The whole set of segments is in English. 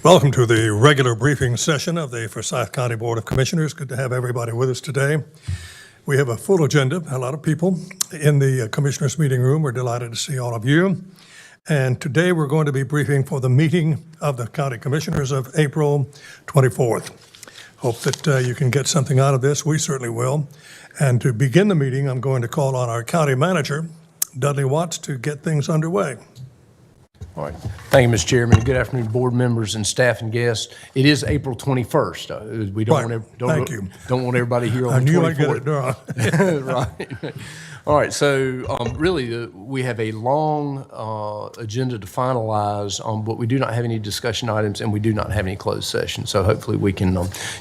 Welcome to the regular briefing session of the Forsyth County Board of Commissioners. Good to have everybody with us today. We have a full agenda, a lot of people in the Commissioners meeting room. We're delighted to see all of you. And today we're going to be briefing for the meeting of the County Commissioners of April 24th. Hope that you can get something out of this. We certainly will. And to begin the meeting, I'm going to call on our County Manager, Dudley Watts, to get things underway. All right. Thank you, Mr. Chairman. Good afternoon, board members and staff and guests. It is April 21st. We don't want everybody here on the 24th. I knew I'd get it done. Right. All right. So really, we have a long agenda to finalize, but we do not have any discussion items and we do not have any closed session. So hopefully we can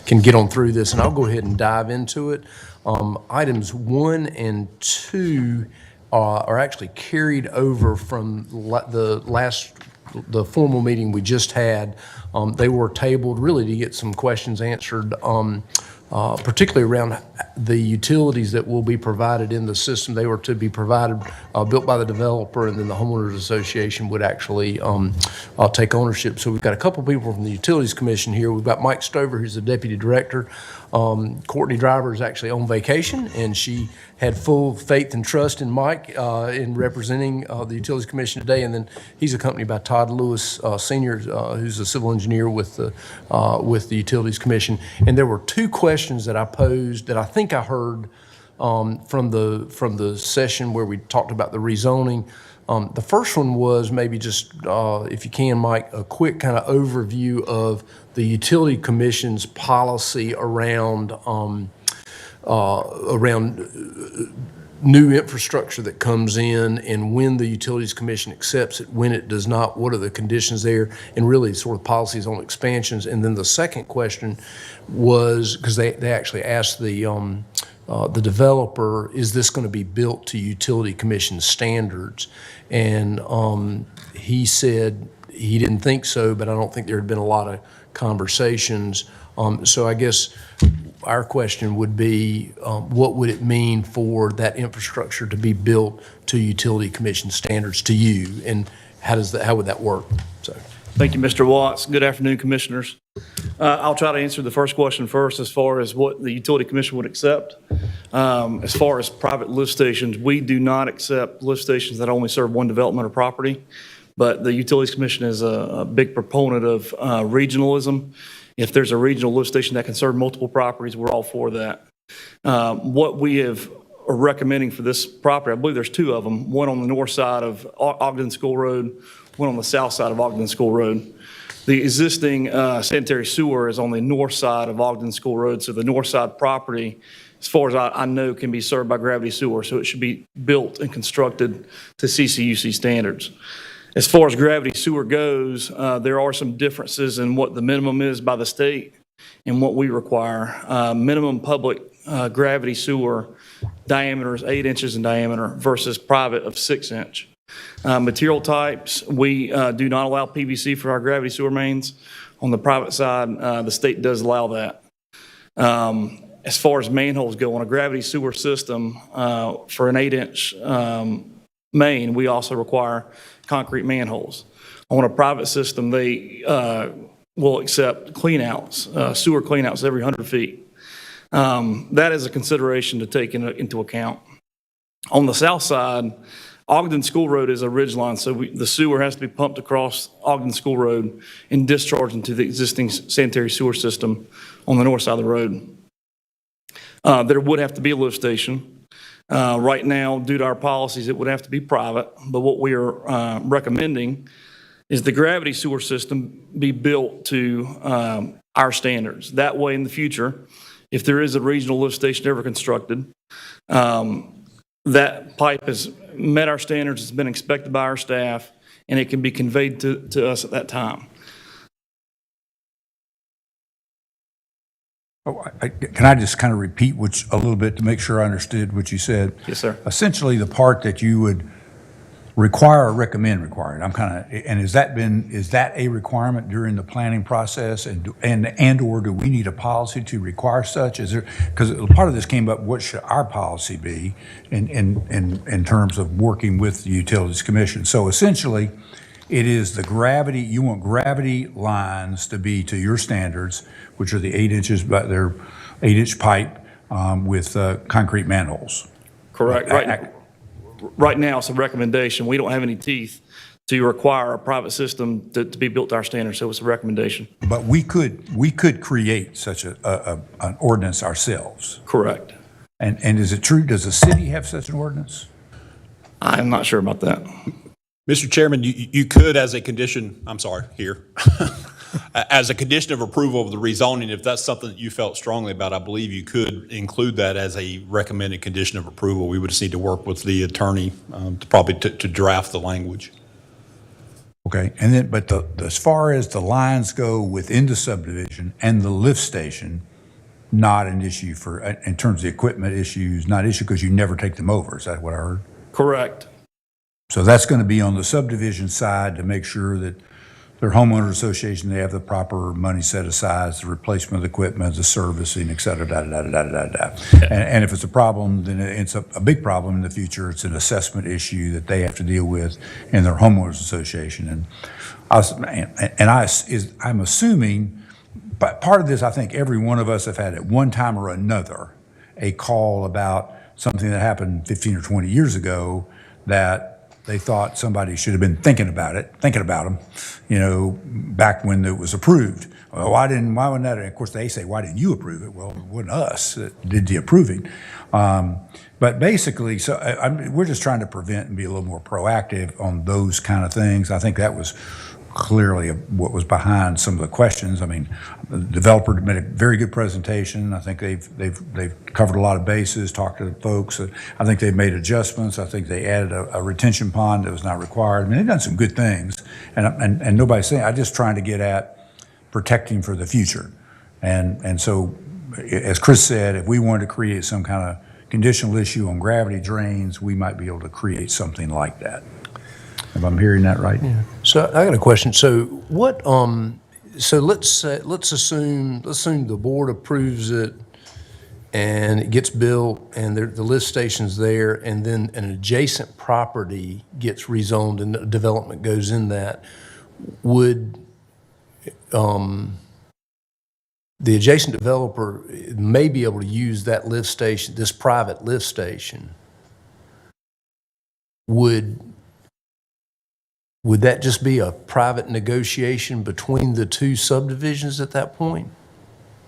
get on through this, and I'll go ahead and dive into it. Items 1 and 2 are actually carried over from the formal meeting we just had. They were tabled really to get some questions answered, particularly around the utilities that will be provided in the system. They were to be provided, built by the developer, and then the homeowners association would actually take ownership. So we've got a couple people from the Utilities Commission here. We've got Mike Stover, who's the deputy director. Courtney Driver is actually on vacation, and she had full faith and trust in Mike in representing the Utilities Commission today. And then he's accompanied by Todd Lewis, Senior, who's a civil engineer with the Utilities Commission. And there were two questions that I posed that I think I heard from the session where we talked about the rezoning. The first one was maybe just, if you can, Mike, a quick kind of overview of the Utility Commission's policy around new infrastructure that comes in, and when the Utilities Commission accepts it, when it does not, what are the conditions there, and really sort of policies on expansions. And then the second question was, because they actually asked the developer, is this going to be built to Utility Commission standards? And he said he didn't think so, but I don't think there had been a lot of conversations. So I guess our question would be, what would it mean for that infrastructure to be built to Utility Commission standards to you, and how would that work? So, thank you, Mr. Watts. Good afternoon, Commissioners. I'll try to answer the first question first as far as what the Utility Commission would accept. As far as private lift stations, we do not accept lift stations that only serve one development or property, but the Utilities Commission is a big proponent of regionalism. If there's a regional lift station that can serve multiple properties, we're all for that. What we are recommending for this property, I believe there's two of them, one on the north side of Ogden School Road, one on the south side of Ogden School Road. The existing sanitary sewer is on the north side of Ogden School Road, so the north side property, as far as I know, can be served by gravity sewer, so it should be built and constructed to CCUC standards. As far as gravity sewer goes, there are some differences in what the minimum is by the state and what we require. Minimum public gravity sewer diameter is 8 inches in diameter versus private of 6 inch. Material types, we do not allow PVC for our gravity sewer mains. On the private side, the state does allow that. As far as manholes go, on a gravity sewer system, for an 8-inch main, we also require concrete manholes. On a private system, they will accept cleanouts, sewer cleanouts every 100 feet. That is a consideration to take into account. On the south side, Ogden School Road is a ridge line, so the sewer has to be pumped across Ogden School Road and discharged into the existing sanitary sewer system on the north side of the road. There would have to be a lift station. Right now, due to our policies, it would have to be private, but what we are recommending is the gravity sewer system be built to our standards. That way, in the future, if there is a regional lift station ever constructed, that pipe has met our standards, it's been inspected by our staff, and it can be conveyed to us at that time. Can I just kind of repeat a little bit to make sure I understood what you said? Yes, sir. Essentially, the part that you would require or recommend requiring, and is that a requirement during the planning process, and or do we need a policy to require such? Is there, because part of this came up, what should our policy be in terms of working with the Utilities Commission? So essentially, it is the gravity, you want gravity lines to be to your standards, which are the 8 inches, but they're 8-inch pipe with concrete manholes. Correct. Right now, it's a recommendation. We don't have any teeth to require a private system to be built to our standards, so it's a recommendation. But we could create such an ordinance ourselves. Correct. And is it true, does the city have such an ordinance? I'm not sure about that. Mr. Chairman, you could, as a condition, I'm sorry, here, as a condition of approval of the rezoning, if that's something that you felt strongly about, I believe you could include that as a recommended condition of approval. We would just need to work with the attorney to draft the language. Okay, and then, but as far as the lines go within the subdivision and the lift station, not an issue in terms of the equipment issues, not an issue because you never take them over, is that what I heard? Correct. So that's going to be on the subdivision side to make sure that their homeowner association, they have the proper money set aside, the replacement of the equipment, the servicing, et cetera, And if it's a problem, then it's a big problem in the future. It's an assessment issue that they have to deal with in their homeowners association. I'm assuming, but part of this, I think every one of us have had at one time or another a call about something that happened 15 or 20 years ago that they thought somebody should have been thinking about them, back when it was approved. Well, why wasn't that? And of course, they say, why didn't you approve it? Well, it wasn't us that did the approving. But basically, we're just trying to prevent and be a little more proactive on those kind of things. I think that was clearly what was behind some of the questions. I mean, the developer made a very good presentation. I think they've covered a lot of bases, talked to the folks. I think they've made adjustments. I think they added a retention pond that was not required. I mean, they've done some good things, and nobody's saying. I'm just trying to get at protecting for the future, and so, as Chris said, if we wanted to create some kind of conditional issue on gravity drains, we might be able to create something like that. If I'm hearing that right? Yeah. So I got a question. So what? So let's assume the board approves it, and it gets built, and the lift station's there, and then an adjacent property gets rezoned, and the development goes in that. Would the adjacent developer may be able to use that lift station, this private lift station? Would that just be a private negotiation between the two subdivisions at that point?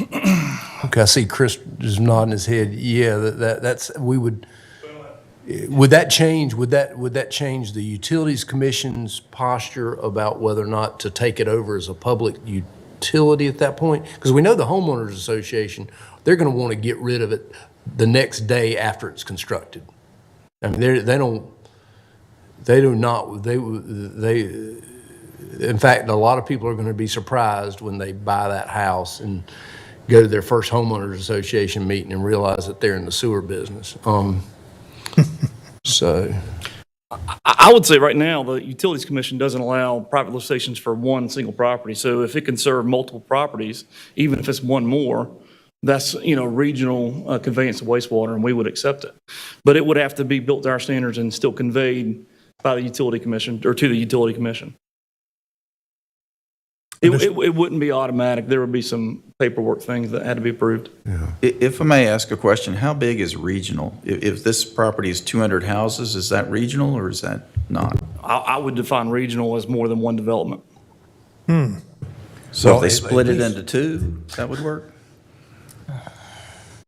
Okay, I see Chris is nodding his head. Yeah, that's we would. Would that change? Would that change the Utilities Commission's posture about whether or not to take it over as a public utility at that point? Because we know the homeowners association, they're going to want to get rid of it the next day after it's constructed. I mean, in fact, a lot of people are going to be surprised when they buy that house and go to their first homeowners association meeting and realize that they're in the sewer business. So I would say right now, the Utilities Commission doesn't allow private lift stations for one single property. So if it can serve multiple properties, even if it's one more, that's, regional conveyance of wastewater, and we would accept it. But it would have to be built to our standards and still conveyed by the Utility Commission, or to the Utility Commission. It wouldn't be automatic. There would be some paperwork things that had to be approved. Yeah. If I may ask a question, how big is regional? If this property is 200 houses, is that regional or is that not? I would define regional as more than one development. So if they split it into two, that would work?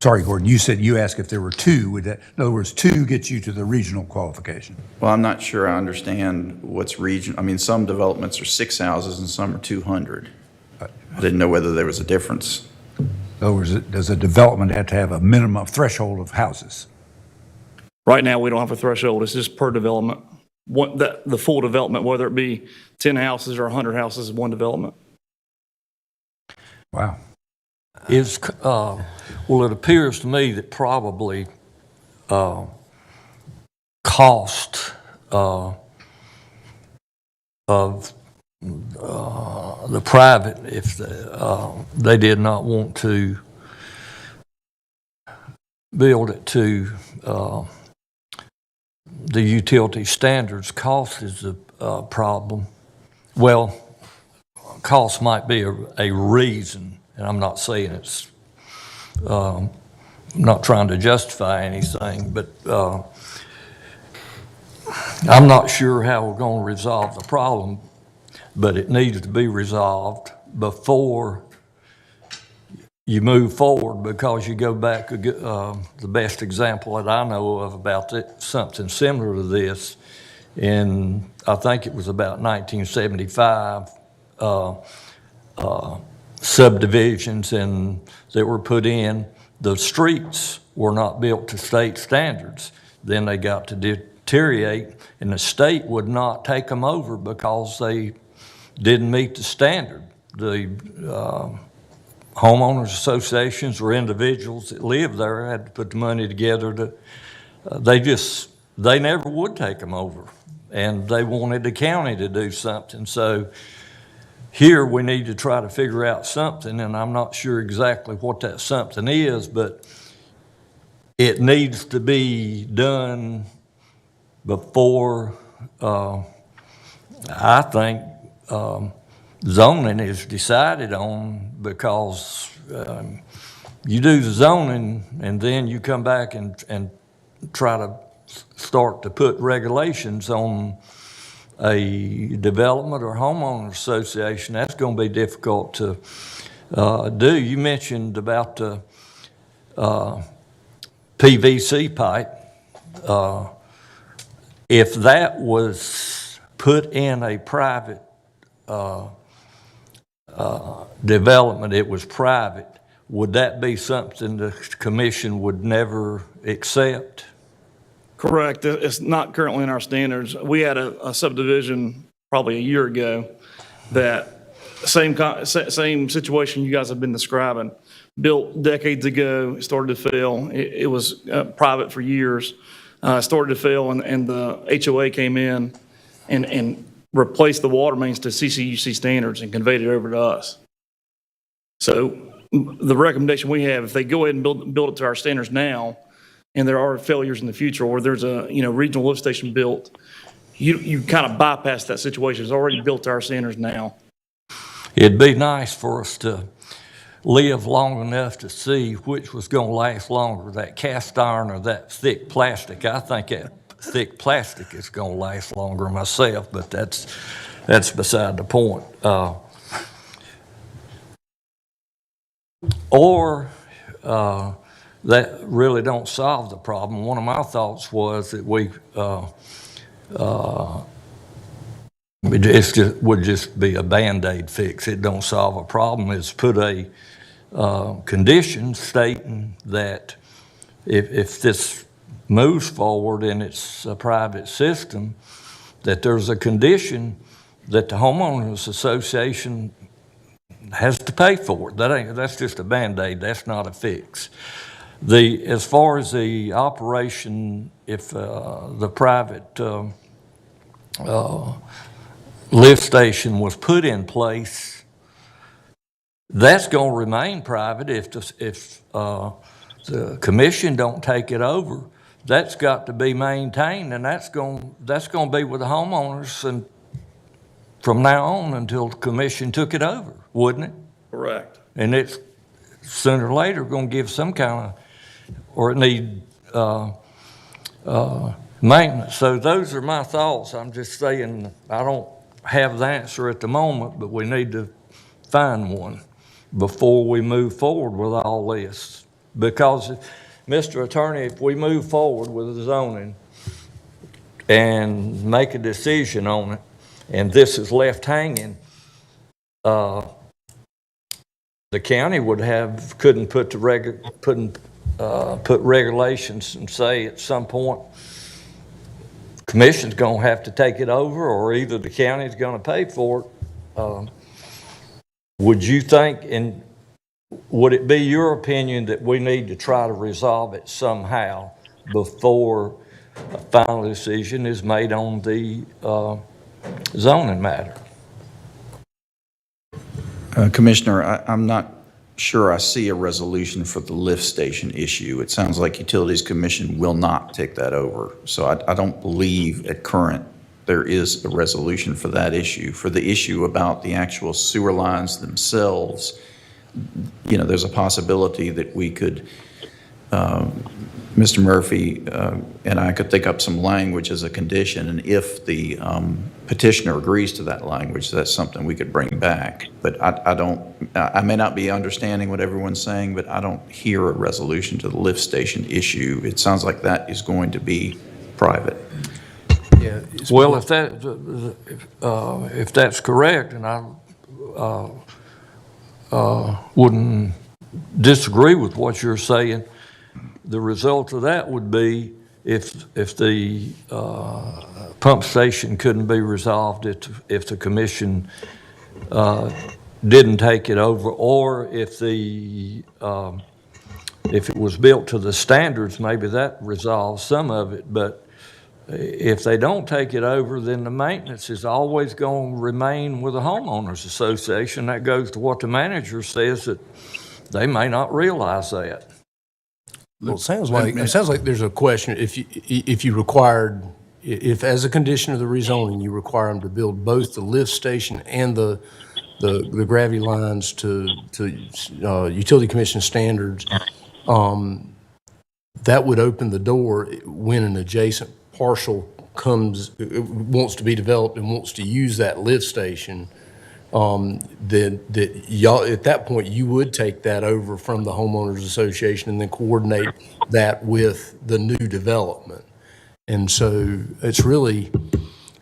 Sorry, Gordon, you asked if there were two, would that, in other words, two gets you to the regional qualification? Well, I'm not sure I understand what's regional. I mean, some developments are 6 houses and some are 200. I didn't know whether there was a difference. In other words, does a development have to have a minimum threshold of houses? Right now, we don't have a threshold. It's just per development. The full development, whether it be 10 houses or 100 houses, is one development. Wow. Well, it appears to me that probably cost of the private, if they did not want to build it to the utility standards, cost is a problem. well, cost might be a reason, and I'm not saying it's, I'm not trying to justify anything, but I'm not sure how we're going to resolve the problem, but it needs to be resolved before you move forward, because you go back, the best example that I know of about something similar to this, in, I think it was about 1975, subdivisions that were put in, the streets were not built to state standards. Then they got to deteriorate, and the state would not take them over because they didn't meet the standard. The homeowners associations or individuals that lived there had to put the money together to, they never would take them over, and they wanted the county to do something. So here we need to try to figure out something, and I'm not sure exactly what that something is, but it needs to be done before, I think, zoning is decided on, because you do the zoning and then you come back and try to start to put regulations on a development or homeowner association. That's going to be difficult to do. You mentioned about the PVC pipe. If that was put in a private development, it was private, would that be something the commission would never accept? Correct. It's not currently in our standards. We had a subdivision probably a year ago that same situation you guys have been describing. Built decades ago, it started to fail. It was private for years. Started to fail, and the HOA came in and replaced the water mains to CCUC standards and conveyed it over to us. So the recommendation we have, if they go ahead and build it to our standards now, and there are failures in the future, or there's a regional lift station built, you kind of bypass that situation. It's already built to our standards now. It'd be nice for us to live long enough to see which was going to last longer, that cast iron or that thick plastic. I think that thick plastic is going to last longer myself, but that's beside the point. That really don't solve the problem. One of my thoughts was that it would just be a Band-Aid fix. It don't solve a problem. It's put a condition stating that if this moves forward and it's a private system, that there's a condition that the homeowners association has to pay for it. That's just a Band-Aid. That's not a fix. As far as the operation, if the private lift station was put in place, that's going to remain private if the commission don't take it over. That's got to be maintained, and that's going to be with the homeowners and from now on until the commission took it over, wouldn't it? Correct. And it's sooner or later going to give some kind of, or it need maintenance. So those are my thoughts. I'm just saying I don't have the answer at the moment, but we need to find one before we move forward with all this. Because, Mr. Attorney, if we move forward with the zoning and make a decision on it, and this is left hanging, the county couldn't put regulations and say at some point, commission's going to have to take it over, or either the county's going to pay for it. Would you think, and would it be your opinion that we need to try to resolve it somehow before a final decision is made on the zoning matter? Commissioner, I'm not sure I see a resolution for the lift station issue. It sounds like Utilities Commission will not take that over. So I don't believe at current there is a resolution for that issue. For the issue about the actual sewer lines themselves, there's a possibility that we could, Mr. Murphy and I could think up some language as a condition, and if the petitioner agrees to that language, that's something we could bring back. But I may not be understanding what everyone's saying, but I don't hear a resolution to the lift station issue. It sounds like that is going to be private. Yeah. Well, if that's correct, and I wouldn't disagree with what you're saying, the result of that would be if the pump station couldn't be resolved, if the commission didn't take it over, or if it was built to the standards, maybe that resolves some of it. But if they don't take it over, then the maintenance is always going to remain with the homeowners association. That goes to what the manager says, that they may not realize that. Well, it sounds like there's a question, if as a condition of the rezoning, you require them to build both the lift station and the gravity lines to utility commission standards, that would open the door when an adjacent parcel wants to be developed and wants to use that lift station, then y'all, at that point, you would take that over from the homeowners association and then coordinate that with the new development. And so it's really,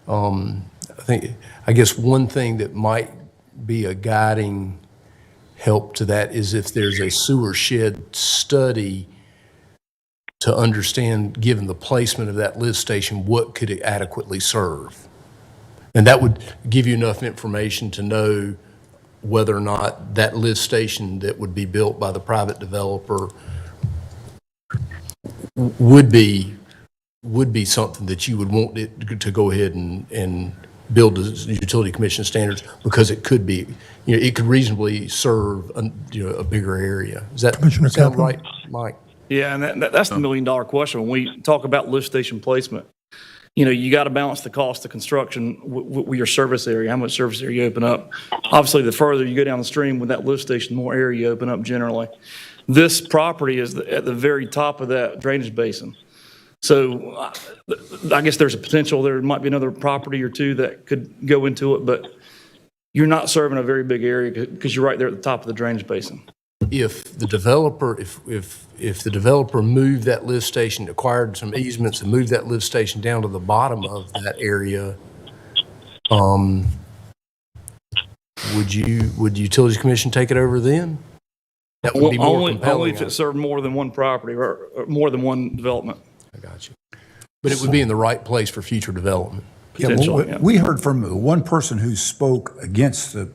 I guess one thing that might be a guiding help to that is if there's a sewer shed study to understand, given the placement of that lift station, what could it adequately serve? And that would give you enough information to know whether or not that lift station that would be built by the private developer would be something that you would want it to go ahead and build to utility commission standards, because it could be, it could reasonably serve a bigger area. Does that sound right, Mike? Yeah, and that's the million-dollar question. When we talk about lift station placement, you got to balance the cost of construction with your service area, how much service area you open up. Obviously, the further you go down the stream with that lift station, the more area you open up generally. This property is at the very top of that drainage basin. So I guess there's a potential there might be another property or two that could go into it, but you're not serving a very big area because you're right there at the top of the drainage basin. If the developer, if the developer moved that lift station, acquired some easements and moved that lift station down to the bottom of that area, would the Utilities Commission take it over then? That would be more compelling. Only if it served more than one property or more than one development. I got you. But it would be in the right place for future development. Potentially, We heard from one person who spoke against the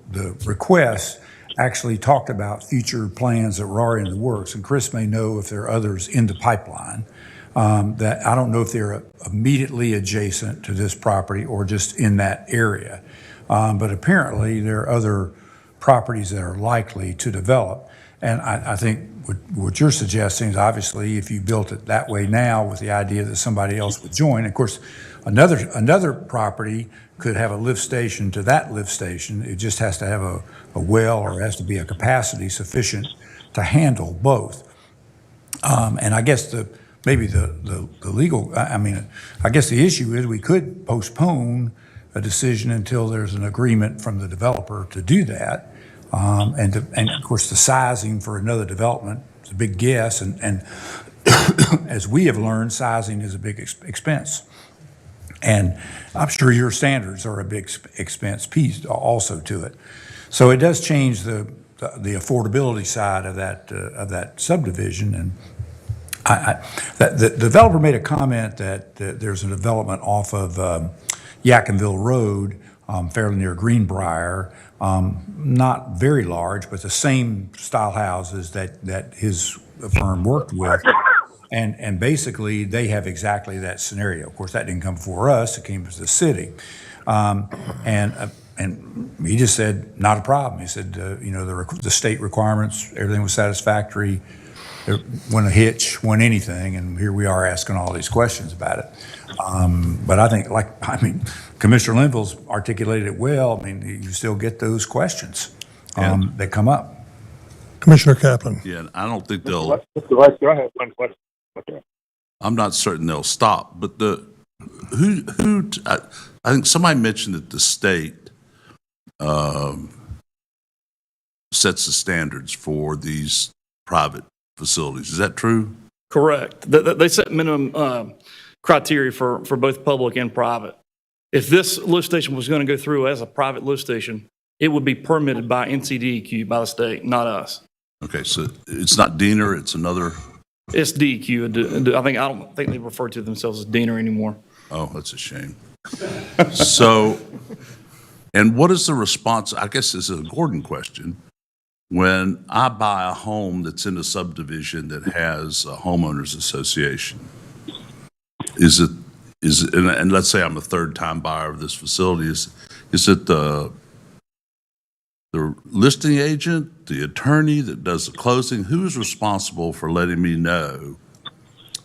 request, actually talked about future plans that were already in the works, and Chris may know if there are others in the pipeline, that I don't know if they're immediately adjacent to this property or just in that area. But apparently there are other properties that are likely to develop. And I think what you're suggesting is, obviously, if you built it that way now with the idea that somebody else would join, of course, another property could have a lift station to that lift station. It just has to have a well, or it has to be a capacity sufficient to handle both. And I guess maybe the legal, I guess the issue is we could postpone a decision until there's an agreement from the developer to do that. And of course, the sizing for another development is a big guess, and as we have learned, sizing is a big expense. And I'm sure your standards are a big expense piece also to it. So it does change the affordability side of that subdivision. And the developer made a comment that there's a development off of Yadkinville Road, fairly near Greenbrier, not very large, but the same style houses that his firm worked with. And basically, they have exactly that scenario. Of course, that didn't come before us; it came to the city. And he just said, not a problem. He said, the state requirements, everything was satisfactory. when a hitch, when anything, and here we are asking all these questions about it. But I think, Commissioner Linville's articulated it well. I mean, you still get those questions that come up. Commissioner Kaplan. Yeah, I don't think they'll, Mr. Vice Chair, I have one question. Okay. I'm not certain they'll stop, but I think somebody mentioned that the state sets the standards for these private facilities. Is that true? Correct. They set minimum criteria for both public and private. If this lift station was going to go through as a private lift station, it would be permitted by NCDEQ, by the state, not us. Okay, so it's not Diener, it's another, It's DEQ. I don't think they refer to themselves as Diener anymore. oh, that's a shame. So, and what is the response, I guess this is a Gordon question, when I buy a home that's in a subdivision that has a homeowners association? Is it, and let's say I'm a third-time buyer of this facility, is it the listing agent, the attorney that does the closing? Who is responsible for letting me know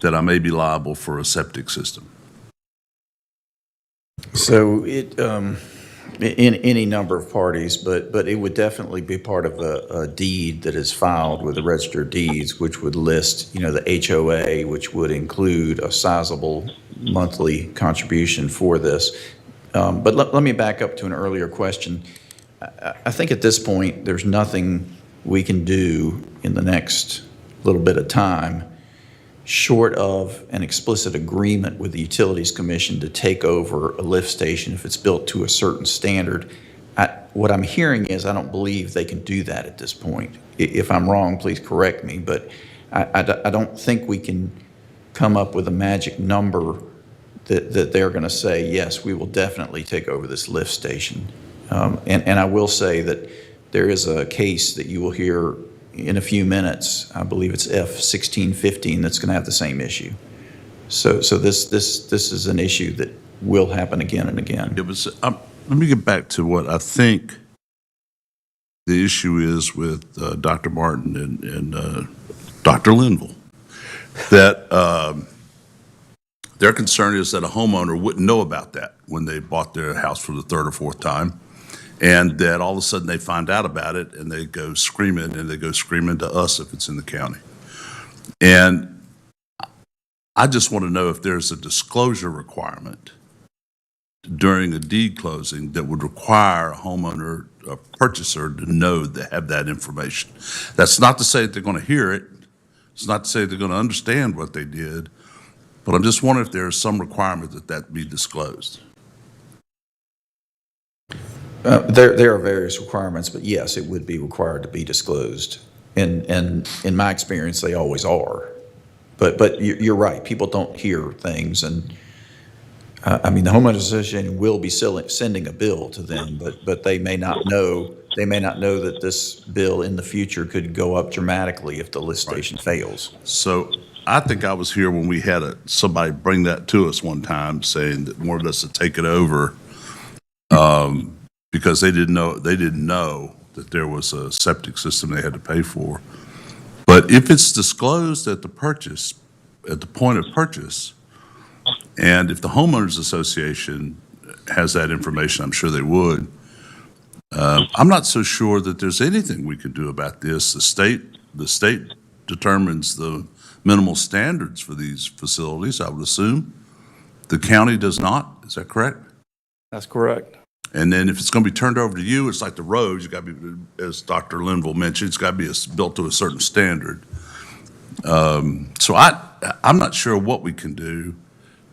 that I may be liable for a septic system? So it, in any number of parties, but it would definitely be part of a deed that is filed with the Register of Deeds, which would list, the HOA, which would include a sizable monthly contribution for this. But let me back up to an earlier question. I think at this point, there's nothing we can do in the next little bit of time short of an explicit agreement with the Utilities Commission to take over a lift station if it's built to a certain standard. What I'm hearing is I don't believe they can do that at this point. If I'm wrong, please correct me, but I don't think we can come up with a magic number that they're going to say, yes, we will definitely take over this lift station. And I will say that there is a case that you will hear in a few minutes. I believe it's F-1615 that's going to have the same issue. So this is an issue that will happen again and again. It was, let me get back to what I think the issue is with Dr. Martin and Dr. Linville, that their concern is that a homeowner wouldn't know about that when they bought their house for the third or fourth time, and that all of a sudden they find out about it and they go screaming, and they go screaming to us if it's in the county. And I just want to know if there's a disclosure requirement during a deed closing that would require a homeowner, a purchaser, to know they have that information. That's not to say that they're going to hear it. It's not to say they're going to understand what they did, but I'm just wondering if there's some requirement that that be disclosed. There are various requirements, but yes, it would be required to be disclosed. And in my experience, they always are. But you're right, people don't hear things. And I mean, the homeowners association will be sending a bill to them, but they may not know that this bill in the future could go up dramatically if the lift station fails. So I think I was here when we had somebody bring that to us one time, saying that wanted us to take it over because they didn't know that there was a septic system they had to pay for. But if it's disclosed at the point of purchase, and if the homeowners association has that information, I'm sure they would. I'm not so sure that there's anything we can do about this. The state determines the minimal standards for these facilities, I would assume. The county does not. Is that correct? That's correct. And then if it's going to be turned over to you, it's like the roads. You got to be, as Dr. Linville mentioned, it's got to be built to a certain standard. So I'm not sure what we can do.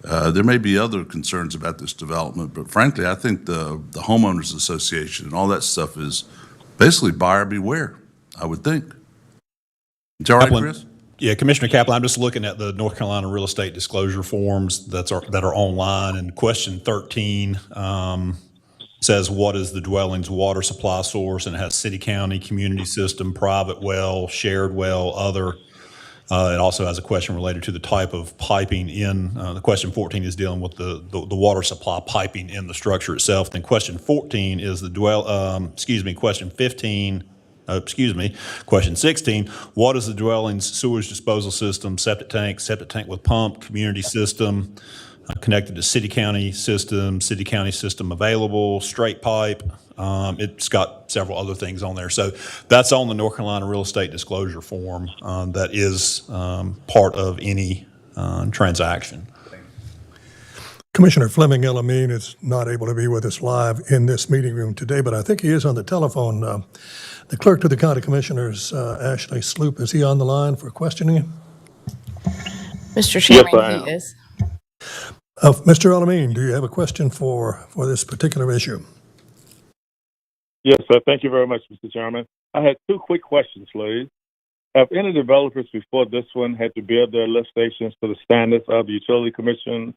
There may be other concerns about this development, but frankly, I think the homeowners association and all that stuff is basically buyer beware, I would think. Is that all right, Kaplan, Chris? Yeah, Commissioner Kaplan, I'm just looking at the North Carolina real estate disclosure forms that are online, and question 13 says, what is the dwelling's water supply source? And it has city, county, community system, private well, shared well, other. It also has a question related to the type of piping in, the question 14 is dealing with the water supply piping in the structure itself. Then question 14 is question 15 Question 16, what is the dwelling's sewage disposal system, septic tank with pump, community system, connected to city-county system available, straight pipe? It's got several other things on there. So that's on the North Carolina Real Estate Disclosure Form that is part of any transaction. Commissioner Fleming Elamine is not able to be with us live in this meeting room today, but I think he is on the telephone. The clerk to the county commissioners, Ashley Sloop, is he on the line for questioning? Mr. Chairman, I am. he is. Mr. Elamine, do you have a question for this particular issue? Yes, sir. Thank you very much, Mr. Chairman. I had two quick questions, please. Have any developers before this one had to build their lift stations to the standards of the Utility Commission?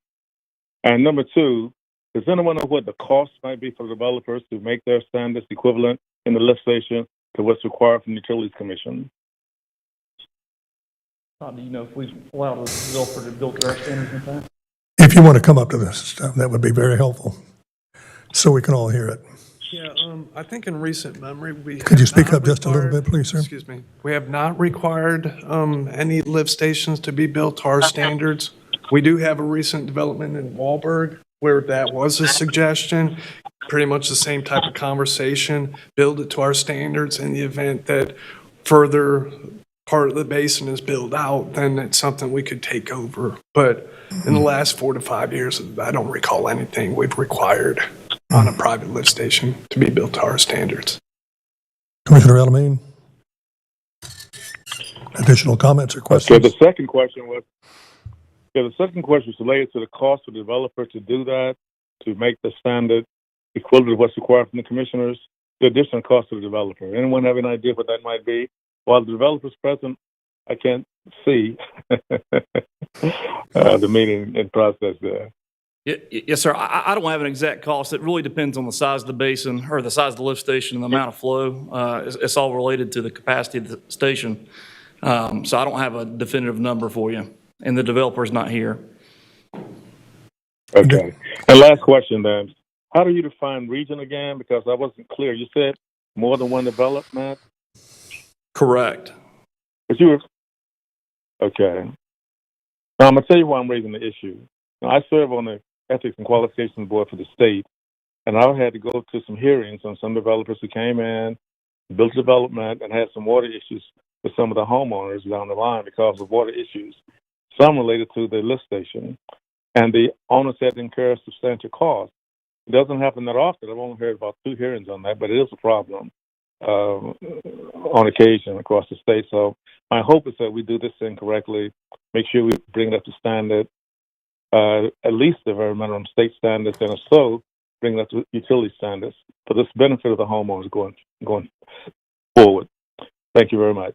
And number two, does anyone know what the cost might be for developers to make their standards equivalent in the lift station to what's required from the Utilities Commission? Do you know if we allowed a developer to build their standards in time? If you want to come up to this stuff, that would be very helpful, so we can all hear it. Yeah, I think in recent memory, we Could you have speak not up just a little required- bit, please, sir? Excuse me. We have not required any lift stations to be built to our standards. We do have a recent development in Wahlberg where that was a suggestion, pretty much the same type of conversation, build it to our standards. In the event that further part of the basin is built out, then it's something we could take over. But in the last 4 to 5 years, I don't recall anything we've required on a private lift station to be built to our standards. Commissioner Elamine? Additional comments or Okay, questions? the second question was related to the cost for the developer to do that, to make the standard equivalent to what's required from the commissioners, the additional cost to the developer. Anyone have any idea what that might be? While the developer's present, I can't see the meeting in process there. Yes, sir. I don't have an exact cost. It really depends on the size of the basin or the size of the lift station and the amount of flow. It's all related to the capacity of the station. So I don't have a definitive number for you, and the developer's not here. Okay. And last question then. How do you define region again? Because I wasn't clear. You said more than one development? Correct. But you were, okay. Now, I'm going to tell you why I'm raising the issue. Now, I serve on the Ethics and Qualifications Board for the state, and I had to go to some hearings on some developers who came in, built development, and had some water issues with some of the homeowners down the line because of water issues, some related to the lift station. And the owners had to incur substantial costs. It doesn't happen that often. I've only heard about 2 hearings on that, but it is a problem on occasion across the state. So my hope is that we do this thing correctly, make sure we bring it up to standard, at least the very minimum state standards, and if so, bring it up to utility standards for this benefit of the homeowners going forward. Thank you very much.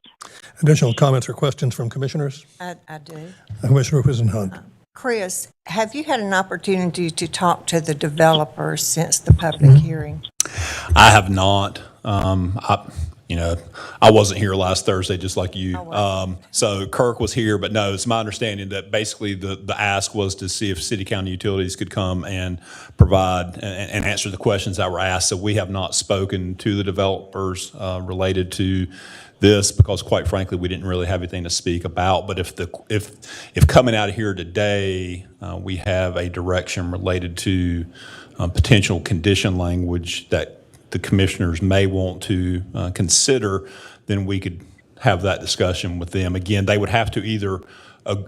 Additional comments or questions from commissioners? I do. Commissioner Whisenhunt. Chris, have you had an opportunity to talk to the developers since the public hearing? I have not. I wasn't here last Thursday, just like you. So Kirk was here, but no, it's my understanding that basically the ask was to see if city county utilities could come and provide and answer the questions that were asked. So we have not spoken to the developers related to this because, quite frankly, we didn't really have anything to speak about. But if coming out of here today, we have a direction related to potential condition language that the commissioners may want to consider, then we could have that discussion with them. Again, they would have to either,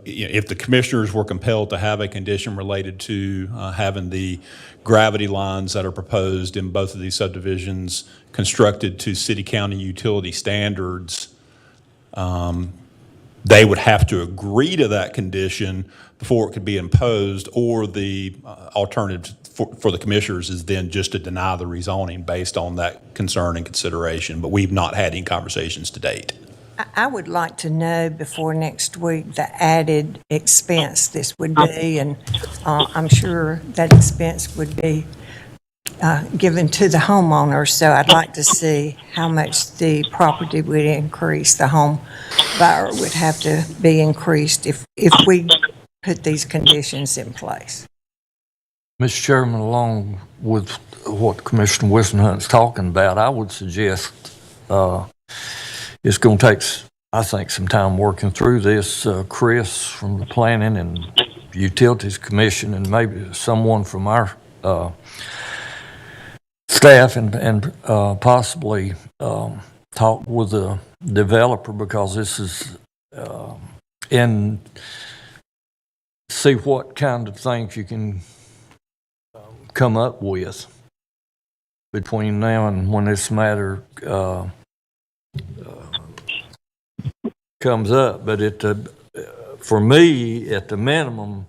if the commissioners were compelled to have a condition related to having the gravity lines that are proposed in both of these subdivisions constructed to city-county utility standards, they would have to agree to that condition before it could be imposed, or the alternative for the commissioners is then just to deny the rezoning based on that concern and consideration. But we've not had any conversations to date. I would like to know before next week the added expense this would be, and I'm sure that expense would be given to the homeowner. So I'd like to see how much the property would increase. The home buyer would have to be increased if we put these conditions in place. Mr. Chairman, along with what Commissioner Whisenhunt's talking about, I would suggest it's going to take, I think, some time working through this. Chris from the Planning and Utilities Commission, and maybe someone from our staff, and possibly talk with the developer, because this is and see what kind of things you can come up with between now and when this matter comes up. But for me, at the minimum,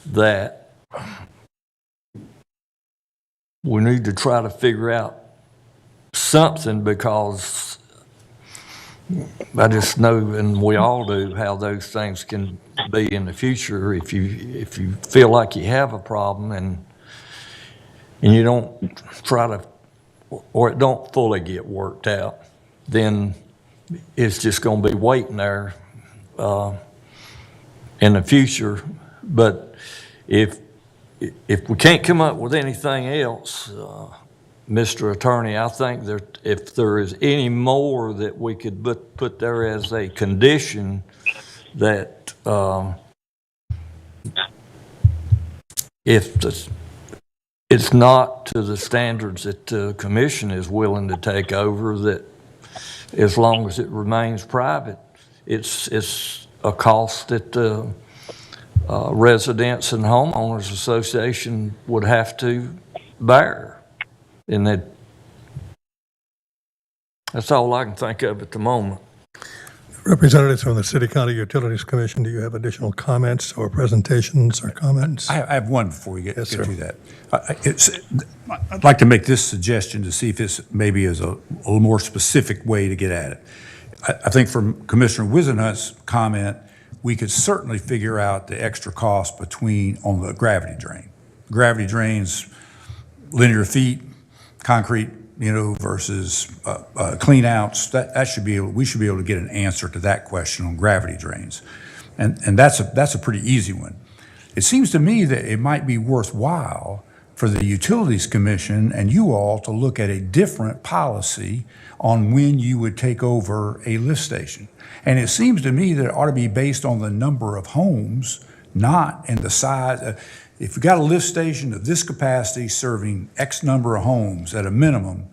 that we need to try to figure out something, because I just know, and we all do, how those things can be in the future. If you feel like you have a problem and you don't try to, or it don't fully get worked out, then it's just going to be waiting there in the future. But if we can't come up with anything else, Mr. Attorney, I think that if there is any more that we could put there as a condition, that if it's not to the standards that the commission is willing to take over, that as long as it remains private, it's a cost that the residents and homeowners association would have to bear. And that's all I can think of at the moment. Representatives from the City County Utilities Commission, do you have additional comments or presentations or comments? I have one before we get Yes, to sir. that. I'd like to make this suggestion to see if this maybe is a little more specific way to get at it. I think from Commissioner Wizenhut's comment, we could certainly figure out the extra cost on the gravity drain. Gravity drains, linear feet, concrete, versus clean outs. We should be able to get an answer to that question on gravity drains. And that's a pretty easy one. It seems to me that it might be worthwhile for the Utilities Commission and you all to look at a different policy on when you would take over a lift station. And it seems to me that it ought to be based on the number of homes, not in the size. If you've got a lift station of this capacity serving X number of homes at a minimum,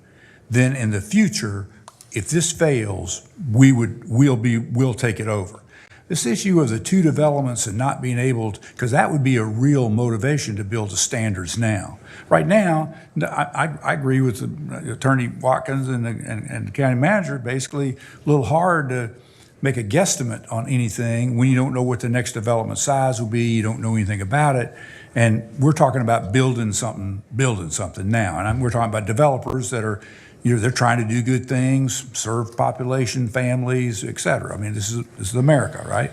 then in the future, if this fails, we'll take it over. This issue of the two developments and not being able to, because that would be a real motivation to build the standards now. Right now, I agree with Attorney Watkins and the county manager, basically a little hard to make a guesstimate on anything when you don't know what the next development size will be, you don't know anything about it. And we're talking about building something now. And we're talking about developers that are, they're trying to do good things, serve population, families, et cetera. I mean, this is America, right?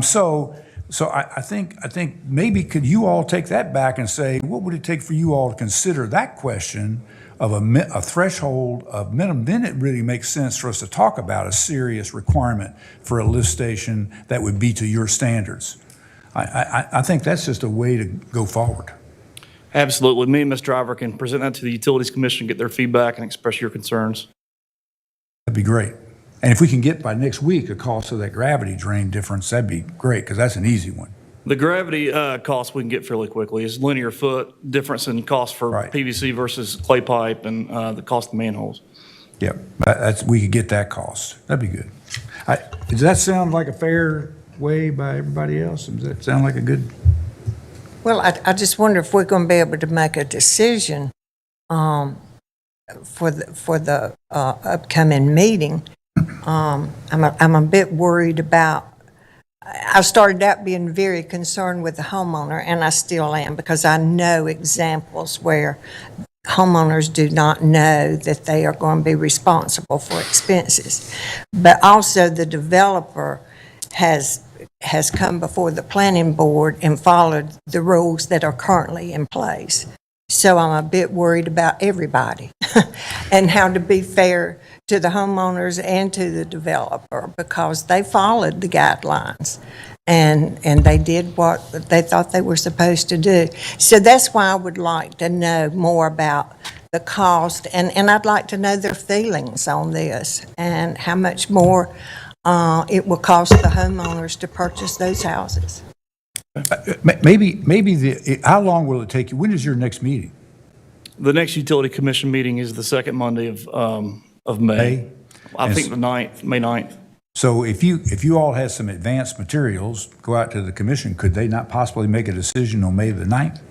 So I think maybe could you all take that back and say, what would it take for you all to consider that question of a threshold of minimum? Then it really makes sense for us to talk about a serious requirement for a lift station that would be to your standards. I think that's just a way to go forward. Absolutely. Me and Ms. Driver can present that to the Utilities Commission, get their feedback, and express your concerns. That'd be great. And if we can get by next week the cost of that gravity drain difference, that'd be great, because that's an easy one. The gravity cost we can get fairly quickly is linear foot difference in cost for Right. PVC versus clay pipe, and the cost of manholes. Yep, we could get that cost. That'd be good. Does that sound like a fair way by everybody else? Does that sound like a good? Well, I just wonder if we're going to be able to make a decision for the upcoming meeting. I'm a bit worried about. I started out being very concerned with the homeowner, and I still am, because I know examples where homeowners do not know that they are going to be responsible for expenses. But also the developer has come before the planning board and followed the rules that are currently in place. So I'm a bit worried about everybody and how to be fair to the homeowners and to the developer, because they followed the guidelines and they did what they thought they were supposed to do. So that's why I would like to know more about the cost, and I'd like to know their feelings on this and how much more it will cost the homeowners to purchase those houses. Maybe how long will it take you? When is your next meeting? The next utility commission meeting is the second Monday of May. May? I think the 9th, May 9th. So if you all had some advanced materials, go out to the commission, could they not possibly make a decision on May the 9th?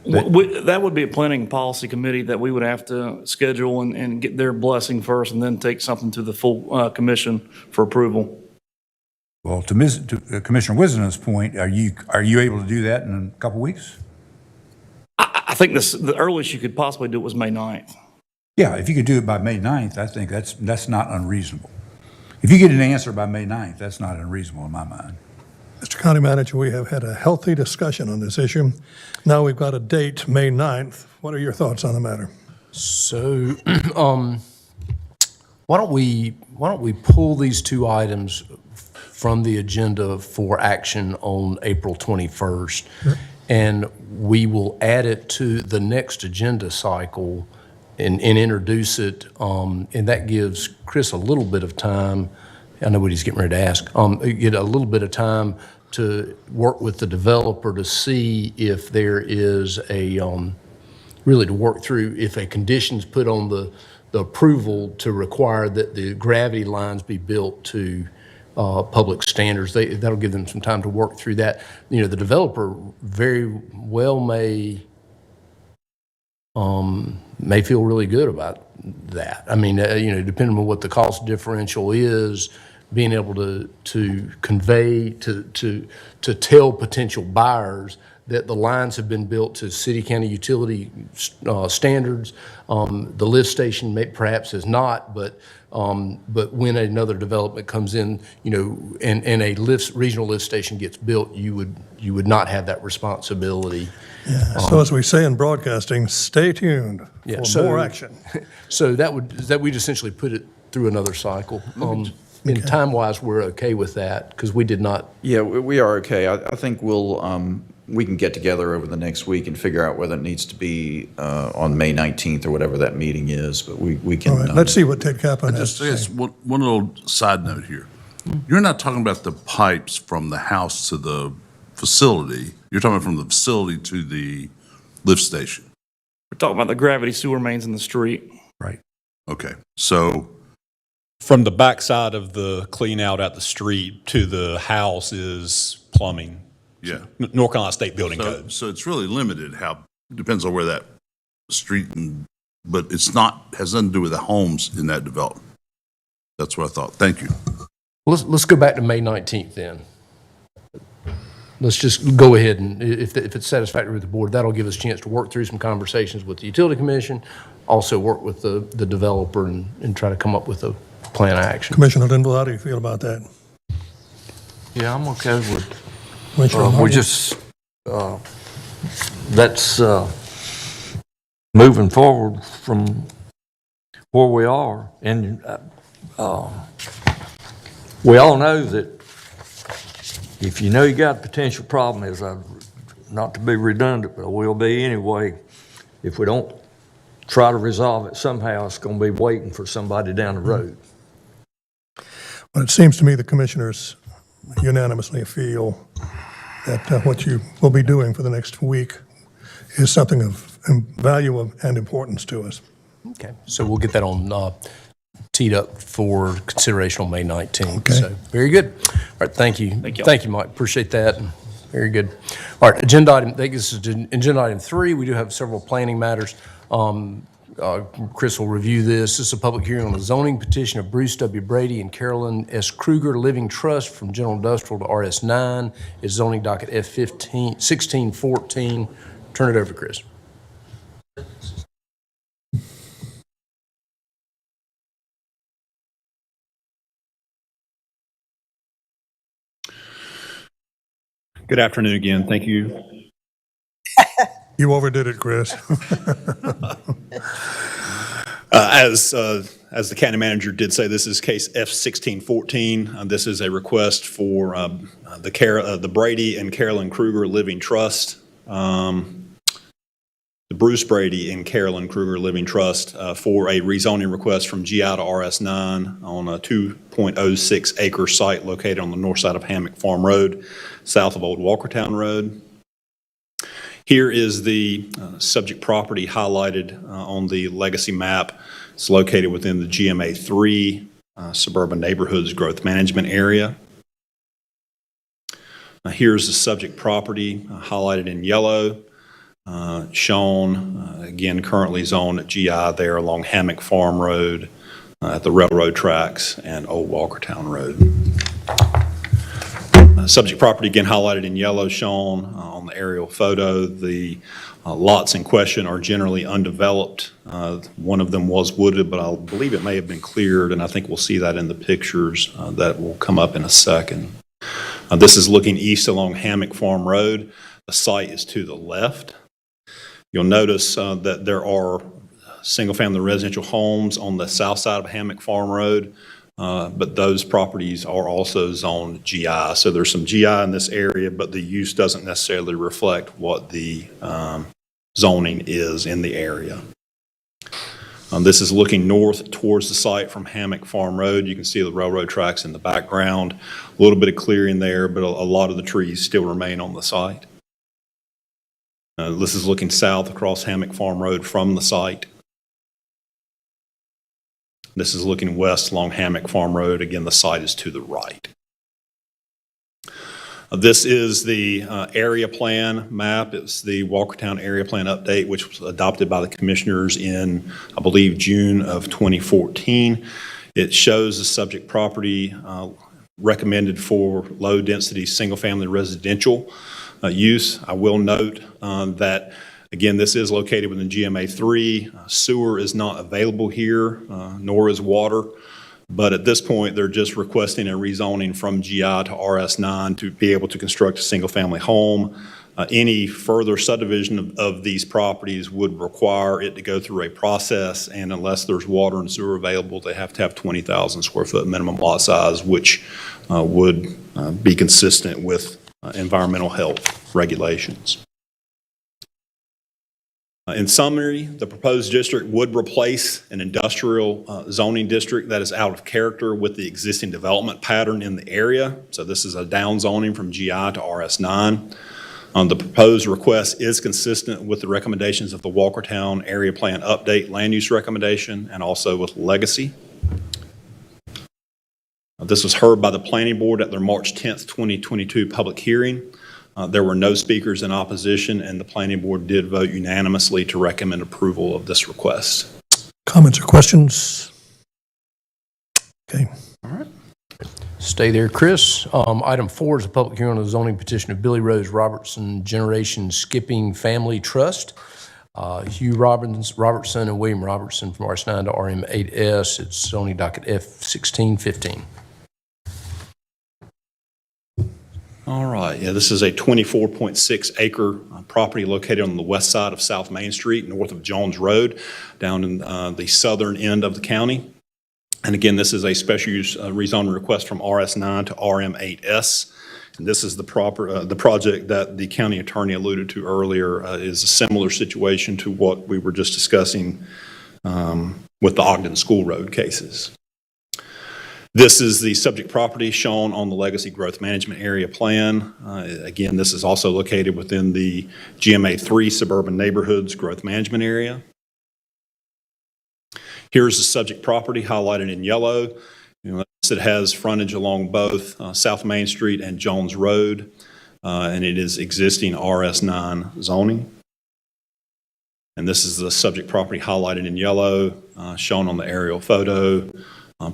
That would be a planning and policy committee that we would have to schedule and get their blessing first, and then take something to the full commission for approval. Well, to Commissioner Wisdom's point, are you able to do that in a couple weeks? I think the earliest you could possibly do it was May 9th. Yeah, if you could do it by May 9th, I think that's not unreasonable. If you get an answer by May 9th, that's not unreasonable in my mind. Mr. County Manager, we have had a healthy discussion on this issue. Now we've got a date, May 9th. What are your thoughts on the matter? So, why don't we pull these two items from the agenda for action on April 21st? Sure. And we will add it to the next agenda cycle and introduce it, and that gives Chris a little bit of time. I know what he's getting ready to ask. Get a little bit of time to work with the developer to see if there is really to work through if a condition's put on the approval to require that the gravity lines be built to public standards. That'll give them some time to work through that. You know, the developer very well may feel really good about that. I mean, depending on what the cost differential is, being able to convey, to tell potential buyers that the lines have been built to city county utility standards. The lift station perhaps is not, but when another development comes in, and a regional lift station gets built, you would not have that responsibility. Yeah. So as we say in broadcasting, stay tuned for more action. So that we'd essentially put it through another cycle. And time-wise, we're okay with that because we did not. Yeah, we are okay. I think we can get together over the next week and figure out whether it needs to be on May 19th or whatever that meeting is, but we can. All right, let's see what Ted Kaplan has to Just say. one little side note here. You're not talking about the pipes from the house to the facility. You're talking from the facility to the lift station. We're talking about the gravity sewer mains in the street. Right. Okay, so From the backside of the clean out at the street to the house is plumbing. yeah. North Carolina State Building Code. So it's really limited depends on where that street but it's has nothing to do with the homes in that development. That's what I thought. Thank you. Let's go back to May 19th then. Let's just go ahead and if it's satisfactory with the board, that'll give us a chance to work through some conversations with the utility commission, also work with the developer and try to come up with a plan of action. Commissioner Linville, how do you feel about that? Yeah, I'm okay with, Commissioner we Martin? just, that's moving forward from where we are. And we all know that if you know you got a potential problem, not to be redundant, but I will be anyway, if we don't try to resolve it somehow, it's going to be waiting for somebody down the road. Well, it seems to me the commissioners unanimously feel that what you will be doing for the next week is something of value and importance to us. Okay, so we'll get that on teed up for consideration on May 19th. Okay. So very good. All right, thank you. Thank you. Thank you, Mike. Appreciate that. Very good. All right, agenda item. I think this is agenda item 3. We do have several planning matters. Chris will review this. This is a public hearing on the zoning petition of Bruce W. Brady and Carolyn S. Kruger Living Trust from General Industrial to RS9. It's zoning docket F15 1614. Turn it over to Chris. Good afternoon again. Thank you. You overdid it, Chris. As the county manager did say, this is case F1614. This is a request for the Brady and Carolyn Kruger Living Trust. The Bruce Brady and Carolyn Kruger Living Trust for a rezoning request from GI to RS9 on a 2.06 acre site located on the north side of Hammock Farm Road, south of Old Walkertown Road. Here is the subject property highlighted on the legacy map. It's located within the GMA 3 Suburban Neighborhoods Growth Management Area. Here's the subject property highlighted in yellow, shown, again, currently zoned at GI there along Hammock Farm Road, at the railroad tracks, and Old Walkertown Road. Subject property, again, highlighted in yellow, shown on the aerial photo. The lots in question are generally undeveloped. One of them was wooded, but I believe it may have been cleared, and I think we'll see that in the pictures that will come up in a second. This is looking east along Hammock Farm Road. The site is to the left. You'll notice that there are single-family residential homes on the south side of Hammock Farm Road, but those properties are also zoned GI. So there's some GI in this area, but the use doesn't necessarily reflect what the zoning is in the area. This is looking north towards the site from Hammock Farm Road. You can see the railroad tracks in the background. A little bit of clearing there, but a lot of the trees still remain on the site. This is looking south across Hammock Farm Road from the site. This is looking west along Hammock Farm Road. Again, the site is to the right. This is the area plan map. It's the Walkertown area plan update, which was adopted by the commissioners in, I believe, June of 2014. It shows the subject property recommended for low-density single-family residential use. I will note that, again, this is located within GMA 3. Sewer is not available here, nor is water. But at this point, they're just requesting a rezoning from GI to RS9 to be able to construct a single-family home. Any further subdivision of these properties would require it to go through a process, and unless there's water and sewer available, they have to have 20,000 square foot minimum lot size, which would be consistent with environmental health regulations. In summary, the proposed district would replace an industrial zoning district that is out of character with the existing development pattern in the area. So this is a down zoning from GI to RS9. The proposed request is consistent with the recommendations of the Walkertown Area Plan Update Land Use Recommendation and also with Legacy. This was heard by the Planning Board at their March 10th, 2022 public hearing. There were no speakers in opposition, and the Planning Board did vote unanimously to recommend approval of this request. Comments or questions? Okay. All right. Stay there, Chris. Item 4 is a public hearing on the zoning petition of Billy Rose Robertson Generation Skipping Family Trust. Hugh Robertson and William Robertson from RS9 to RM8S. It's zoning docket F1615. All right, yeah, this is a 24.6 acre property located on the west side of South Main Street, north of Jones Road, down in the southern end of the county. And again, this is a special use rezoning request from RS9 to RM8S. And this is the project that the county attorney alluded to earlier is a similar situation to what we were just discussing with the Ogden School Road cases. This is the subject property shown on the Legacy Growth Management Area Plan. Again, this is also located within the GMA 3 Suburban Neighborhoods Growth Management Area. Here's the subject property highlighted in yellow. It has frontage along both South Main Street and Jones Road, and it is existing RS9 zoning. And this is the subject property highlighted in yellow, shown on the aerial photo.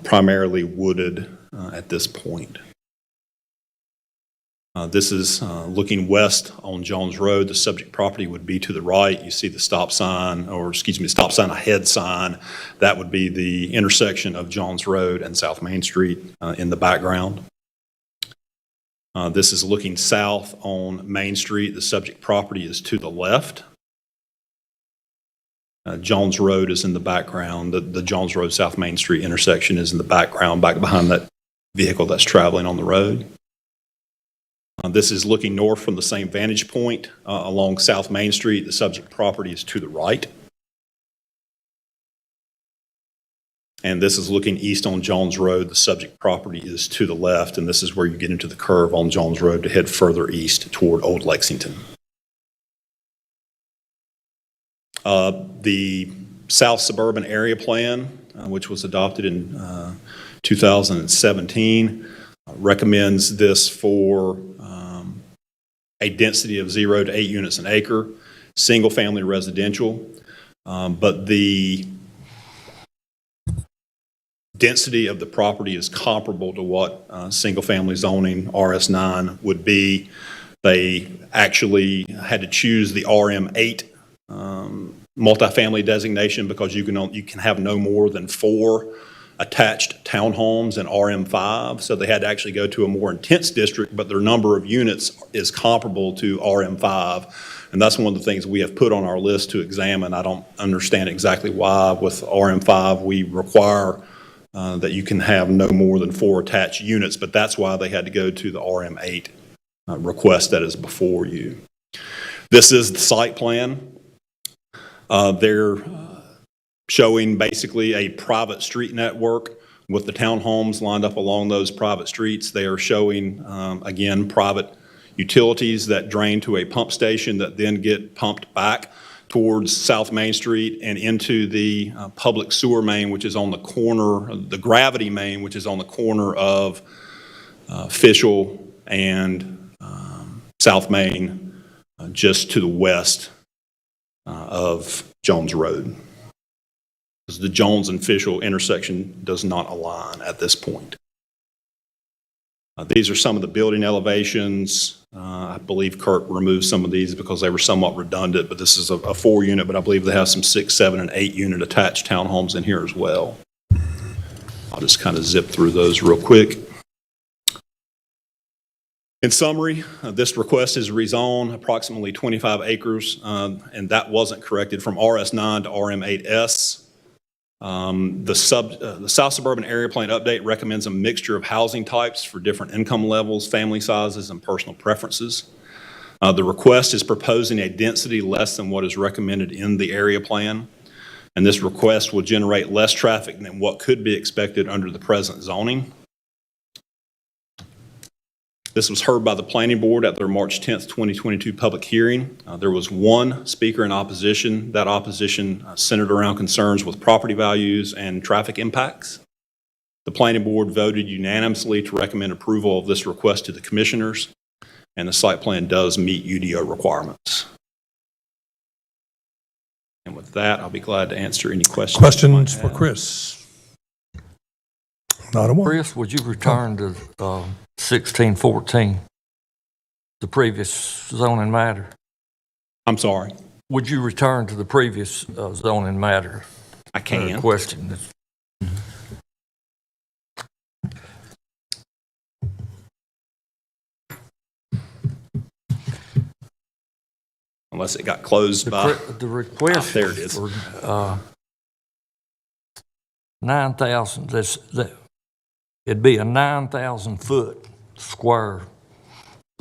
Primarily wooded at this point. This is looking west on Jones Road. The subject property would be to the right. You see the stop sign, or excuse me, stop sign ahead sign. That would be the intersection of Jones Road and South Main Street in the background. This is looking south on Main Street. The subject property is to the left. Jones Road is in the background. The Jones Road South Main Street intersection is in the background, back behind that vehicle that's traveling on the road. This is looking north from the same vantage point along South Main Street. The subject property is to the right. And this is looking east on Jones Road. The subject property is to the left, and this is where you get into the curve on Jones Road to head further east toward Old Lexington. The South Suburban Area Plan, which was adopted in 2017, recommends this for a density of 0 to 8 units an acre, single-family residential, but the density of the property is comparable to what single-family zoning RS9 would be. They actually had to choose the RM8 multifamily designation because you can have no more than 4 attached townhomes in RM5, so they had to actually go to a more intense district, but their number of units is comparable to RM5, and that's one of the things we have put on our list to examine. I don't understand exactly why with RM5 we require that you can have no more than 4 attached units, but that's why they had to go to the RM8 request that is before you. This is the site plan. They're showing basically a private street network with the townhomes lined up along those private streets. They are showing, again, private utilities that drain to a pump station that then get pumped back towards South Main Street and into the public sewer main, which is on the corner, the gravity main, which is on the corner of Fishel and South Main, just to the west of Jones Road. The Jones and Fishel intersection does not align at this point. These are some of the building elevations. I believe Kirk removed some of these because they were somewhat redundant, but this is a 4-unit, but I believe they have some 6, 7, and 8-unit attached townhomes in here as well. I'll just kind of zip through those real quick. In summary, this request is rezone approximately 25 acres, and that wasn't corrected from RS9 to RM8S. The South Suburban Area Plan update recommends a mixture of housing types for different income levels, family sizes, and personal preferences. The request is proposing a density less than what is recommended in the area plan, and this request will generate less traffic than what could be expected under the present zoning. This was heard by the Planning Board at their March 10th, 2022 public hearing. There was 1 speaker in opposition. That opposition centered around concerns with property values and traffic impacts. The Planning Board voted unanimously to recommend approval of this request to the commissioners, and the site plan does meet UDO requirements. And with that, I'll be glad to answer any questions. Questions for Chris? Not a one. Chris, would you return to 1614, the previous zoning matter? I'm sorry? Would you return to the previous zoning matter? I can. Question. Unless it got closed by... The request there it is. For 9,000, it'd be a 9,000 foot square,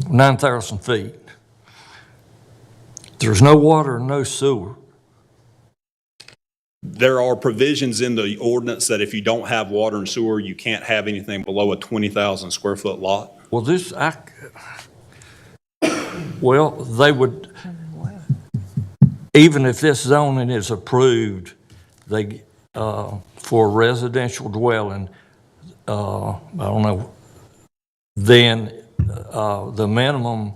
9,000 feet. There's no water and no sewer. There are provisions in the ordinance that if you don't have water and sewer, you can't have anything below a 20,000 square foot lot. Well, they would, even if this zoning is approved, they, for a residential dwelling, I don't know, then the minimum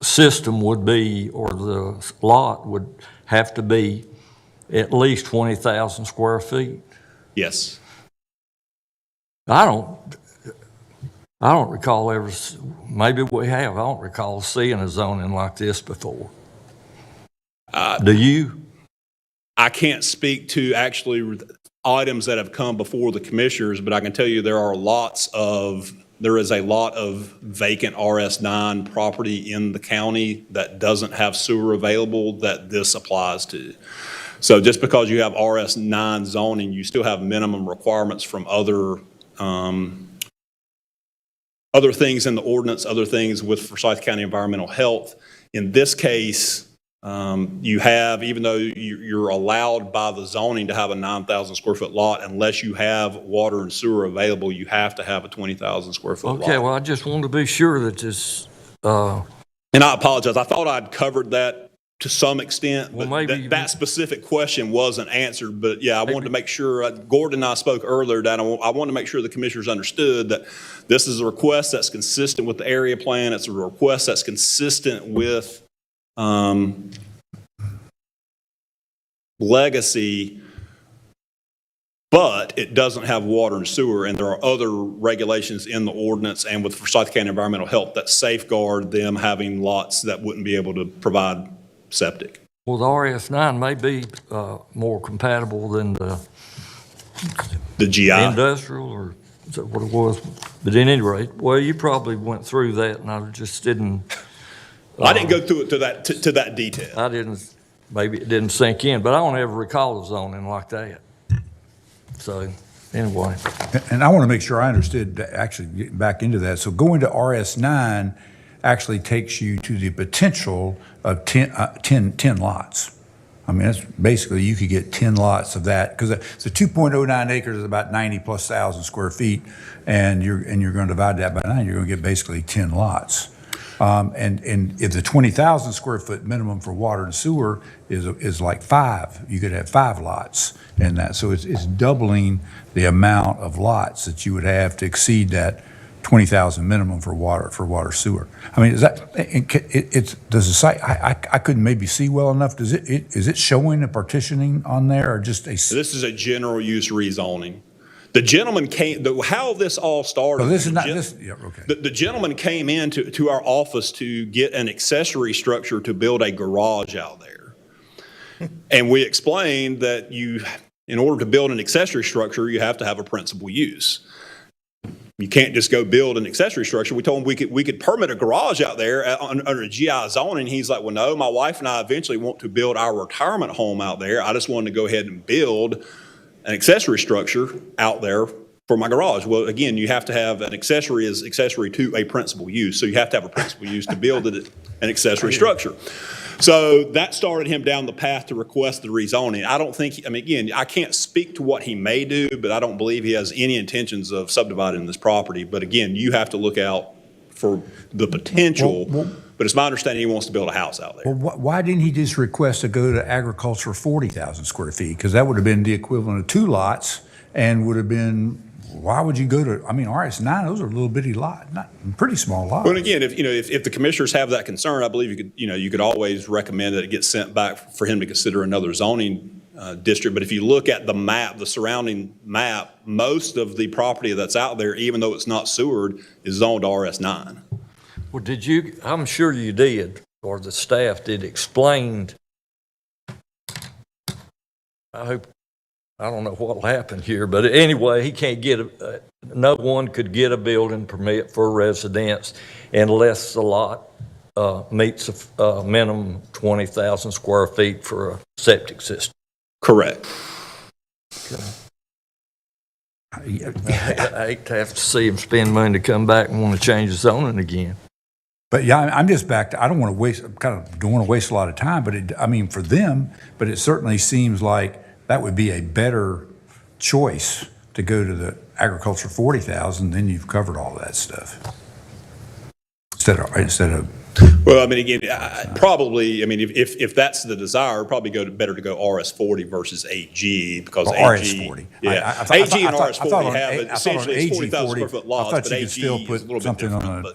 system would be, or the lot would have to be at least 20,000 square feet. Yes. I don't recall ever, maybe we have, I don't recall seeing a zoning like this before. Do you? I can't speak to actually items that have come before the commissioners, but I can tell you there is a lot of vacant RS9 property in the county that doesn't have sewer available that this applies to. So just because you have RS9 zoning, you still have minimum requirements from other other things in the ordinance, other things with Forsyth County Environmental Health. In this case, you have, even though you're allowed by the zoning to have a 9,000 square foot lot, unless you have water and sewer available, you have to have a 20,000 square foot lot. Okay, well, I just wanted to be sure that this, And I apologize. I thought I'd covered that to some extent, Well, but maybe that specific question wasn't answered. But yeah, I wanted to make sure, Gordon and I spoke earlier, that I wanted to make sure the commissioners understood that this is a request that's consistent with the area plan. It's a request that's consistent with legacy, but it doesn't have water and sewer, and there are other regulations in the ordinance and with Forsyth County Environmental Health that safeguard them having lots that wouldn't be able to provide septic. well, the RS9 may be more compatible than The GI. industrial, or is that what it was? But at any rate, well, you probably went through that, and I just didn't. I didn't go through it to that detail. I didn't, maybe it didn't sink in, but I don't ever recall the zoning like that. So, anyway. And I want to make sure I understood, actually getting back into that. So going to RS9 actually takes you to the potential of 10 lots. I mean, that's basically, you could get 10 lots of that, because it's a 2.09 acres is about 90,000+ square feet, and you're going to divide that by 9, you're going to get basically 10 lots. And if the 20,000 square foot minimum for water and sewer is like 5, you could have 5 lots in that. So it's doubling the amount of lots that you would have to exceed that 20,000 minimum for water sewer. I mean, is that, does the site, I couldn't maybe see well enough, is it showing the partitioning on there, or just a? This is a general use rezoning. The gentleman came, how this all started. Oh, this is not, this, yeah, okay. The gentleman came to our office to get an accessory structure to build a garage out there. And we explained that in order to build an accessory structure, you have to have a principal use. You can't just go build an accessory structure. We told him we could permit a garage out there under a GI zoning. He's like, well, no, my wife and I eventually want to build our retirement home out there. I just wanted to go ahead and build an accessory structure out there for my garage. Well, again, you have to have an accessory as accessory to a principal use. So you have to have a principal use to build an accessory structure. So that started him down the path to request the rezoning. I don't think, I mean, again, I can't speak to what he may do, but I don't believe he has any intentions of subdividing this property. But again, you have to look out for the potential. But it's my understanding he wants to build a house out there. Well, why didn't he just request to go to agriculture 40,000 square feet? Because that would have been the equivalent of 2 lots, and would have been, why would you go to, I mean, RS9, those are little bitty lot, not pretty small lots. Well, and again, if the commissioners have that concern, I believe you could always recommend that it get sent back for him to consider another zoning district. But if you look at the map, the surrounding map, most of the property that's out there, even though it's not sewered, is zoned RS9. Well, I'm sure you did, or the staff did, explained, I don't know what'll happen here, but anyway, he can't get, no one could get a building permit for a residence unless the lot meets a minimum 20,000 square feet for a septic system. Correct. Okay. I hate to have to see him spend money to come back and want to change the zoning again. But yeah, I'm just back to, I don't want to waste a lot of time, but I mean, for them, but it certainly seems like that would be a better choice to go to the agriculture 40,000, then you've covered all that stuff. Instead of. Well, I mean, again, probably, I mean, if that's the desire, probably better to go RS40 versus AG, because AG. RS40. Yeah. AG and RS40 have essentially it's 40,000 square foot lots, but AG is a little bit different. Something on an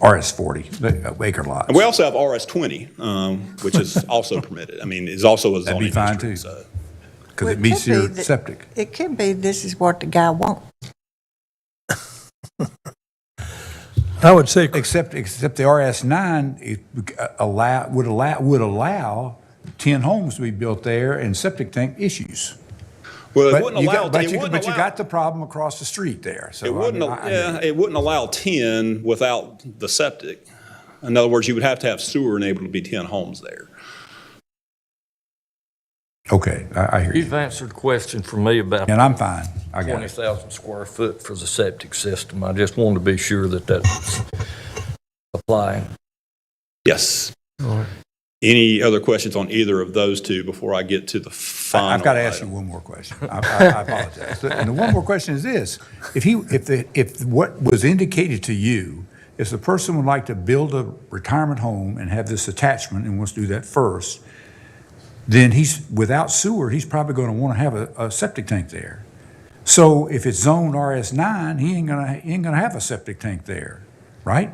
RS40 acre lot. And we also have RS20, which is also permitted. I mean, is also a zoning district. That'd be fine too. Because it meets your septic. It could be this is what the guy wants. I would say, except the RS9 would allow 10 homes to be built there and septic tank issues. Well, it wouldn't allow. But you got the problem across the street there. So it wouldn't. It wouldn't allow 10 without the septic. In other words, you would have to have sewer enabled to be 10 homes there. Okay, I hear you. You've answered the question for me about And I'm fine. I got it. 20,000 square foot for the septic system. I just wanted to be sure that that's applying. Yes. Any other questions on either of those two before I get to the final I've got to ask you item? one more question. I apologize. And the one more question is this: if what was indicated to you, if the person would like to build a retirement home and have this attachment and wants to do that first, then he's without sewer. He's probably going to want to have a septic tank there. So if it's zoned RS9, he ain't gonna have a septic tank there, right?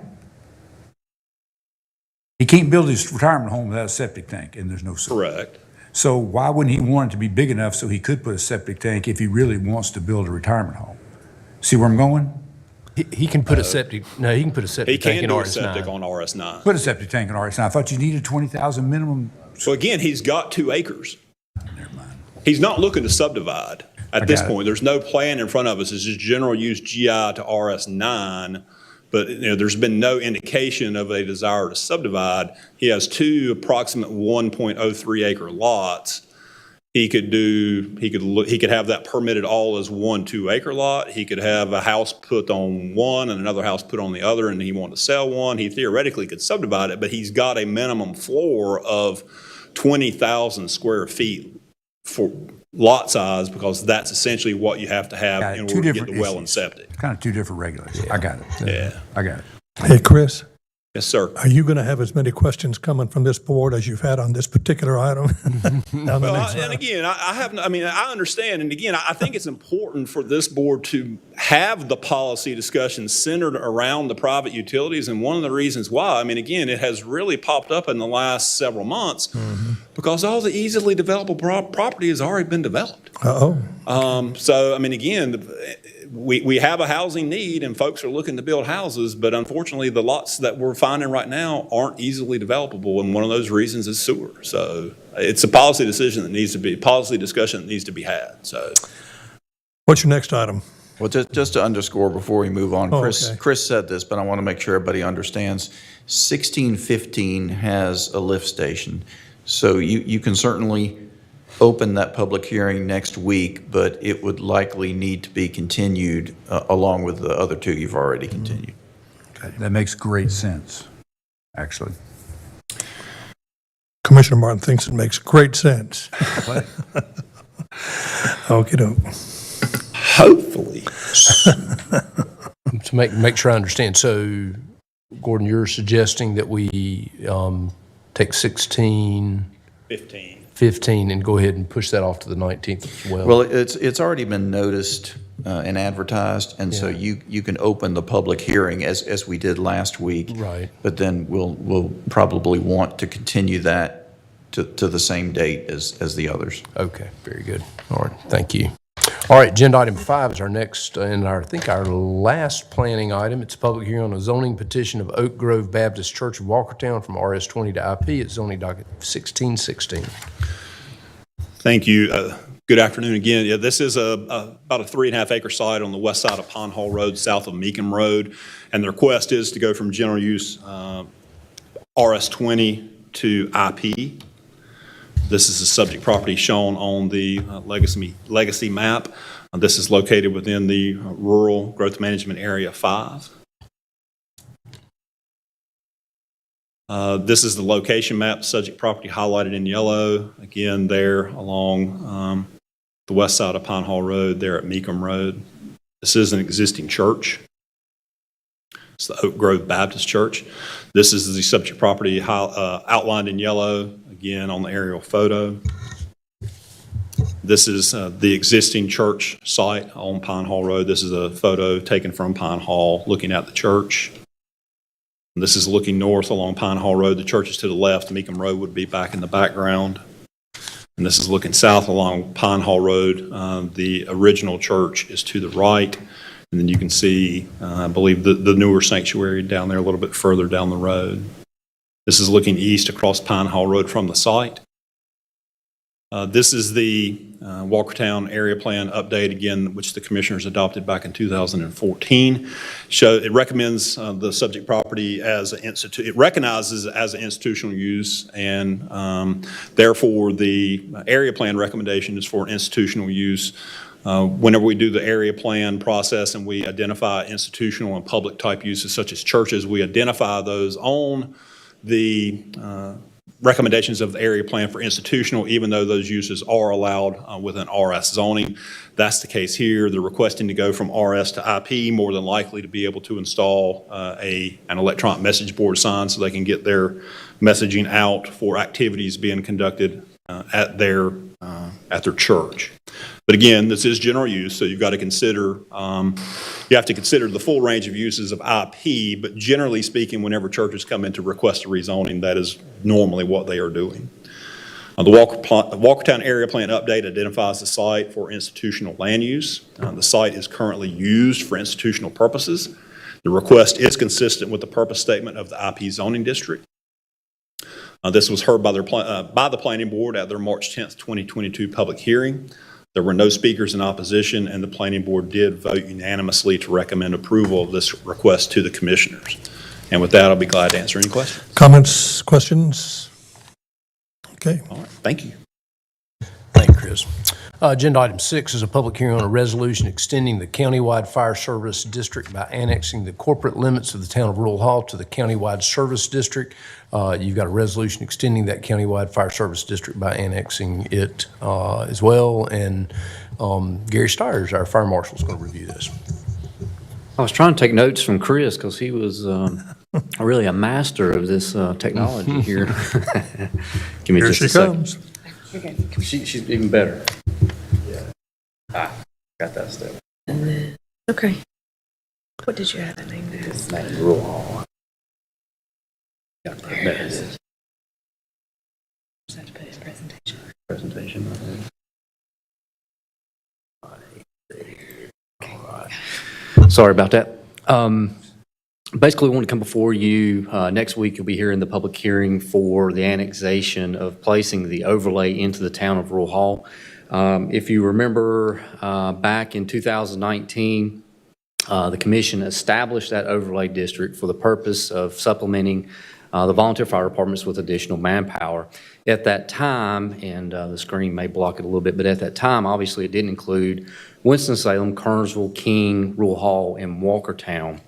He can't build his retirement home without a septic tank, and there's no sewer. Correct. So why wouldn't he want it to be big enough so he could put a septic tank if he really wants to build a retirement home? See where I'm going? He can put a septic, no, he can put a He septic tank can in do a septic RS9. on RS9. Put a septic tank in RS9. I thought you needed 20,000 minimum. So again, he's got 2 acres. He's not looking to subdivide at this got it. point. There's no plan in front of us. It's just general use GI to RS9. But there's been no indication of a desire to subdivide. He has 2 approximate 1.03 acre lots. He could have that permitted all as 1 2-acre lot. He could have a house put on one and another house put on the other, and he wanted to sell one. He theoretically could subdivide it, but he's got a minimum floor of 20,000 square feet for lot size, because that's essentially what you have to have Got it. in Two order to get different the well and issues. septic. Kind of 2 different regulations. I got it. Yeah. I got it. Hey, Chris, Yes, sir. are you going to have as many questions coming from this board as you've had on this particular item? Down the next And item? again, I understand, and again, I think it's important for this board to have the policy discussion centered around the private utilities, and one of the reasons why, again, it has really popped up in the last several months because all the easily developable property has already been developed. Uh-oh. So, again, we have a housing need and folks are looking to build houses, but unfortunately, the lots that we're finding right now aren't easily developable, and one of those reasons is sewer. So it's a policy decision that needs to be, policy discussion that needs to be had, so. What's your next item? Well, just to underscore before we move on, Oh, Chris, okay. Chris said this, but I want to make sure everybody understands. 1615 has a lift station, so you can certainly open that public hearing next week, but it would likely need to be continued along with the other 2 you've already continued. That makes great sense, actually. Commissioner Martin thinks it makes great sense. Okey-doke. Hopefully. To make sure I understand, so Gordon, you're suggesting that we take 16, 15 and go ahead and push that off to the 19th as well? Well, it's already been noticed and advertised, and so you can open the public hearing as we did last week. Right. But then we'll probably want to continue that to the same date as the others. Okay, very good. All right, thank you. All right, agenda item 5 is our next and I think our last planning item. It's a public hearing on a zoning petition of Oak Grove Baptist Church of Walkertown from RS20 to IP at zoning docket 1616. Thank you. Good afternoon again. Yeah, this is about a 3.5 acre site on the west side of Pond Hall Road, south of Meekum Road. And the request is to go from general use RS20 to IP. This is the subject property shown on the legacy map. This is located within the Rural Growth Management Area 5. This is the location map, subject property highlighted in yellow. Again, there along the west side of Pine Hall Road, there at Meekum Road. This is an existing church. It's the Oak Grove Baptist Church. This is the subject property outlined in yellow, again on the aerial photo. This is the existing church site on Pine Hall Road. This is a photo taken from Pine Hall looking at the church. This is looking north along Pine Hall Road. The church is to the left. Meekum Road would be back in the background. And this is looking south along Pine Hall Road. The original church is to the right. And then you can see, I believe, the newer sanctuary down there a little bit further down the road. This is looking east across Pine Hall Road from the site. This is the Walkertown Area Plan update, again, which the commissioners adopted back in 2014. It recommends the subject property as an it recognizes it as an institutional use, and therefore the area plan recommendation is for an institutional use. Whenever we do the area plan process and we identify institutional and public type uses such as churches, we identify those on the recommendations of the area plan for institutional, even though those uses are allowed within RS zoning. That's the case here. They're requesting to go from RS to IP, more than likely to be able to install an electronic message board sign so they can get their messaging out for activities being conducted at their church. But again, this is general use, so you've got to consider, you have to consider the full range of uses of IP, but generally speaking, whenever churches come in to request a rezoning, that is normally what they are doing. The Walkertown Area Plan update identifies the site for institutional land use. The site is currently used for institutional purposes. The request is consistent with the purpose statement of the IP zoning district. This was heard by the Planning Board at their March 10th, 2022 public hearing. There were no speakers in opposition, and the Planning Board did vote unanimously to recommend approval of this request to the commissioners. And with that, I'll be glad to answer any questions. Comments, questions? Okay. All right, thank you. Thank you, Chris. Agenda item 6 is a public hearing on a resolution extending the countywide fire service district by annexing the corporate limits of the town of Rural Hall to the countywide service district. You've got a resolution extending that countywide fire service district by annexing it as well. And Gary Stiers, our fire marshal, is going to review this. I was trying to take notes from Chris because he was really a master of this technology here. Give me Here just she a second. comes. She's even better. Yeah. Got that stuff. And then, okay. What did you have that name as? Name Rural Hall. Got that. There it is. Just have to put his presentation. Presentation. Sorry about that. Basically, we want to come before you. Next week, you'll be hearing the public hearing for the annexation of placing the overlay into the town of Rural Hall. If you remember, back in 2019, the commission established that overlay district for the purpose of supplementing the volunteer fire departments with additional manpower. At that time, and the screen may block it a little bit, but at that time, obviously, it didn't include Winston-Salem, Kernersville, King, Rural Hall, and Walkertown.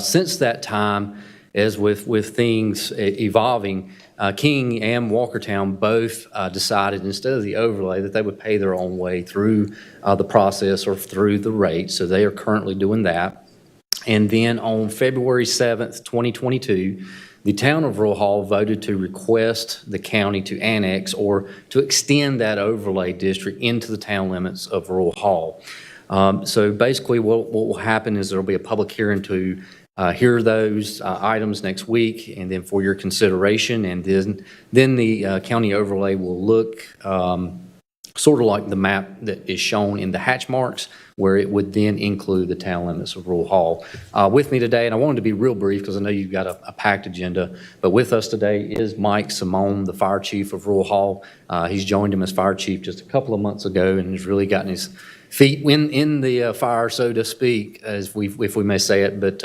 Since that time, as with things evolving, King and Walkertown both decided instead of the overlay that they would pay their own way through the process or through the rate. So they are currently doing that. And then on February 7th, 2022, the town of Rural Hall voted to request the county to annex or to extend that overlay district into the town limits of Rural Hall. So basically what will happen is there will be a public hearing to hear those items next week and then for your consideration. And then the county overlay will look sort of like the map that is shown in the hatch marks, where it would then include the town limits of Rural Hall. With me today, and I wanted to be real brief because I know you've got a packed agenda, but with us today is Mike Simone, the fire chief of Rural Hall. He's joined him as fire chief just a couple of months ago and has really gotten his feet in the fire, so to speak, if we may say it, but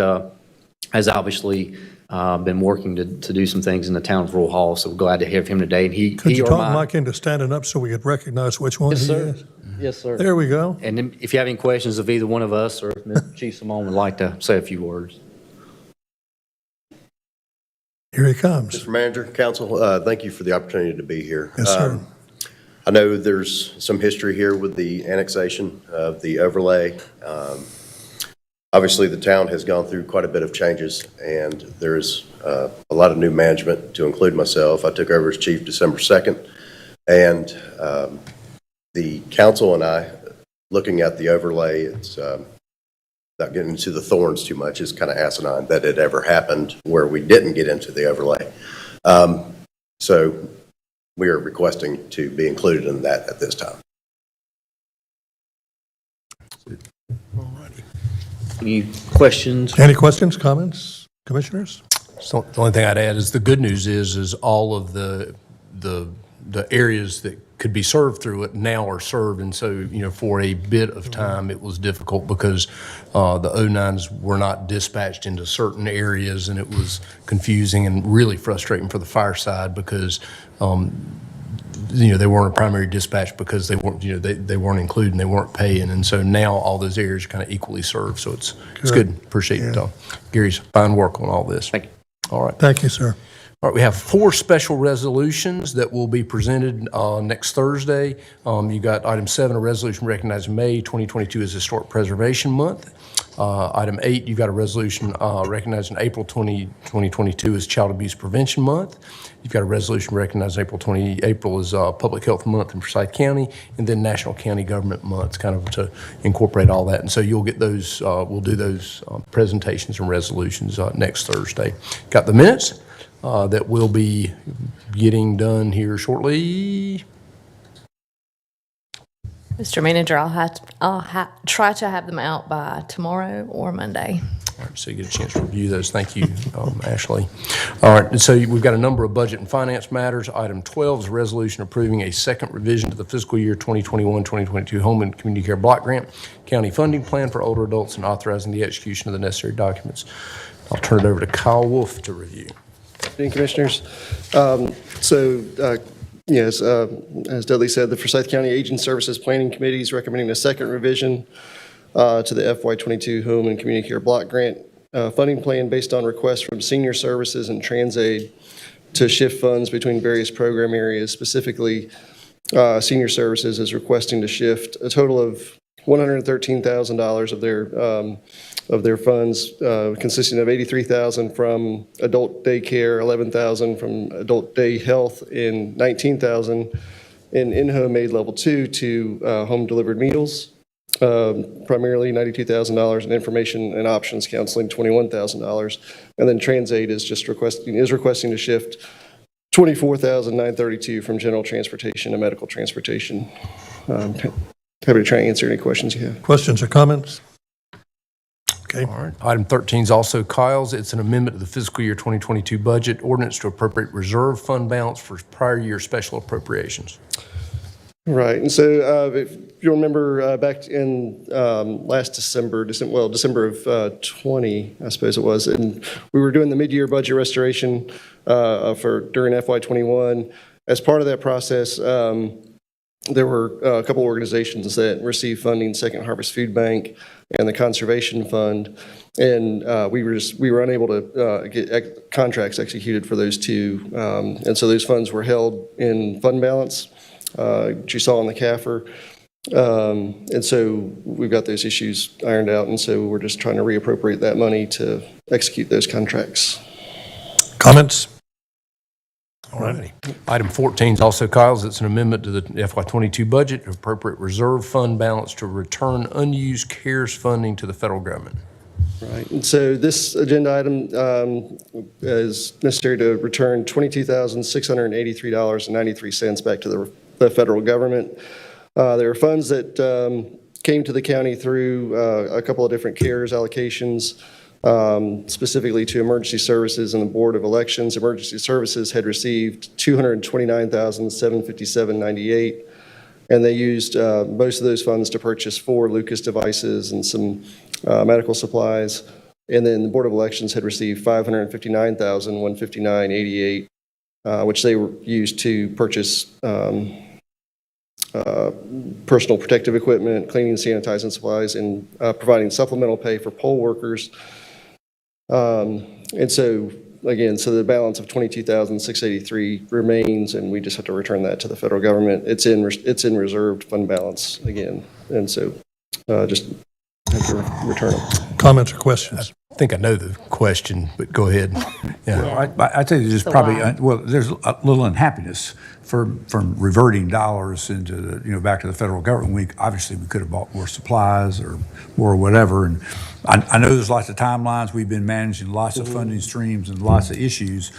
has obviously been working to do some things in the town of Rural Hall, so we're glad to have him today. And Could you talk Mike into standing up so we could recognize which one Yes, he sir. is? Yes, sir. There we go. And then if you have any questions of either one of us or if Chief Simone would like to say a few words. Here he comes. Mr. Manager, Council, thank you for the opportunity to be here. Yes, sir. I know there's some history here with the annexation of the overlay. Obviously, the town has gone through quite a bit of changes, and there's a lot of new management, to include myself. I took over as chief December 2nd, and the council and I, looking at the overlay, it's not getting into the thorns too much, is kind of asinine that it ever happened where we didn't get into the overlay. So we are requesting to be included in that at this time. Any questions? Any questions, comments, commissioners? So the only thing I'd add is the good news is all of the areas that could be served through it now are served. And so, you know, for a bit of time, it was difficult because the O9s were not dispatched into certain areas, and it was confusing and really frustrating for the fire side because, you know, they weren't a primary dispatch because they weren't, you know, they weren't included and they weren't paying. And so now all those areas are kind of equally served. So it's good. Appreciate Gary's fine work on all this. Thank you. All right. Thank you, sir. All right, we have 4 special resolutions that will be presented next Thursday. You got item 7, a resolution recognizing May 2022 as Historic Preservation Month. Item 8, you got a resolution recognizing April 2022 as Child Abuse Prevention Month. You've got a resolution recognizing April is Public Health Month in Forsyth County, and then National County Government Month, kind of to incorporate all that. And so you'll get those, we'll do those presentations and resolutions next Thursday. Got the minutes that will be getting done here shortly. Mr. Manager, I'll try to have them out by tomorrow or Monday. All right, so you get a chance to review those. Thank you, Ashley. All right, and so we've got a number of budget and finance matters. Item 12 is a resolution approving a second revision to the fiscal year 2021-2022 Home and Community Care Block Grant County Funding Plan for older adults and authorizing the execution of the necessary documents. I'll turn it over to Kyle Wolf to review. Evening, Commissioners. Yes, as Dudley said, the Forsyth County Aging Services Planning Committee is recommending a second revision to the FY22 Home and Community Care Block Grant funding plan based on requests from Senior Services and TransAid to shift funds between various program areas. Specifically, Senior Services is requesting to shift a total of $113,000 of their funds, consisting of $83,000 from adult daycare, $11,000 from adult day health, and $19,000 in-home aid level 2 to home delivered meals, primarily $92,000 in information and options counseling, $21,000, and then TransAid is requesting to shift $24,932 from general transportation to medical transportation. Happy to try and answer any questions you have. Questions or comments? Okay. All right. Item 13 is also Kyle's. It's an amendment to the fiscal year 2022 budget ordinance to appropriate reserve fund balance for prior year special appropriations. Right. And so if you remember back in last December of 20, I suppose it was, and we were doing the mid-year budget restoration during FY21. As part of that process, there were a couple organizations that received funding, Second Harvest Food Bank and the Conservation Fund, and we were unable to get contracts executed for those two, and so those funds were held in fund balance, which you saw on the CAFR, and so we've got those issues ironed out, and so we're just trying to reappropriate that money to execute those contracts. Comments? All righty. Item 14 is also Kyle's. It's an amendment to the FY22 budget to appropriate reserve fund balance to return unused CARES funding to the federal government. Right. And so this agenda item is necessary to return $22,683.93 back to the federal government. There are funds that came to the county through a couple of different CARES allocations, specifically to Emergency Services and the Board of Elections. Emergency Services had received $229,757.98, and they used most of those funds to purchase 4 Lucas devices and some medical supplies. And then the Board of Elections had received $559,159.88, which they used to purchase personal protective equipment, cleaning and sanitizing supplies, and providing supplemental pay for poll workers. And so, again, so the balance of $22,683 remains, and we just have to return that to the federal government. It's in reserved fund balance again, and so just have to return them. Comments or questions? I think I know the question, but go ahead. Yeah. Well, I tell you, there's probably there's a little unhappiness from reverting dollars into the, back to the federal government. We could have bought more supplies or more whatever, and I know there's lots of timelines. We've been managing lots of funding streams and lots of issues.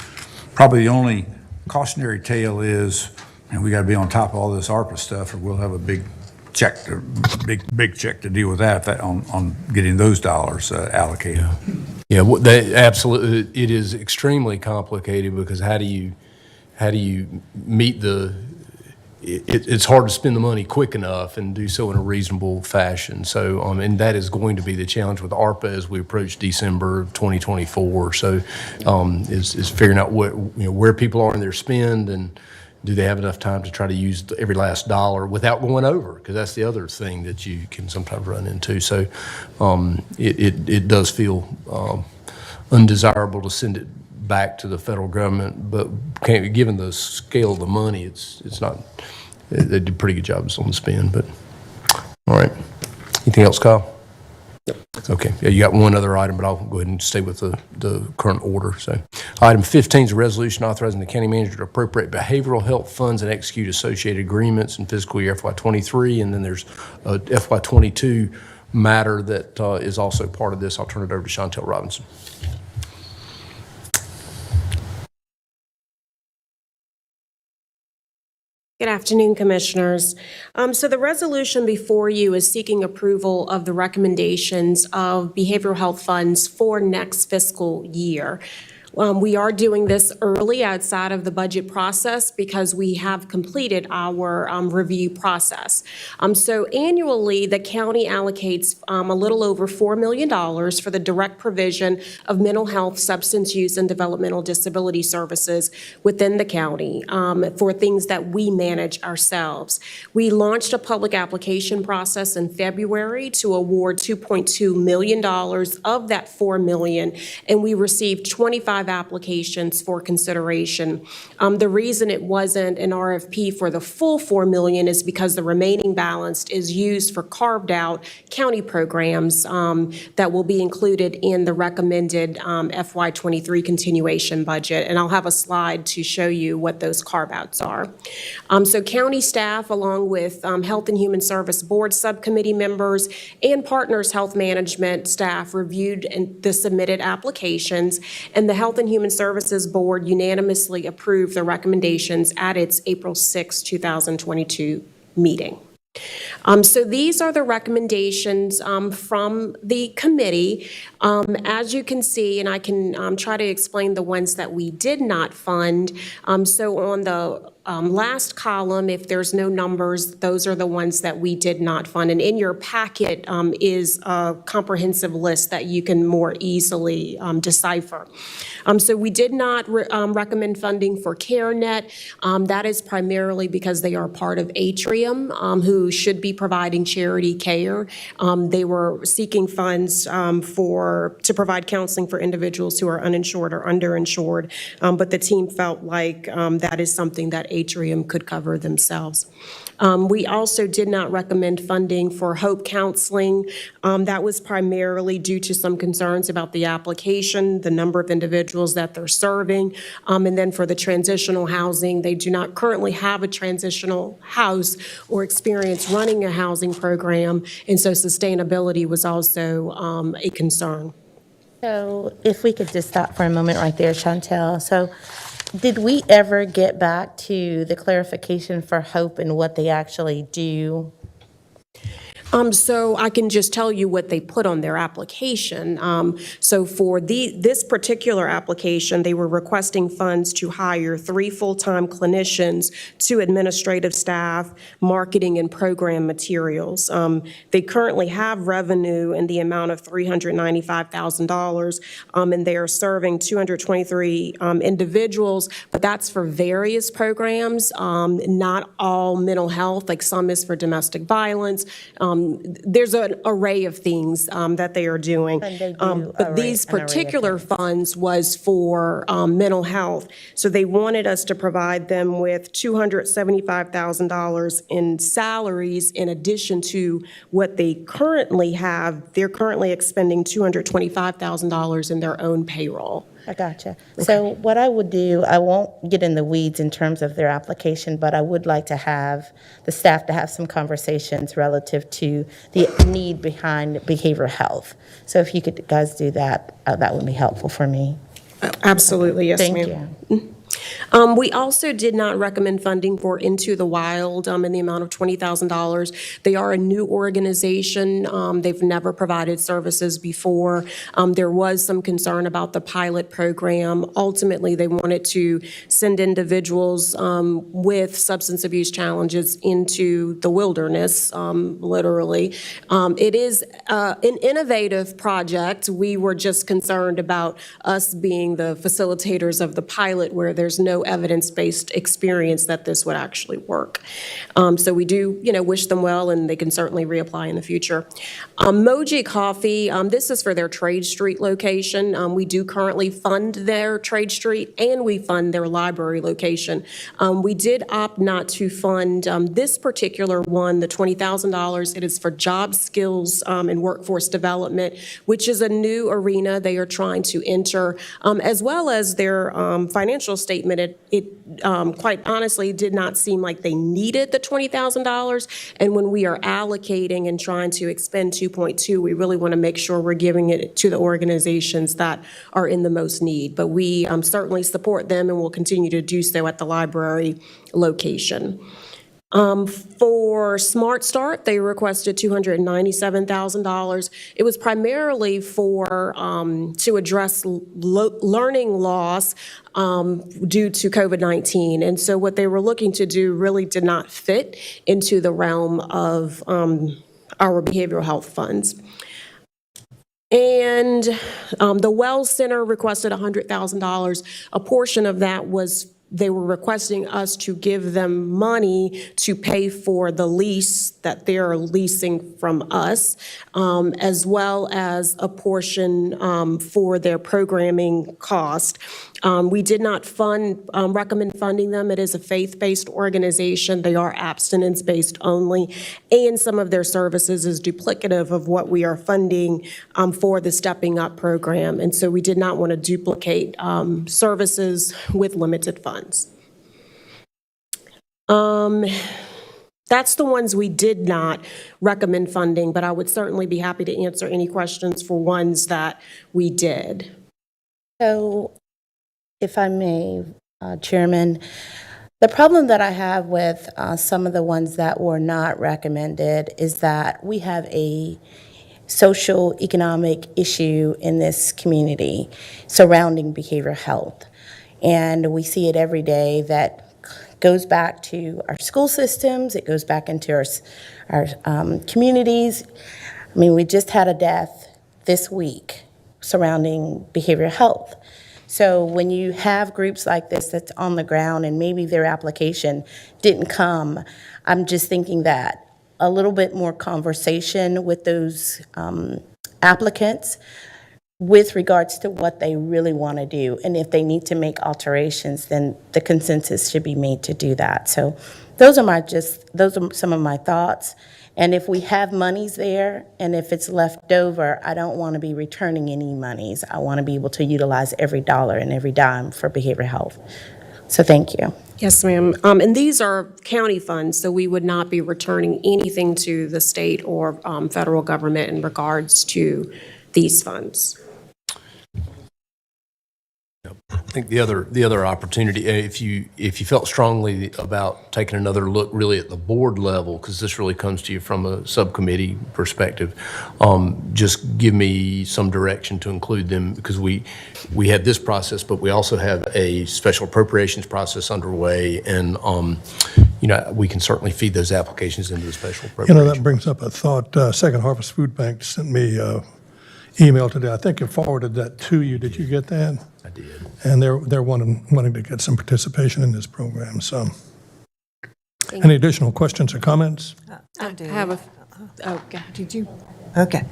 Probably the only cautionary tale is, and we got to be on top of all this ARPA stuff, or we'll have a big check to deal with that on getting those dollars allocated. Yeah, absolutely. It is extremely complicated because how do you meet the it's hard to spend the money quick enough and do so in a reasonable fashion. So, and that is going to be the challenge with ARPA as we approach December of 2024. So, is figuring out where people are in their spend, and do they have enough time to try to use every last dollar without going over? Because that's the other thing that you can sometimes run into. So, it does feel undesirable to send it back to the federal government, but given the scale of the money, it's not. They did a pretty good job on the spend. But all right, anything else, Kyle? Okay, yeah, you got one other item, but I'll go ahead and stay with the current order. So, item 15 is a resolution authorizing the county manager to appropriate behavioral health funds and execute associated agreements in fiscal year FY23, and then there's a FY22 matter that is also part of this. I'll turn it over to Chantel Robinson. Good afternoon, Commissioners. So the resolution before you is seeking approval of the recommendations of behavioral health funds for next fiscal year. We are doing this early outside of the budget process because we have completed our review process. So annually, the county allocates a little over $4 million for the direct provision of mental health, substance use, and developmental disability services within the county for things that we manage ourselves. We launched a public application process in February to award $2.2 million of that $4 million, and we received 25 applications for consideration. The reason it wasn't an RFP for the full $4 million is because the remaining balance is used for carved out county programs that will be included in the recommended FY23 continuation budget. And I'll have a slide to show you what those carve outs are. So county staff, along with Health and Human Service Board subcommittee members and Partners Health Management staff reviewed the submitted applications, and the Health and Human Services Board unanimously approved the recommendations at its April 6, 2022 meeting. So these are the recommendations from the committee. As you can see, and I can try to explain the ones that we did not fund. So on the last column, if there's no numbers, those are the ones that we did not fund. And in your packet is a comprehensive list that you can more easily decipher. So we did not recommend funding for CareNet. That is primarily because they are part of Atrium, who should be providing charity care. They were seeking funds to provide counseling for individuals who are uninsured or underinsured, but the team felt like that is something that Atrium could cover themselves. We also did not recommend funding for Hope Counseling. That was primarily due to some concerns about the application, the number of individuals that they're serving, and then for the transitional housing, they do not currently have a transitional house or experience running a housing program, and so sustainability was also a concern. So if we could just stop for a moment right there, Chantel. So did we ever get back to the clarification for Hope and what they actually do? So I can just tell you what they put on their application. So for this particular application, they were requesting funds to hire 3 full-time clinicians, 2 administrative staff, marketing and program materials. They currently have revenue in the amount of $395,000, and they are serving 223 individuals, but that's for various programs, not all mental health, like some is for domestic violence. There's an array of things that they are doing. But these particular funds was for mental health. So they wanted us to provide them with $275,000 in salaries in addition to what they currently have. They're currently expending $225,000 in their own payroll. I gotcha. Okay. So what I would do, I won't get in the weeds in terms of their application, but I would like to have the staff to have some conversations relative to the need behind behavioral health. So if you could guys do that, that would be helpful for me. Absolutely, yes, ma'am. Thank you. We also did not recommend funding for Into the Wild in the amount of $20,000. They are a new organization. They've never provided services before. There was some concern about the pilot program. Ultimately, they wanted to send individuals with substance abuse challenges into the wilderness, literally. It is an innovative project. We were just concerned about us being the facilitators of the pilot where there's no evidence-based experience that this would actually work. So we do, wish them well, and they can certainly reapply in the future. Moji Coffee, this is for their Trade Street location. We do currently fund their Trade Street, and we fund their library location. We did opt not to fund this particular one, the $20,000. It is for job skills and workforce development, which is a new arena they are trying to enter, as well as their financial statement. It quite honestly did not seem like they needed the $20,000. And when we are allocating and trying to expend 2.2, we really want to make sure we're giving it to the organizations that are in the most need. But we certainly support them and will continue to do so at the library location. For Smart Start, they requested $297,000. It was primarily for to address learning loss due to COVID-19. And so what they were looking to do really did not fit into the realm of our behavioral health funds. And the Wells Center requested $100,000. A portion of that was they were requesting us to give them money to pay for the lease that they're leasing from us, as well as a portion for their programming cost. We did not recommend funding them. It is a faith-based organization. They are abstinence-based only, and some of their services is duplicative of what we are funding for the Stepping Up program. And so we did not want to duplicate services with limited funds. That's the ones we did not recommend funding, but I would certainly be happy to answer any questions for ones that we did. So, if I may, Chairman, the problem that I have with some of the ones that were not recommended is that we have a social economic issue in this community surrounding behavioral health. And we see it every day that goes back to our school systems, it goes back into our communities. I mean, we just had a death this week surrounding behavioral health. So when you have groups like this that's on the ground and maybe their application didn't come, I'm just thinking that a little bit more conversation with those applicants with regards to what they really want to do. And if they need to make alterations, then the consensus should be made to do that. So those are some of my thoughts. And if we have monies there, and if it's left over, I don't want to be returning any monies. I want to be able to utilize every dollar and every dime for behavioral health. So thank you. Yes, ma'am. And these are county funds, so we would not be returning anything to the state or federal government in regards to these funds. I think the other opportunity, if you felt strongly about taking another look really at the board level, because this really comes to you from a subcommittee perspective, just give me some direction to include them, because we have this process, but we also have a special appropriations process underway, and we can certainly feed those applications into the special appropriations. That brings up a thought. Second Harvest Food Bank sent me email today. I think you forwarded that to you. Did you get that? I did. And they're wanting to get some participation in this program. So, any additional questions or comments? I do. Did you? Okay.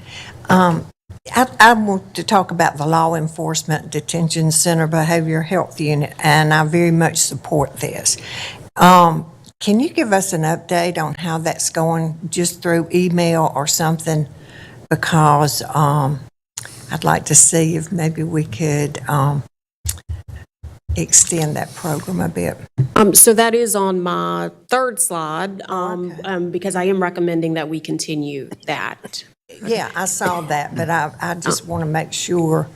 I want to talk about the Law Enforcement Detention Center Behavioral Health Unit, and I very much support this. Can you give us an update on how that's going, just through email or something? Because I'd like to see if maybe we could extend that program a bit. So that is on my third slide, because I am recommending that we continue that. Yeah, I saw that, but I just want to make sure,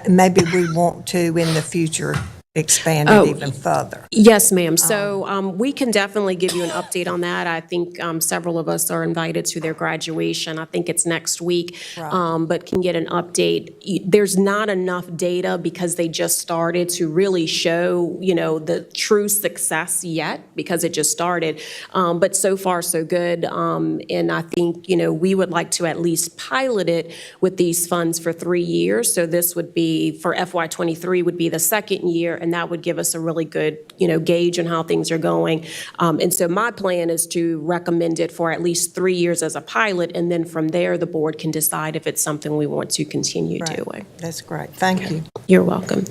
maybe we want to in the future expand it even further? Yes, ma'am. So we can definitely give you an update on that. I think several of us are invited to their graduation. I think it's next week, but can get an update. There's not enough data because they just started to really show, the true success yet because it just started. But so far, so good. And I think, we would like to at least pilot it with these funds for 3 years. So this would be, for FY23 would be the second year, and that would give us a really good, gauge on how things are going. And so my plan is to recommend it for at least 3 years as a pilot, and then from there, the board can decide if it's something we want to continue doing. That's great. Thank you. You're welcome.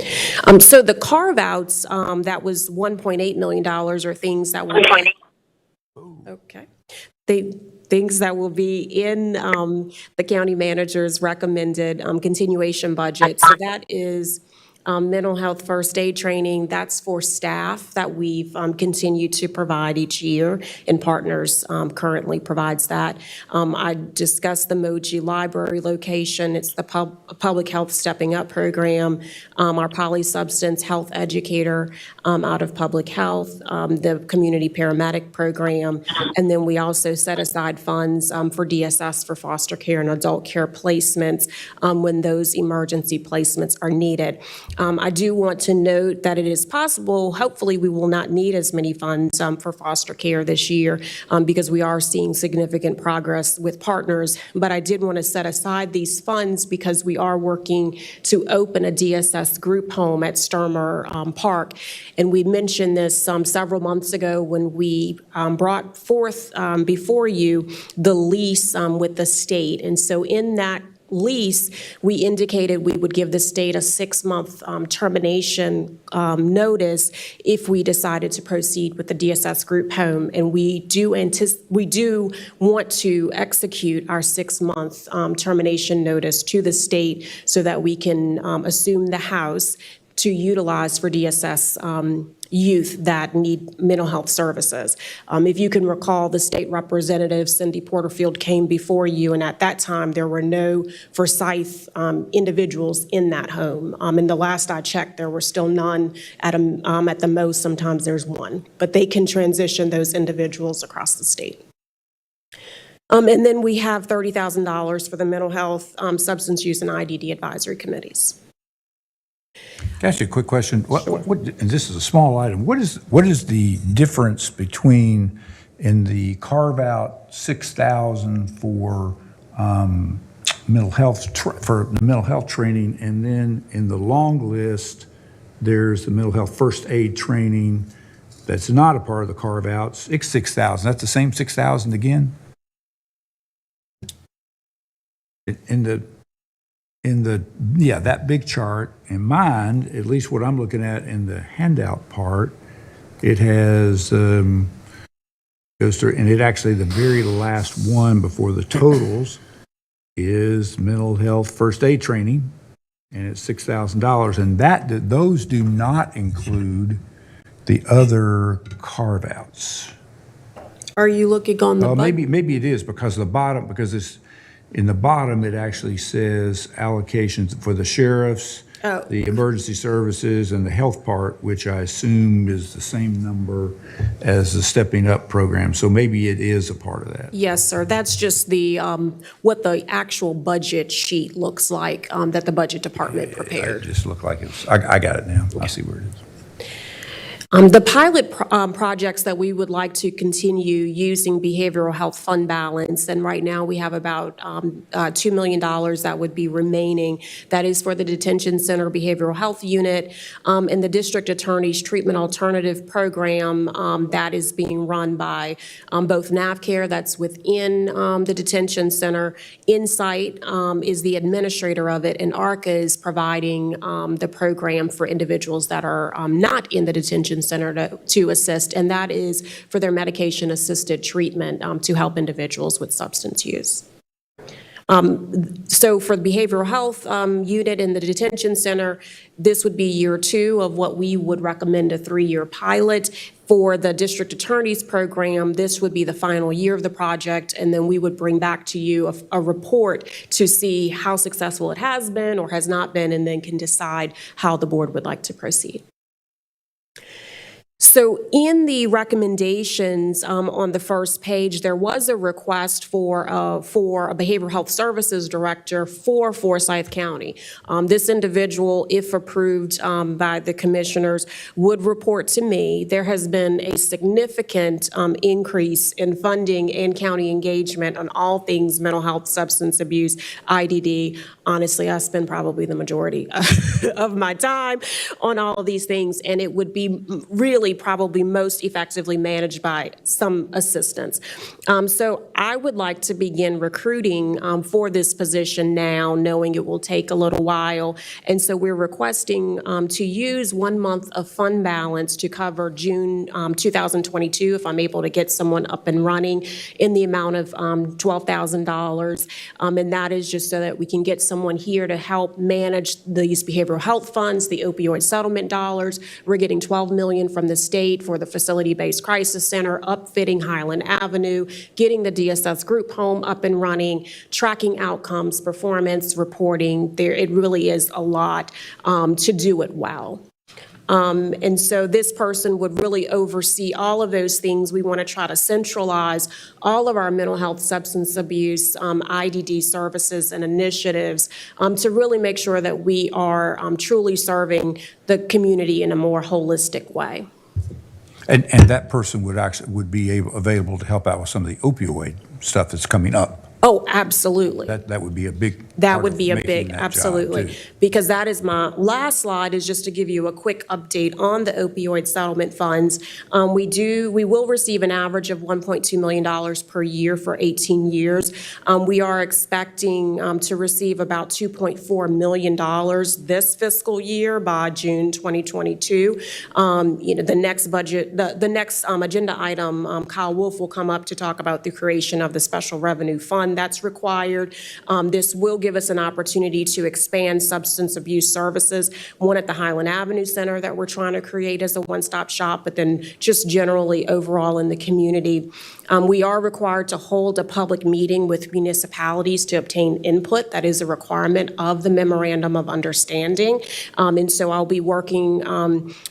So the carve-outs, that was $1.8 million are things that will... Okay. Things that will be in the county manager's recommended continuation budget. So that is mental health first aid training. That's for staff that we've continued to provide each year, and Partners currently provides that. I discussed the Moji Library location. It's the Public Health Stepping Up program, our polysubstance health educator out of Public Health, the community paramedic program, and then we also set aside funds for DSS for foster care and adult care placements when those emergency placements are needed. I do want to note that it is possible, hopefully we will not need as many funds for foster care this year because we are seeing significant progress with Partners, but I did want to set aside these funds because we are working to open a DSS group home at Sturmer Park, and we mentioned this several months ago when we brought forth before you the lease with the state, and so in that lease, we indicated we would give the state a 6-month termination notice if we decided to proceed with the DSS group home. And we do want to execute our 6-month termination notice to the state so that we can assume the house to utilize for DSS youth that need mental health services. If you can recall, the state representative, Cindy Porterfield, came before you, and at that time, there were no Forsyth individuals in that home. And the last I checked, there were still none. At the most, sometimes there's one. But they can transition those individuals across the state. And then we have $30,000 for the mental health, substance use, and IDD advisory committees. Can I ask you a quick question? And this is a small item. What is the difference between in the carve-out 6,000 for mental health training, and then in the long list there's the mental health first aid training that's not a part of the carve-outs? It's 6,000. That's the same 6,000 again? That big chart in mine, at least what I'm looking at in the handout part, it has goes through, and it actually, the very last one before the totals is mental health first aid training, and it's $6,000, and those do not include the other carve-outs. Are you looking on the maybe it is because the bottom, because it's in the bottom, it actually says allocations for the sheriffs, the emergency services, and the health part, which I assume is the same number as the Stepping Up program. So maybe it is a part of that. Yes, sir. That's just the what the actual budget sheet looks like that the budget department prepared. It just looked like it was. I got it now. I see where it is. The pilot projects that we would like to continue using behavioral health fund balance, and right now we have about $2 million that would be remaining. That is for the detention center behavioral health unit and the district attorney's treatment alternative program that is being run by both NAVCare, that's within the detention center. Insight is the administrator of it, and ARCA is providing the program for individuals that are not in the detention center to assist, and that is for their medication-assisted treatment to help individuals with substance use. So for the behavioral health unit in the detention center, this would be year 2 of what we would recommend a 3-year pilot. For the district attorney's program, this would be the final year of the project, and then we would bring back to you a report to see how successful it has been or has not been, and then can decide how the board would like to proceed. So in the recommendations on the first page, there was a request for a behavioral health services director for Forsyth County. This individual, if approved by the commissioners, would report to me. There has been a significant increase in funding and county engagement on all things mental health, substance abuse, IDD. Honestly, I spend probably the majority of my time on all of these things, and it would be really probably most effectively managed by some assistance. So I would like to begin recruiting for this position now, knowing it will take a little while. And so we're requesting to use 1 month of fund balance to cover June 2022, if I'm able to get someone up and running, in the amount of $12,000. And that is just so that we can get someone here to help manage these behavioral health funds, the opioid settlement dollars. We're getting $12 million from the state for the facility-based crisis center, upfitting Highland Avenue, getting the DSS group home up and running, tracking outcomes, performance, reporting. It really is a lot to do it well. And so this person would really oversee all of those things. We want to try to centralize all of our mental health, substance abuse, IDD services and initiatives to really make sure that we are truly serving the community in a more holistic way. And that person would be available to help out with some of the opioid stuff that's coming up. Oh, absolutely. That would be a big That would be a making big, that job, absolutely. too. Because that is my last slide, is just to give you a quick update on the opioid settlement funds. We will receive an average of $1.2 million per year for 18 years. We are expecting to receive about $2.4 million this fiscal year by June 2022. The next budget, the next agenda item, Kyle Wolf will come up to talk about the creation of the special revenue fund that's required. This will give us an opportunity to expand substance abuse services, one at the Highland Avenue Center that we're trying to create as a one-stop shop, but then just generally overall in the community. We are required to hold a public meeting with municipalities to obtain input. That is a requirement of the Memorandum of Understanding. And so I'll be working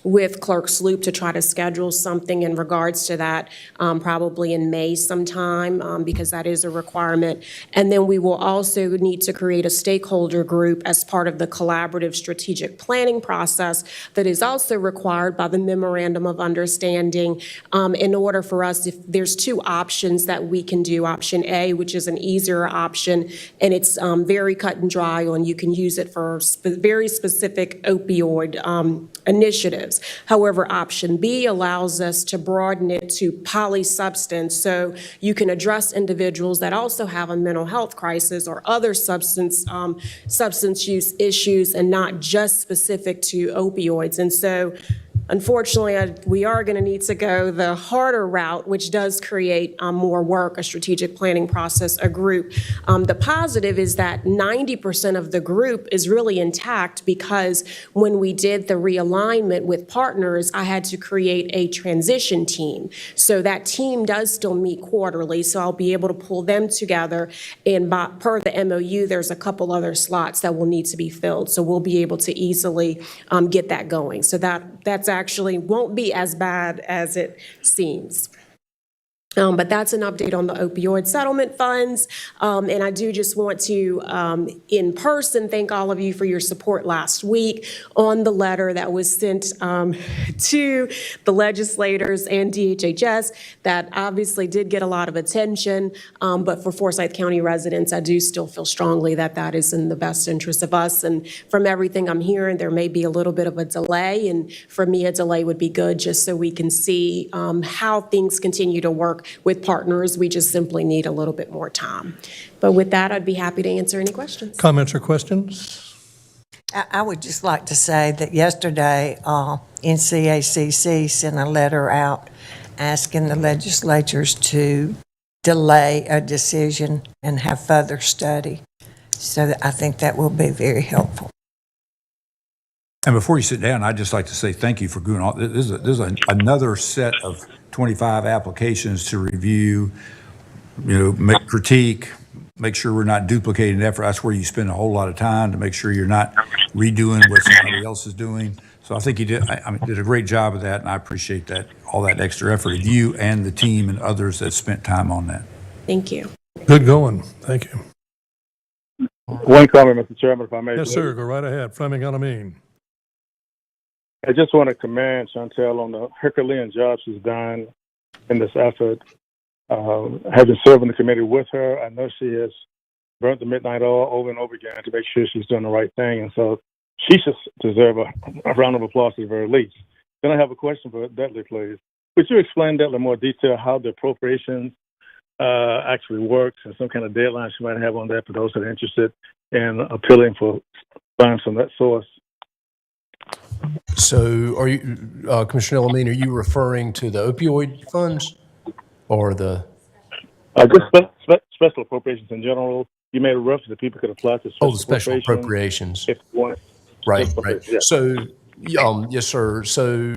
with Clerk Sloop to try to schedule something in regards to that, probably in May sometime, because that is a requirement. And then we will also need to create a stakeholder group as part of the collaborative strategic planning process that is also required by the Memorandum of Understanding in order for us, if there's two options that we can do. Option A, which is an easier option, and it's very cut and dry on you can use it for very specific opioid initiatives. However, option B allows us to broaden it to polysubstance, so you can address individuals that also have a mental health crisis or other substance use issues, and not just specific to opioids. And so unfortunately, we are going to need to go the harder route, which does create more work, a strategic planning process, a group. The positive is that 90% of the group is really intact, because when we did the realignment with partners, I had to create a transition team. So that team does still meet quarterly, so I'll be able to pull them together. And per the MOU, there's a couple other slots that will need to be filled. So we'll be able to easily get that going. So that's actually won't be as bad as it seems. But that's an update on the opioid settlement funds. And I do just want to, in person, thank all of you for your support last week on the letter that was sent to the legislators and DHHS that obviously did get a lot of attention. But for Forsyth County residents, I do still feel strongly that that is in the best interest of us. And from everything I'm hearing, there may be a little bit of a delay. And for me, a delay would be good, just so we can see how things continue to work with partners. We just simply need a little bit more time. But with that, I'd be happy to answer any questions. Comments or questions? I would just like to say that yesterday, NCACC sent a letter out asking the legislatures to delay a decision and have further study. So I think that will be very helpful. And before you sit down, I'd just like to say thank you for doing all this. There's another set of 25 applications to review, make critique, make sure we're not duplicating effort. That's where you spend a whole lot of time, to make sure you're not redoing what somebody else is doing. So I think you did, I mean, did a great job of that, and I appreciate that, all that extra effort of you and the team and others that spent time on that. Thank you. Good going. Thank you. One comment, Mr. Chairman, if I may. Yes, sir. Go right ahead. Fleming Elamine. I just want to commend Chantel on the Herculean job she's done in this effort. Having served in the committee with her, I know she has burnt the midnight oil over and over again to make sure she's doing the right thing. And so she should deserve a round of applause at the very least. Then I have a question for Dudley, please. Could you explain, Dudley, in more detail how the appropriations actually works and some kind of deadline she might have on that for those that are interested in appealing for funds from that source? So are you, Commissioner Elamine, are you referring to the opioid funds or the? Just special appropriations in general. You made a reference that people could apply to the special appropriations. If you want. Right, right. Yeah. So, yes, sir. So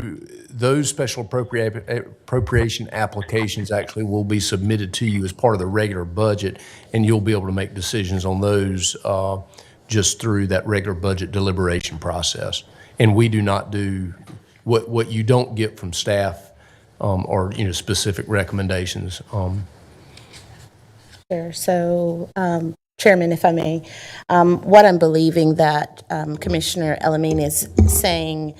those special appropriation applications actually will be submitted to you as part of the regular budget, and you'll be able to make decisions on those just through that regular budget deliberation process. And we do not do, what you don't get from staff or, specific recommendations. Sure. So, Chairman, if I may, what I'm believing that Commissioner Elamine is saying,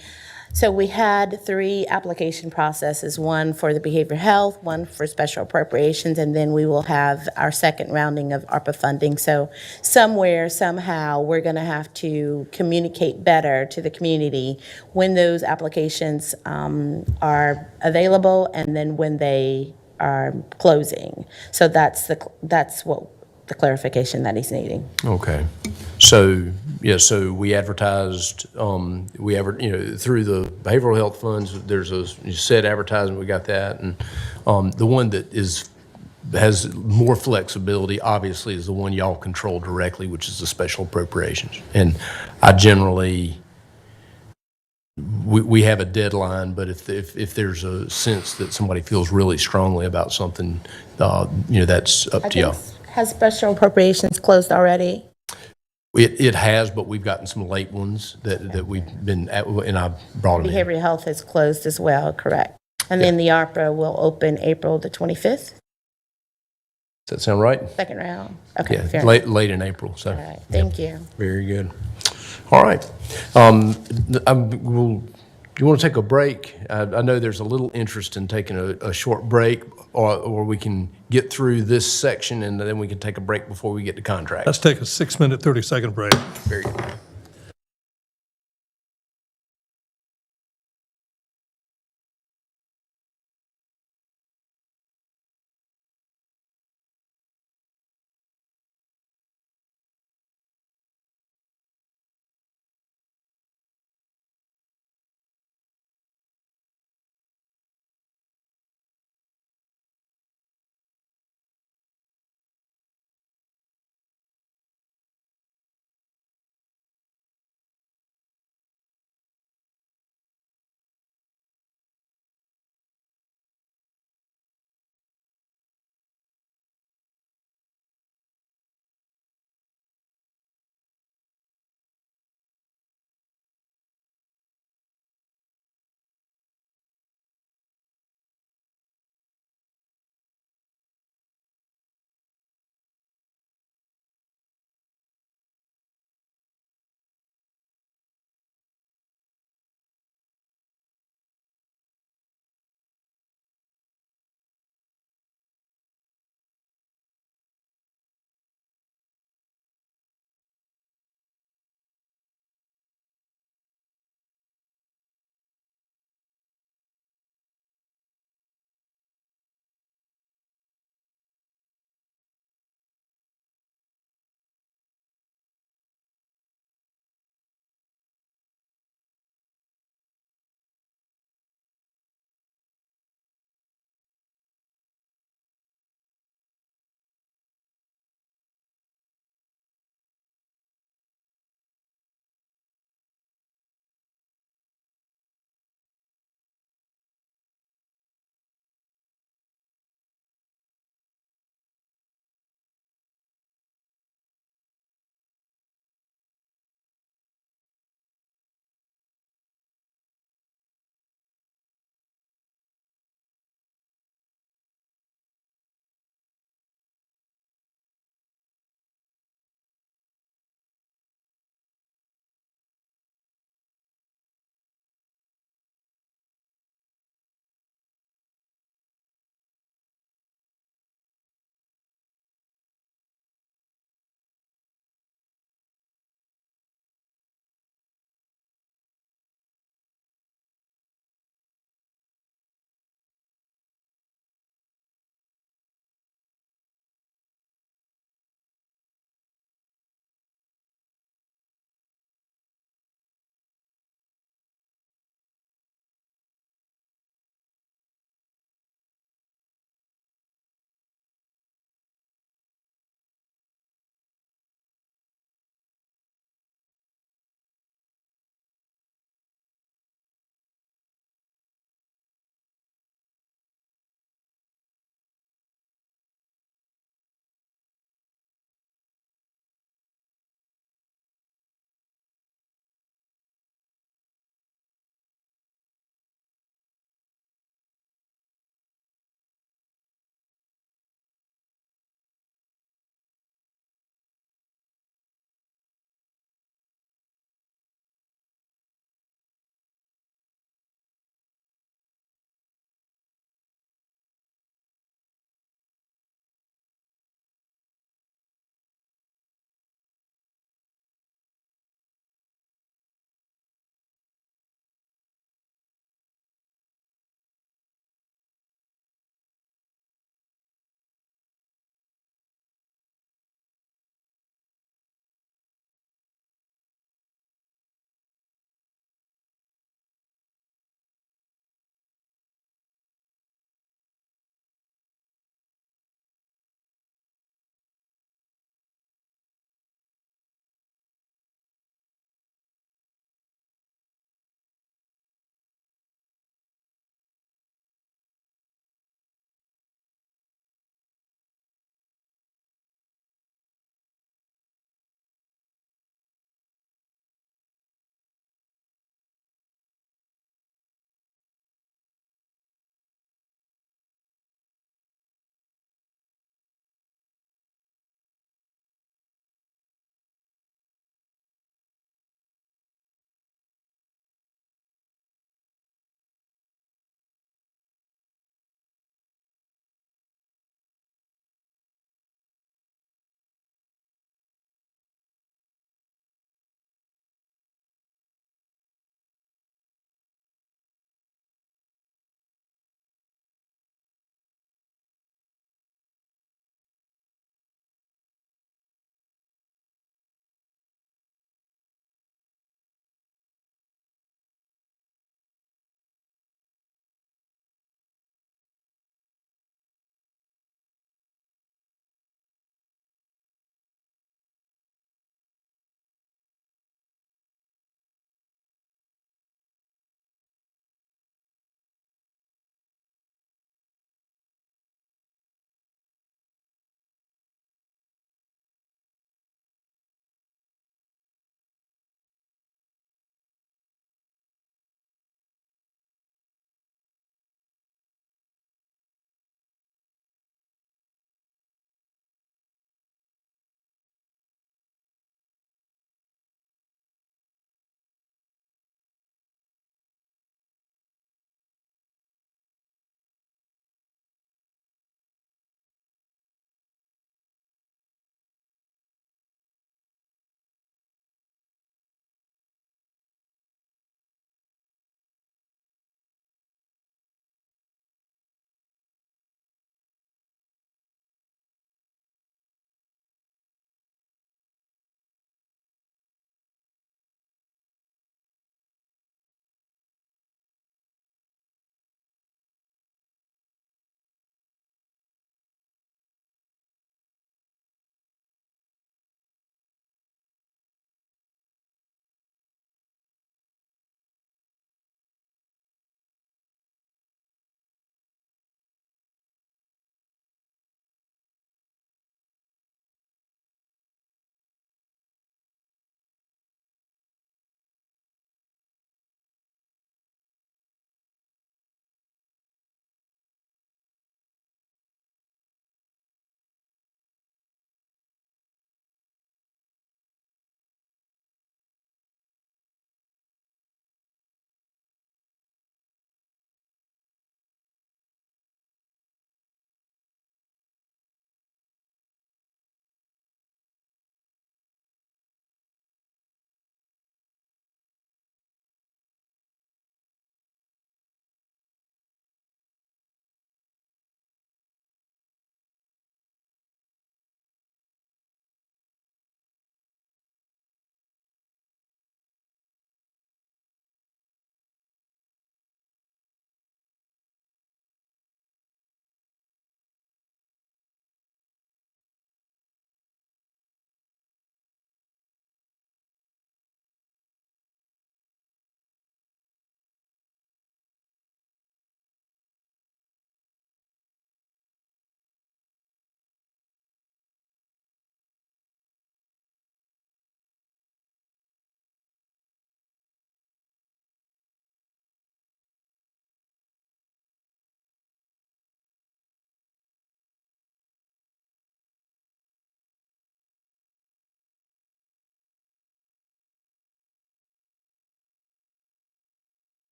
so we had 3 application processes, one for the behavioral health, one for special appropriations, and then we will have our second rounding of ARPA funding. So somewhere, somehow, we're going to have to communicate better to the community when those applications are available and then when they are closing. So that's what the clarification that he's needing. Okay. So, yeah, so we advertised, through the behavioral health funds, there's a set advertisement, we got that. And the one that has more flexibility, obviously, is the one y'all control directly, which is the special appropriations. And I generally, we have a deadline, but if there's a sense that somebody feels really strongly about something, that's up to y'all. Has special appropriations closed already? It has, but we've gotten some late ones that we've been at, and I brought them in. Behavioral health is closed as well, correct? And then the ARPA will open April the 25th, Does that sound right? second round? Okay, Yeah, fair enough. late in April, so. All right, thank you. Very good. All right. You want to take a break? I know there's a little interest in taking a short break, or we can get through this section and then we can take a break before we get to contract. Let's take a 6-minute, 30-second break. Very good.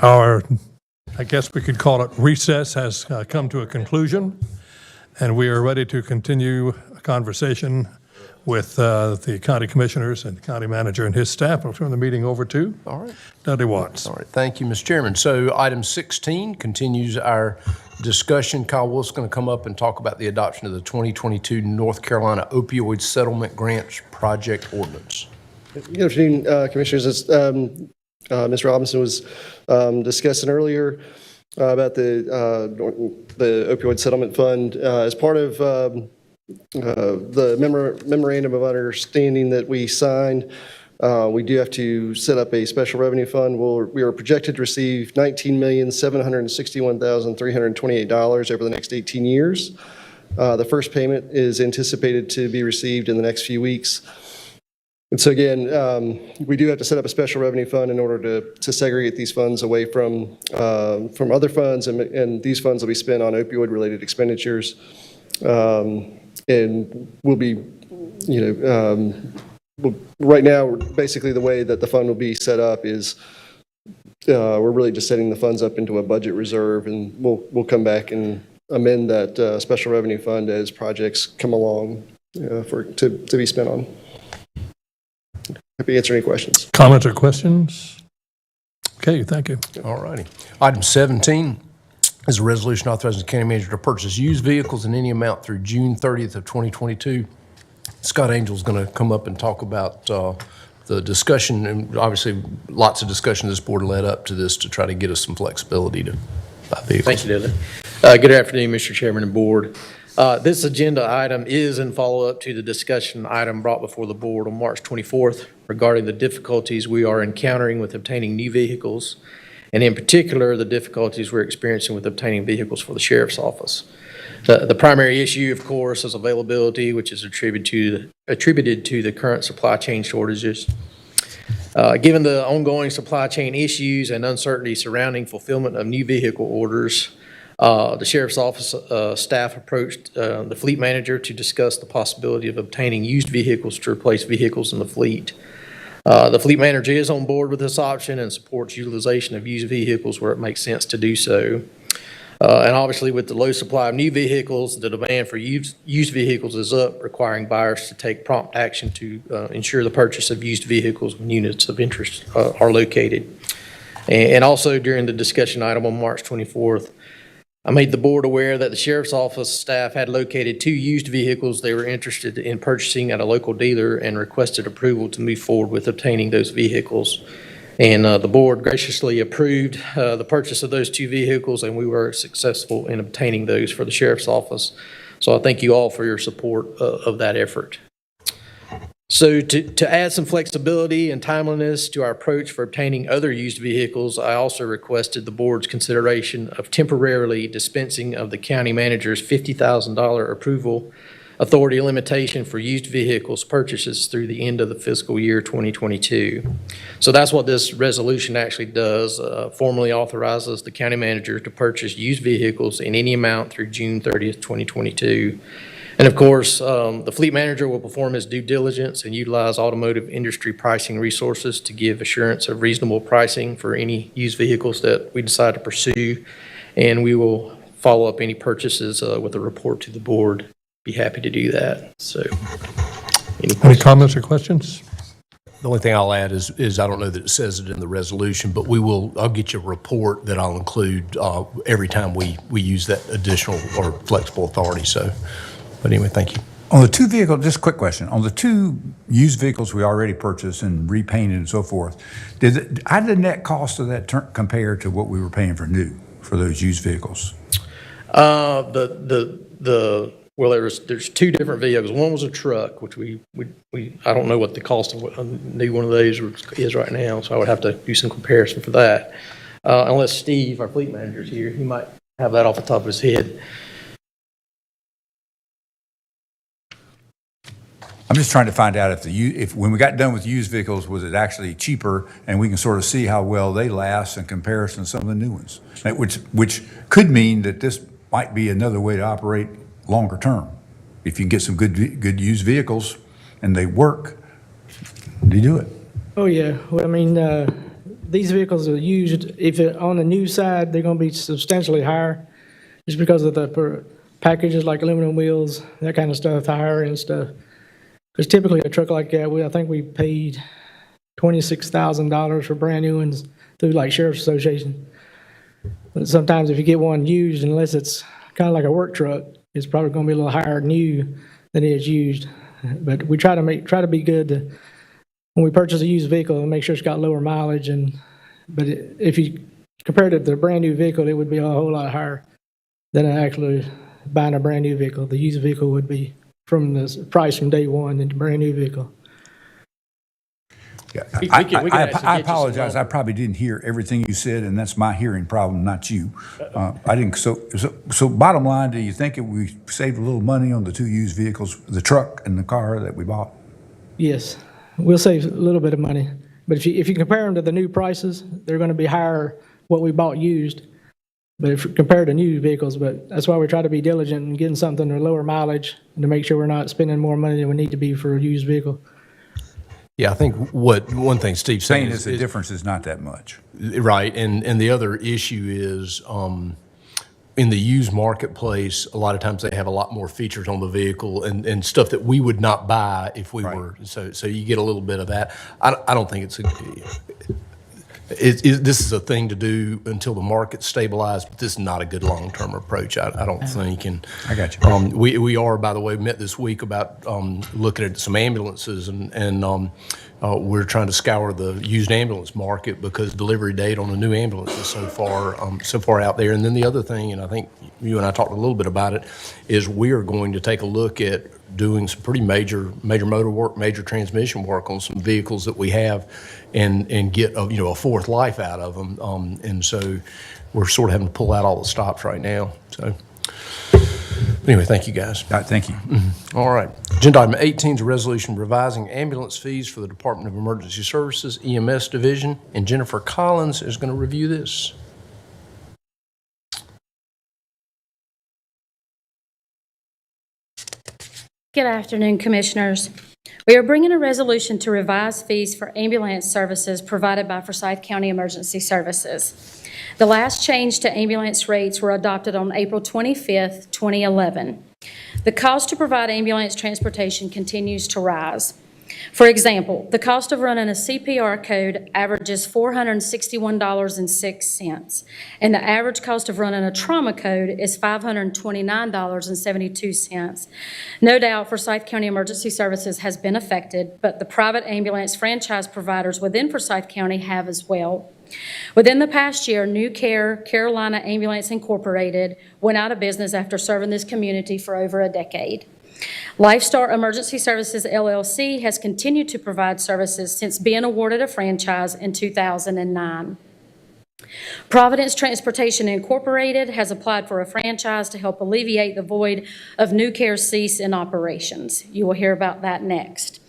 Our, I guess we could call it recess, has come to a conclusion, and we are ready to continue a conversation with the county commissioners and county manager and his staff. I'll turn the meeting over to All right. Dudley Watts. All right, thank you, Mr. Chairman. So item 16 continues our discussion. Kyle Wolf's going to come up and talk about the adoption of the 2022 North Carolina Opioid Settlement Grants Project Ordinance. Good afternoon, Commissioners. As Mr. Robinson was discussing earlier about the opioid settlement fund, as part of the memorandum of understanding that we signed, we do have to set up a special revenue fund. We are projected to receive $19,761,328 over the next 18 years. The first payment is anticipated to be received in the next few weeks. And so again, we do have to set up a special revenue fund in order to segregate these funds away from other funds, and these funds will be spent on opioid-related expenditures. And we'll be, right now, basically the way that the fund will be set up is we're really just setting the funds up into a budget reserve, and we'll come back and amend that special revenue fund as projects come along to be spent on. Happy to answer any questions. Comments or questions? Okay, thank you. All righty. Item 17 is a resolution authorizing the county manager to purchase used vehicles in any amount through June 30th of 2022. Scott Angel is going to come up and talk about the discussion, and obviously lots of discussion this board led up to this to try to get us some flexibility to buy vehicles. Thank you, Dudley. Good afternoon, Mr. Chairman and board. This agenda item is in follow-up to the discussion item brought before the board on March 24th regarding the difficulties we are encountering with obtaining new vehicles, and in particular, the difficulties we're experiencing with obtaining vehicles for the sheriff's office. The primary issue, of course, is availability, which is attributed to the current supply chain shortages. Given the ongoing supply chain issues and uncertainty surrounding fulfillment of new vehicle orders, the sheriff's office staff approached the fleet manager to discuss the possibility of obtaining used vehicles to replace vehicles in the fleet. The fleet manager is on board with this option and supports utilization of used vehicles where it makes sense to do so. And obviously, with the low supply of new vehicles, the demand for used vehicles is up, requiring buyers to take prompt action to ensure the purchase of used vehicles when units of interest are located. And also, during the discussion item on March 24th, I made the board aware that the sheriff's office staff had located 2 used vehicles they were interested in purchasing at a local dealer and requested approval to move forward with obtaining those vehicles. And the board graciously approved the purchase of those 2 vehicles, and we were successful in obtaining those for the sheriff's office. So I thank you all for your support of that effort. So to add some flexibility and timeliness to our approach for obtaining other used vehicles, I also requested the board's consideration of temporarily dispensing of the county manager's $50,000 approval authority limitation for used vehicles purchases through the end of the fiscal year 2022. So that's what this resolution actually does, formally authorizes the county manager to purchase used vehicles in any amount through June 30th, 2022. And of course, the fleet manager will perform his due diligence and utilize automotive industry pricing resources to give assurance of reasonable pricing for any used vehicles that we decide to pursue. And we will follow up any purchases with a report to the board. Be happy to do that. So, any comments or questions? The only thing I'll add is I don't know that it says it in the resolution, but I'll get you a report that I'll include every time we use that additional or flexible authority. So. But anyway, thank you. On the 2 vehicles, just a quick question. On the 2 used vehicles we already purchased and repainted and so forth, how did the net cost of that compare to what we were paying for new for those used vehicles? Well, there's 2 different vehicles. One was a truck, which I don't know what the cost of a new one of those is right now, so I would have to do some comparison for that. Unless Steve, our fleet manager, is here, he might have that off the top of his head. I'm just trying to find out if when we got done with used vehicles, was it actually cheaper, and we can sort of see how well they last in comparison to some of the new ones, which could mean that this might be another way to operate longer term. If you can get some good used vehicles and they work, you do it. Oh yeah, well, I mean, these vehicles are used, if it, on the new side, they're going to be substantially higher, just because of the packages like aluminum wheels, that kind of stuff, tire and stuff. Because typically a truck like that, I think we paid $26,000 for brand new ones through like Sheriff's Association. But sometimes if you get one used, unless it's kind of like a work truck, it's probably going to be a little higher new than it is used. But we try to be good to, when we purchase a used vehicle, and make sure it's got lower mileage. But if you compared it to a brand new vehicle, it would be a whole lot higher than actually buying a brand new vehicle. The used vehicle would be from the price from day one in the brand new vehicle. Yeah, I apologize. I probably didn't hear everything you said, and that's my hearing problem, not you. I didn't. So bottom line, do you think we saved a little money on the two used vehicles, the truck and the car that we bought? Yes, we'll save a little bit of money. But if you compare them to the new prices, they're going to be higher what we bought used. But if compared to new vehicles, but that's why we try to be diligent in getting something to lower mileage and to make sure we're not spending more money than we need to be for a used vehicle. Yeah, I think one thing Steve's saying is the difference is not that much. Right, and the other issue is in the used marketplace, a lot of times they have a lot more features on the vehicle and stuff that we would not buy if we were. So you get a little bit of that. I don't think this is a thing to do until the market's stabilized, but this is not a good long-term approach, I don't think. And I got you. We are, by the way, met this week about looking at some ambulances, and we're trying to scour the used ambulance market because delivery date on a new ambulance is so far out there. And then the other thing, and I think you and I talked a little bit about it, is we are going to take a look at doing some pretty major motor work, major transmission work on some vehicles that we have, and get a fourth life out of them. And so we're sort of having to pull out all the stops right now. So anyway, thank you guys. Thank you. All right. Agenda item 18 is a resolution revising ambulance fees for the Department of Emergency Services EMS Division, and Jennifer Collins is going to review this. Good afternoon, Commissioners. We are bringing a resolution to revise fees for ambulance services provided by Forsyth County Emergency Services. The last change to ambulance rates were adopted on April 25th, 2011. The cost to provide ambulance transportation continues to rise. For example, the cost of running a CPR code averages $461.06, and the average cost of running a trauma code is $529.72. No doubt Forsyth County Emergency Services has been affected, but the private ambulance franchise providers within Forsyth County have as well. Within the past year, New Care Carolina Ambulance Incorporated went out of business after serving this community for over a decade. Lifestar Emergency Services, LLC has continued to provide services since being awarded a franchise in 2009. Providence Transportation Incorporated has applied for a franchise to help alleviate the void of New Care's cease in operations. You will hear about that next.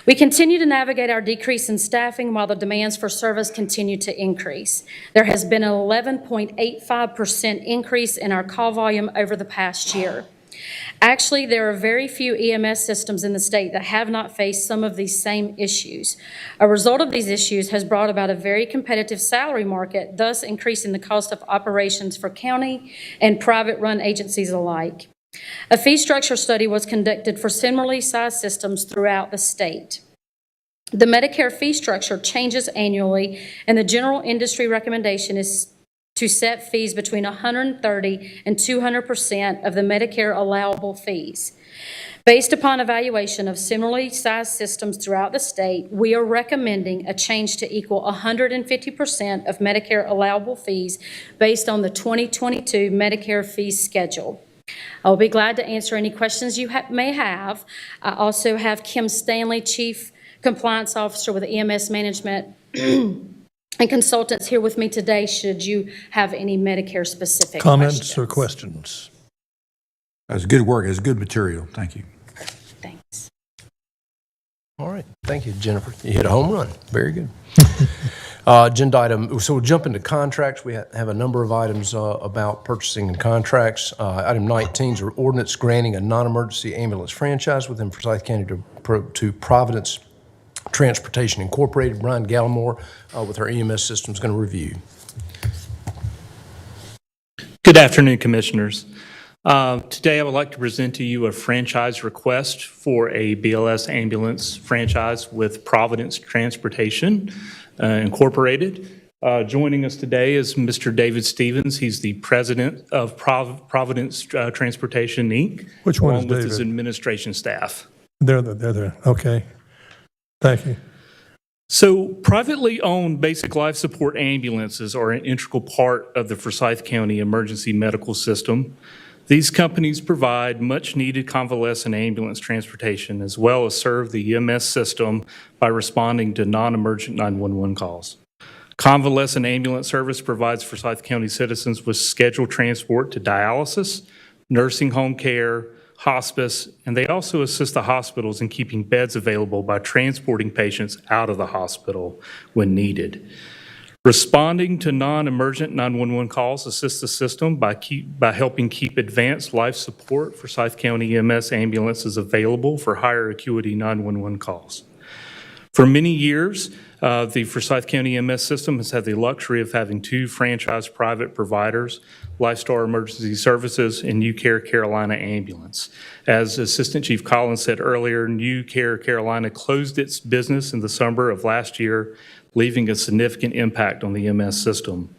We continue to navigate our decrease in staffing while the demands for service continue to increase. There has been an 11.85% increase in our call volume over the past year. Actually, there are very few EMS systems in the state that have not faced some of these same issues. A result of these issues has brought about a very competitive salary market, thus increasing the cost of operations for county and private-run agencies alike. A fee structure study was conducted for similarly sized systems throughout the state. The Medicare fee structure changes annually, and the general industry recommendation is to set fees between 130 and 200% of the Medicare allowable fees. Based upon evaluation of similarly sized systems throughout the state, we are recommending a change to equal 150% of Medicare allowable fees based on the 2022 Medicare fee schedule. I'll be glad to answer any questions you may have. I also have Kim Stanley, Chief Compliance Officer with EMS Management and Consultants, here with me today should you have any Medicare-specific comments or questions. That's good work. It's good material. Thank you. Thanks. All right. Thank you, Jennifer. You hit a home run. Very good. Agenda item, so we'll jump into contracts. We have a number of items about purchasing and contracts. Item 19 is an ordinance granting a non-emergency ambulance franchise within Forsyth County to Providence Transportation Incorporated. Brian Gallimore with our EMS system is going to review. Good afternoon, Commissioners. Today, I would like to present to you a franchise request for a BLS ambulance franchise with Providence Transportation Incorporated. Joining us today is Mr. David Stevens. He's the president of Providence Transportation, Inc. Which one is along with his David? administration staff. They're there. Okay. Thank you. So privately owned basic life support ambulances are an integral part of the Forsyth County emergency medical system. These companies provide much-needed convalescent ambulance transportation as well as serve the EMS system by responding to non-emergent 911 calls. Convalescent ambulance service provides Forsyth County citizens with scheduled transport to dialysis, nursing home care, hospice, and they also assist the hospitals in keeping beds available by transporting patients out of the hospital when needed. Responding to non-emergent 911 calls assists the system by helping keep advanced life support for Forsyth County EMS ambulances available for higher acuity 911 calls. For many years, the Forsyth County EMS system has had the luxury of having two franchise private providers, Lifestar Emergency Services and New Care Carolina Ambulance. As Assistant Chief Collins said earlier, New Care Carolina closed its business in the summer of last year, leaving a significant impact on the EMS system.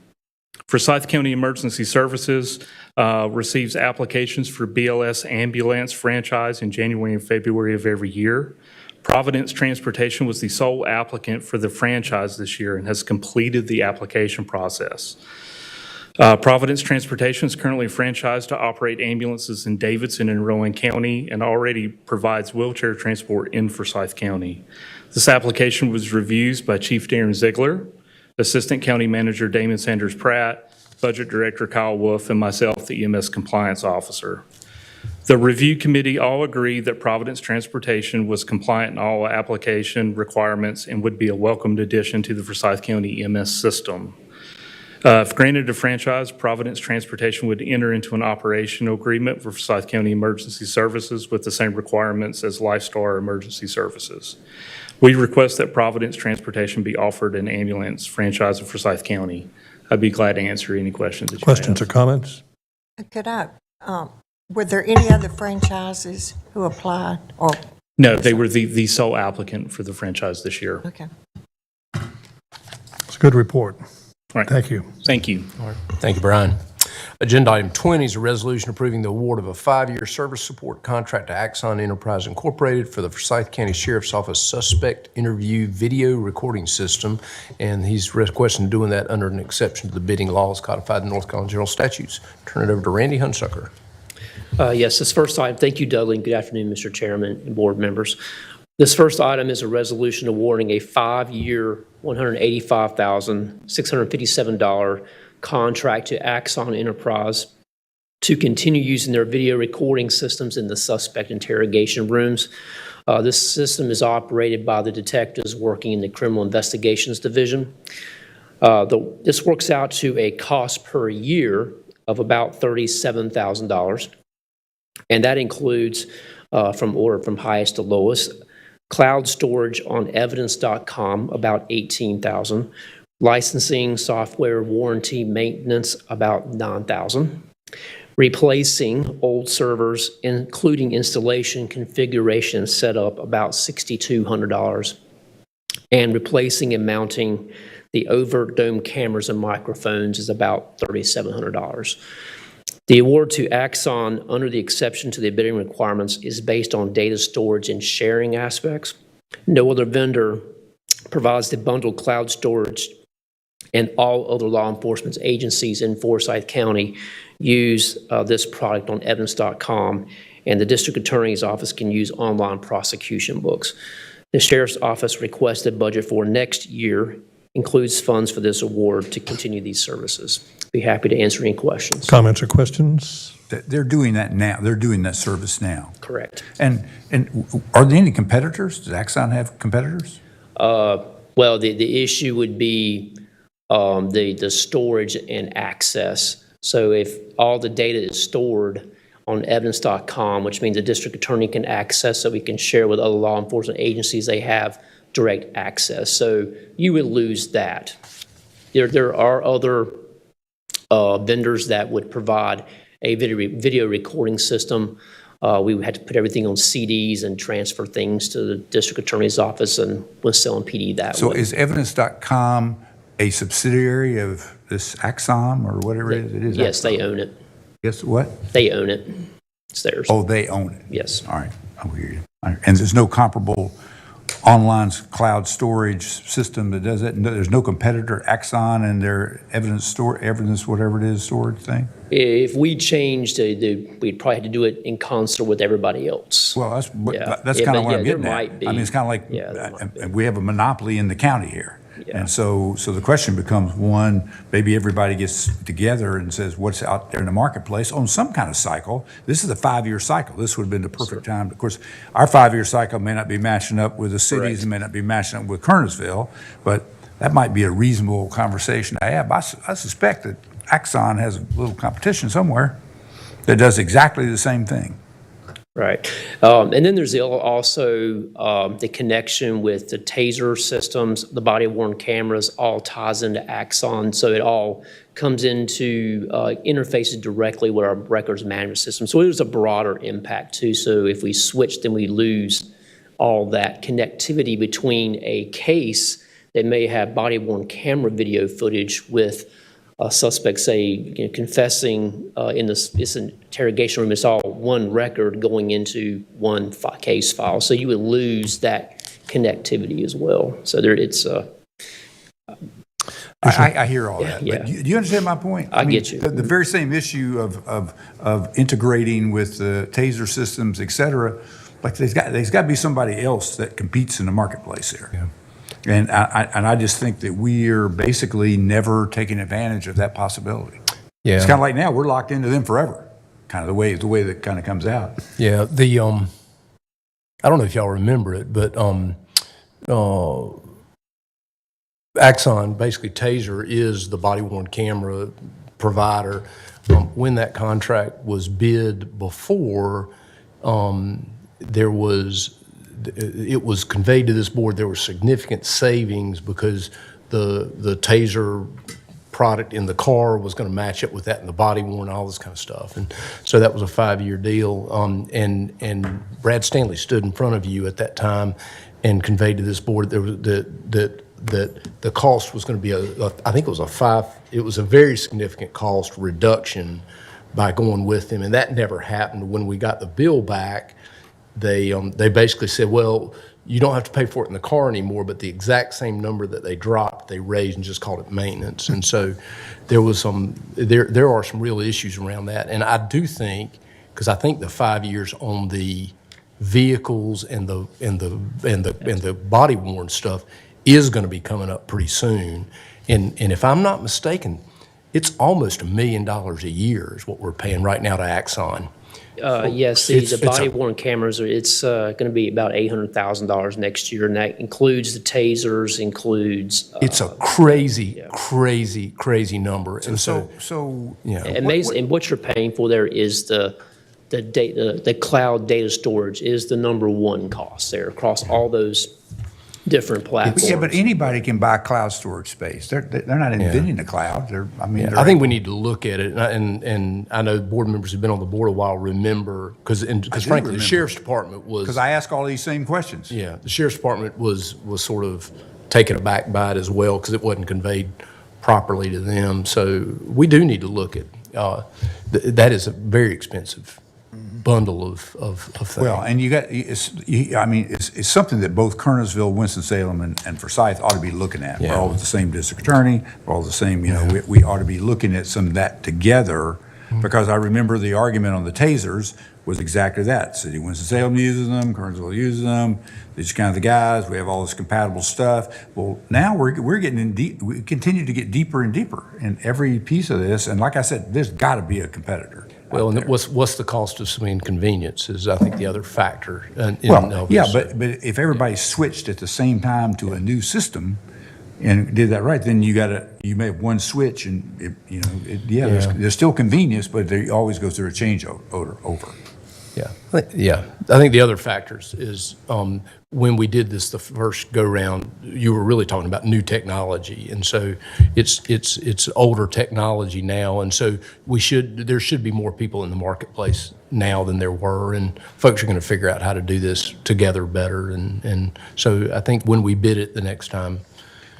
Forsyth County Emergency Services receives applications for BLS ambulance franchise in January and February of every year. Providence Transportation was the sole applicant for the franchise this year and has completed the application process. Providence Transportation is currently franchised to operate ambulances in Davidson and Rowan County and already provides wheelchair transport in Forsyth County. This application was reviewed by Chief Darren Ziegler, Assistant County Manager Damon Sanders Pratt, Budget Director Kyle Wolf, and myself, the EMS Compliance Officer. The review committee all agreed that Providence Transportation was compliant in all application requirements and would be a welcomed addition to the Forsyth County EMS system. If granted a franchise, Providence Transportation would enter into an operational agreement for Forsyth County Emergency Services with the same requirements as Lifestar Emergency Services. We request that Providence Transportation be offered an ambulance franchise of Forsyth County. I'd be glad to answer any questions that you may have. Questions or comments? Could I, were there any other franchises who applied or? No, they were the sole applicant for the franchise this year. Okay. It's a good report. All right. Thank you. Thank you. All right. Thank you, Brian. Agenda item 20 is a resolution approving the award of a 5-year service support contract to Axon Enterprise Incorporated for the Forsyth County Sheriff's Office Suspect Interview Video Recording System, and he's requesting doing that under an exception to the bidding laws codified in North Carolina General Statutes. Turn it over to Randy Hunsucker. Yes, this first item, thank you, Dudley, and good afternoon, Mr. Chairman and board members. This first item is a resolution awarding a 5-year, $185,657 contract to Axon Enterprise to continue using their video recording systems in the suspect interrogation rooms. This system is operated by the detectives working in the Criminal Investigations Division. This works out to a cost per year of about $37,000, and that includes, from highest to lowest, cloud storage on evidence.com, about $18,000. Licensing, software, warranty, maintenance, about $9,000. Replacing old servers, including installation, configuration, and setup, about $6,200. And replacing and mounting the overt dome cameras and microphones is about $3,700. The award to Axon, under the exception to the bidding requirements, is based on data storage and sharing aspects. No other vendor provides the bundled cloud storage, and all other law enforcement agencies in Forsyth County use this product on evidence.com, and the district attorney's office can use online prosecution books. The sheriff's office requested budget for next year includes funds for this award to continue these services. Be happy to answer any questions. Comments or questions? They're doing that now. They're doing that service now. Correct. And are there any competitors? Does Axon have competitors? Well, the issue would be the storage and access. So if all the data is stored on evidence.com, which means the district attorney can access it, we can share with other law enforcement agencies, they have direct access. So you would lose that. There are other vendors that would provide a video recording system. We would have to put everything on CDs and transfer things to the district attorney's office and Winston PD that way. So is Evidence.com a subsidiary of this Axon or whatever it is? Yes, they own it. Yes, what? They own it. It's theirs. Oh, they own it? Yes. All right, I hear you. And there's no comparable online cloud storage system that does it? There's no competitor, Axon, and their evidence, whatever it is, storage thing? If we changed, we'd probably have to do it in concert with everybody else. Well, that's kind of what I'm getting at. I mean, it's kind of like we have a monopoly in the county here. And so the question becomes, one, maybe everybody gets together and says what's out there in the marketplace on some kind of cycle. This is a 5-year cycle. This would have been the perfect time. Of course, our 5-year cycle may not be matching up with the cities, and may not be matching up with Kernersville, but that might be a reasonable conversation to have. I suspect that Axon has a little competition somewhere that does exactly the same thing. Right. And then there's also the connection with the TASER systems, the body-worn cameras, all ties into Axon. So it all comes into interfaces directly with our records management system. So there's a broader impact too. So if we switch, then we lose all that connectivity between a case that may have body-worn camera video footage with a suspect, say, confessing in this interrogation room. It's all one record going into one case file. So you would lose that connectivity as well. So it's. I hear all that. Yeah. But do you understand my point? I get you. The very same issue of integrating with the TASER systems, et cetera, like there's got to be somebody else that competes in the marketplace here. Yeah. And I just think that we are basically never taking advantage of that possibility. Yeah. It's kind of like now we're locked into them forever, kind of the way that kind of comes out. Yeah. The I don't know if y'all remember it, but Axon, basically TASER, is the body-worn camera provider. When that contract was bid before, it was conveyed to this board there were significant savings because the TASER product in the car was going to match up with that in the body worn, all this kind of stuff. And so that was a 5-year deal. And Brad Stanley stood in front of you at that time and conveyed to this board that the cost was going to be I think it was a very significant cost reduction by going with him. And that never happened. When we got the bill back, they basically said, well, you don't have to pay for it in the car anymore, but the exact same number that they dropped, they raised and just called it maintenance. And so there are some real issues around that. And I do think, because I think the 5 years on the vehicles and the body worn stuff is going to be coming up pretty soon. And if I'm not mistaken, it's almost $1 million a year is what we're paying right now to Axon. Yes, the body-worn cameras, it's going to be about $800,000 next year, and that includes the tasers, includes... it's a crazy, crazy number. And so yeah. And what you're paying for there is the cloud data storage is the number one cost there across all those different platforms. Yeah, but anybody can buy cloud storage space. They're not inventing the cloud. I think we need to look at it, and I know board members who've been on the board a while remember, because frankly, the Sheriff's Department was... Because I ask all these same questions. Yeah, the Sheriff's Department was sort of taken aback by it as well, because it wasn't conveyed properly to them. So we do need to look at, that is a very expensive bundle of things. Well, and it's something that both Kernersville, Winston-Salem, and Forsyth ought to be looking at. Yeah. We're all with the same district attorney. We're all the same, we ought to be looking at some of that together, because I remember the argument on the tasers was exactly that. City of Winston-Salem uses them, Kernersville uses them, these kind of the guys, we have all this compatible stuff. Well, now we're getting in deep, we continue to get deeper and deeper in every piece of this, and like I said, there's got to be a competitor. Well, and what's the cost of some inconvenience is, I think, the other factor. But if everybody switched at the same time to a new system and did that right, then you may have one switch, and there's still convenience, but they always go through a change over. Yeah, I think the other factors is when we did this the first go-round, you were really talking about new technology. And so it's older technology now. And so there should be more people in the marketplace now than there were. And folks are going to figure out how to do this together better. And so I think when we bid it the next time.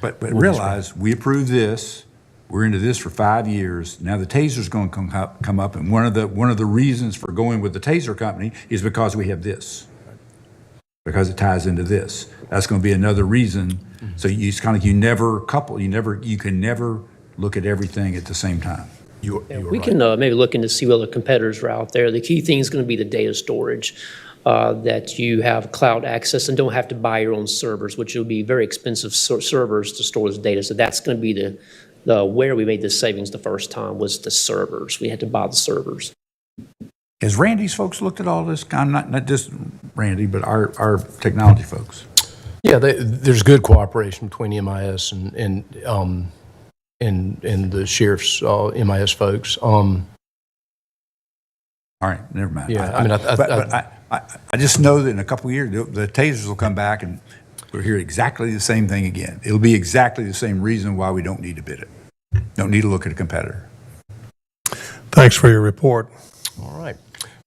But realize, we approved this, we're into this for 5 years. Now the TASER's going to come up, and one of the reasons for going with the TASER company is because we have this, because it ties into this. That's going to be another reason. So it's kind of like you can never look at everything at the same time. We can maybe look into see what other competitors are out there. The key thing is going to be the data storage, that you have cloud access and don't have to buy your own servers, which will be very expensive servers to store this data. So that's going to be the where we made the savings the first time was the servers. We had to buy the servers. Has Randy's folks looked at all this? I'm not just Randy, but our technology folks. Yeah, there's good cooperation between MIS and the sheriff's MIS folks. All right, never mind. Yeah, I just know that in a couple of years, the TASERs will come back and we'll hear exactly the same thing again. It'll be exactly the same reason why we don't need to bid it. Don't need to look at a competitor. Thanks for your report. All right.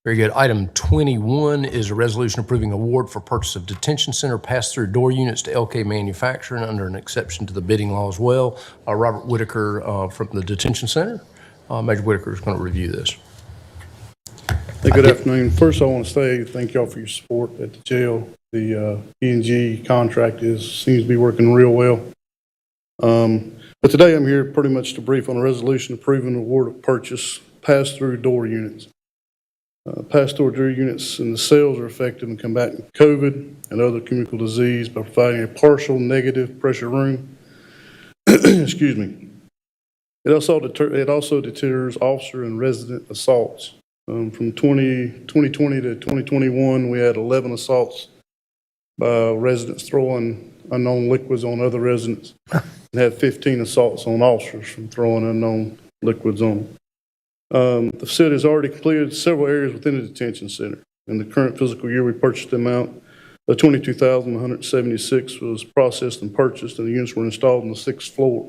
Very good. Item 21 is a resolution approving award for purchase of detention center pass-through door units to LK Manufacturing under an exception to the bidding law as well. Robert Whitaker from the detention center. Major Whitaker is going to review this. Hey, good afternoon. First, I want to say thank y'all for your support at the jail. The E&G contract seems to be working real well. But today I'm here pretty much to brief on a resolution approving the award of purchase pass-through door units. Pass-through door units and the sales are effective in combating COVID and other communicable disease by providing a partial negative pressure room. Excuse me. It also deters officer and resident assaults. From 2020 to 2021, we had 11 assaults by residents throwing unknown liquids on other residents, and had 15 assaults on officers from throwing unknown liquids on them. The facility has already completed several areas within the detention center. In the current fiscal year, we purchased the amount of $22,176 was processed and purchased, and the units were installed on the sixth floor.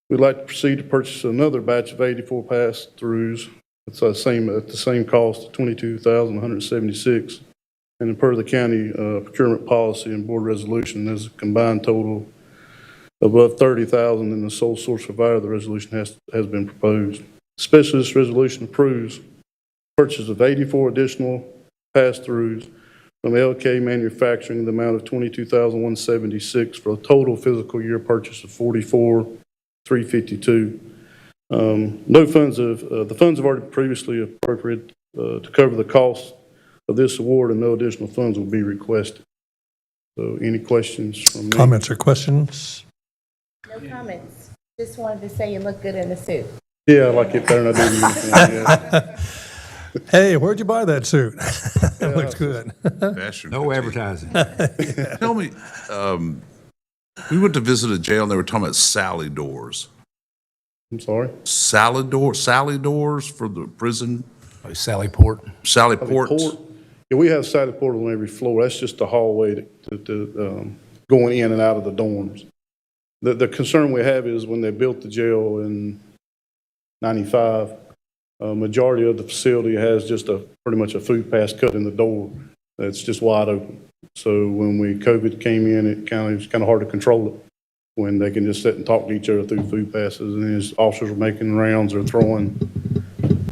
We'd like to proceed to purchase another batch of 84 pass-throughs. It's at the same cost, $22,176. And per the county procurement policy and board resolution, there's a combined total above $30,000 in the sole source provider. The resolution has been proposed. Especially this resolution approves purchase of 84 additional pass-throughs from LK Manufacturing in the amount of $22,176 for a total fiscal year purchase of $44,352. No funds the funds have already previously appropriated to cover the cost of this award, and no additional funds will be requested. So, any questions from me? Comments or questions? No comments. Just wanted to say you look good in the suit. Yeah, I like it better than I do the uniform. Yeah. Hey, where'd you buy that suit? That looks good. No advertising. Tell me, we went to visit a jail and they were talking about Sally doors. I'm sorry? Sally doors for the prison? Sally Port. Sally ports? Yeah, we have Sally Port on every floor. That's just the hallway to going in and out of the dorms. The concern we have is when they built the jail in 95, majority of the facility has just pretty much a food pass cut in the door that's just wide open. So when COVID came in, it was kind of hard to control it when they can just sit and talk to each other through food passes, and as officers are making rounds or throwing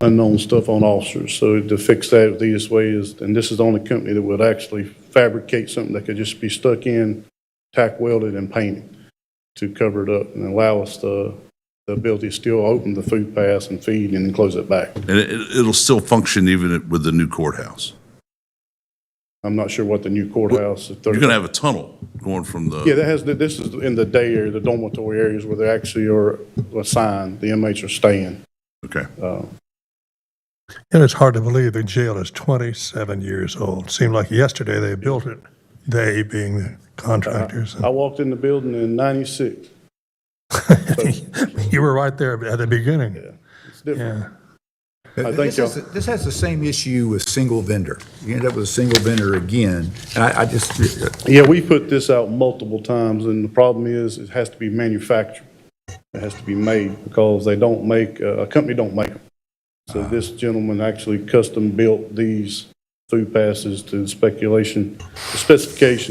unknown stuff on officers. So to fix that, the easiest way is, and this is the only company that would actually fabricate something that could just be stuck in, tack welded, and painted to cover it up and allow us the ability to still open the food pass and feed and then close it back. And it'll still function even with the new courthouse? I'm not sure what the new courthouse. You're going to have a tunnel going from the... Yeah, this is in the day area, the dormitory areas where they actually are assigned, the inmates are staying. Okay. And it's hard to believe the jail is 27 years old. Seemed like yesterday they built it, they being the contractors. I walked in the building in 96. You were right there at the beginning. Yeah, it's different. Yeah. Thank y'all. This has the same issue with single vendor. You end up with a single vendor again, and I just, Yeah, we put this out multiple times, and the problem is it has to be manufactured. It has to be made because they don't make, a company don't make them. So this gentleman actually custom built these food passes to the specification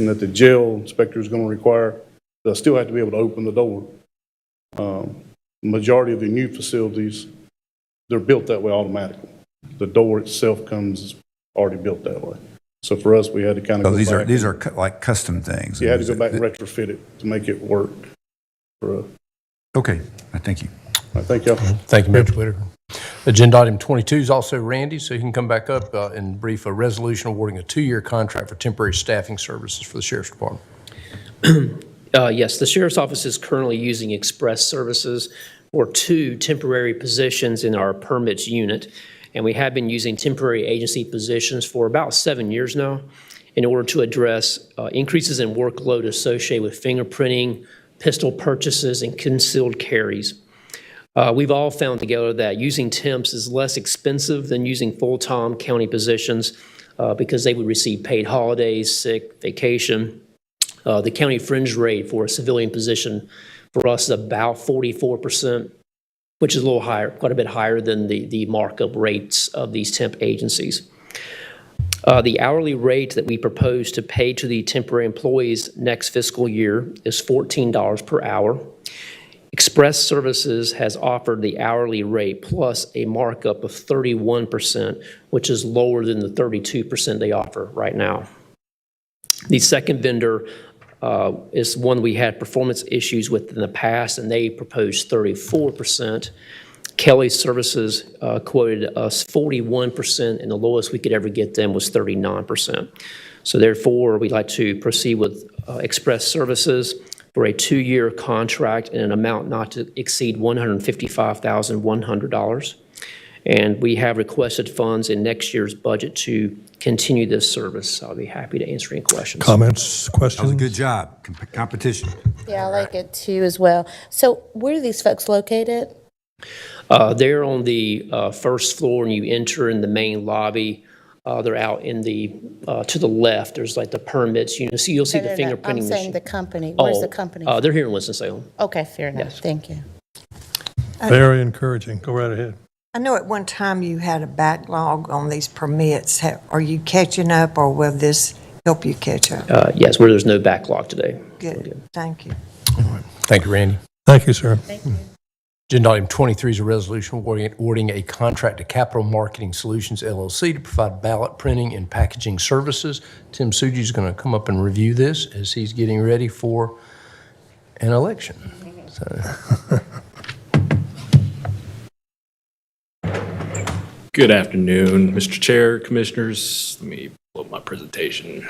that the jail inspector is going to require. They'll still have to be able to open the door. Majority of the new facilities, they're built that way automatically. The door itself comes already built that way. So for us, we had to kind of so go back. these are like custom things. You had to go back and retrofit it to make it work for us. Okay, thank you. All right, thank y'all. Thank you, Mr. Whitaker. Agenda item 22 is also Randy, so he can come back up and brief a resolution awarding a 2-year contract for temporary staffing services for the Sheriff's Department. Yes, the Sheriff's Office is currently using Express Services for 2 temporary positions in our permits unit, and we have been using temporary agency positions for about 7 years now in order to address increases in workload associated with fingerprinting, pistol purchases, and concealed carries. We've all found together that using temps is less expensive than using full-time county positions because they would receive paid holidays, sick, vacation. The county fringe rate for a civilian position for us is about 44%, which is a little higher, quite a bit higher than the markup rates of these temp agencies. The hourly rate that we propose to pay to the temporary employees next fiscal year is $14 per hour. Express Services has offered the hourly rate plus a markup of 31%, which is lower than the 32% they offer right now. The second vendor is one we had performance issues with in the past, and they proposed 34%. Kelly Services quoted us 41%, and the lowest we could ever get them was 39%. So therefore, we'd like to proceed with Express Services for a 2-year contract and an amount not to exceed $155,100. And we have requested funds in next year's budget to continue this service. I'll be happy to answer any questions. Comments, questions? That was a good job. Competition. Yeah, I like it too as well. So where are these folks located? They're on the first floor, and you enter in the main lobby. They're out in the to the left. There's like the permits. You know, so you'll see the fingerprinting I'm machine. saying the company. Where's the company? They're here in Winston-Salem. Okay, fair enough. Yes. Thank you. Very encouraging. Go right ahead. I know at one time you had a backlog on these permits. Are you catching up, or will this help you catch up? Yes, where there's no backlog today. Good, thank you. Thank you, Randy. Thank you, sir. Thank you. Agenda item 23 is a resolution awarding a contract to Capital Marketing Solutions, LLC, to provide ballot printing and packaging services. Tim Suji is going to come up and review this as he's getting ready for an election. So. Good afternoon, Mr. Chair, Commissioners. Let me pull up my presentation.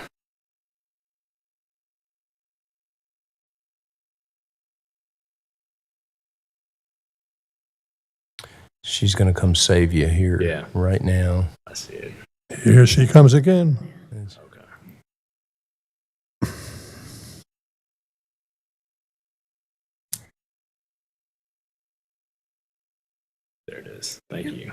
She's going to come save you here right now. I see it. Here she comes again. Okay. There it is. Thank you.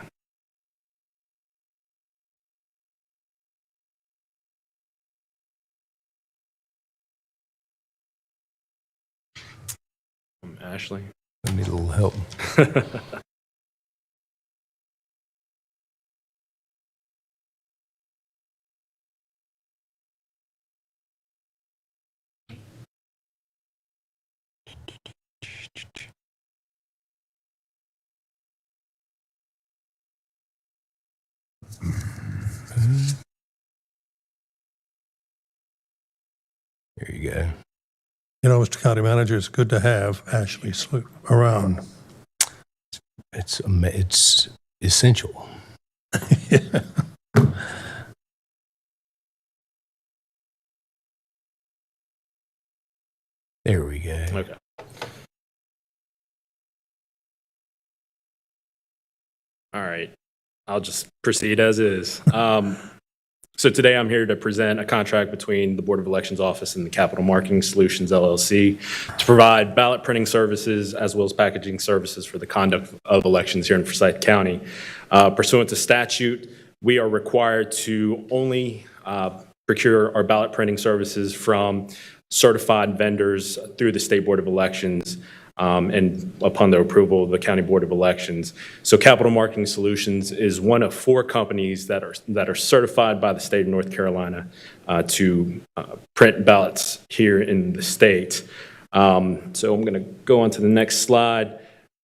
Ashley. I need a little help. There you go. You know, Mr. County Manager, it's good to have Ashley Sloop around. It's essential. Yeah. There we go. Okay. All right. I'll just proceed as is. So today I'm here to present a contract between the Board of Elections Office and the Capital Marketing Solutions LLC to provide ballot printing services as well as packaging services for the conduct of elections here in Forsyth County. Pursuant to statute, we are required to only procure our ballot printing services from certified vendors through the State Board of Elections and upon the approval of the County Board of Elections. So Capital Marketing Solutions is one of 4 companies that are certified by the state of North Carolina to print ballots here in the state. So I'm going to go on to the next slide.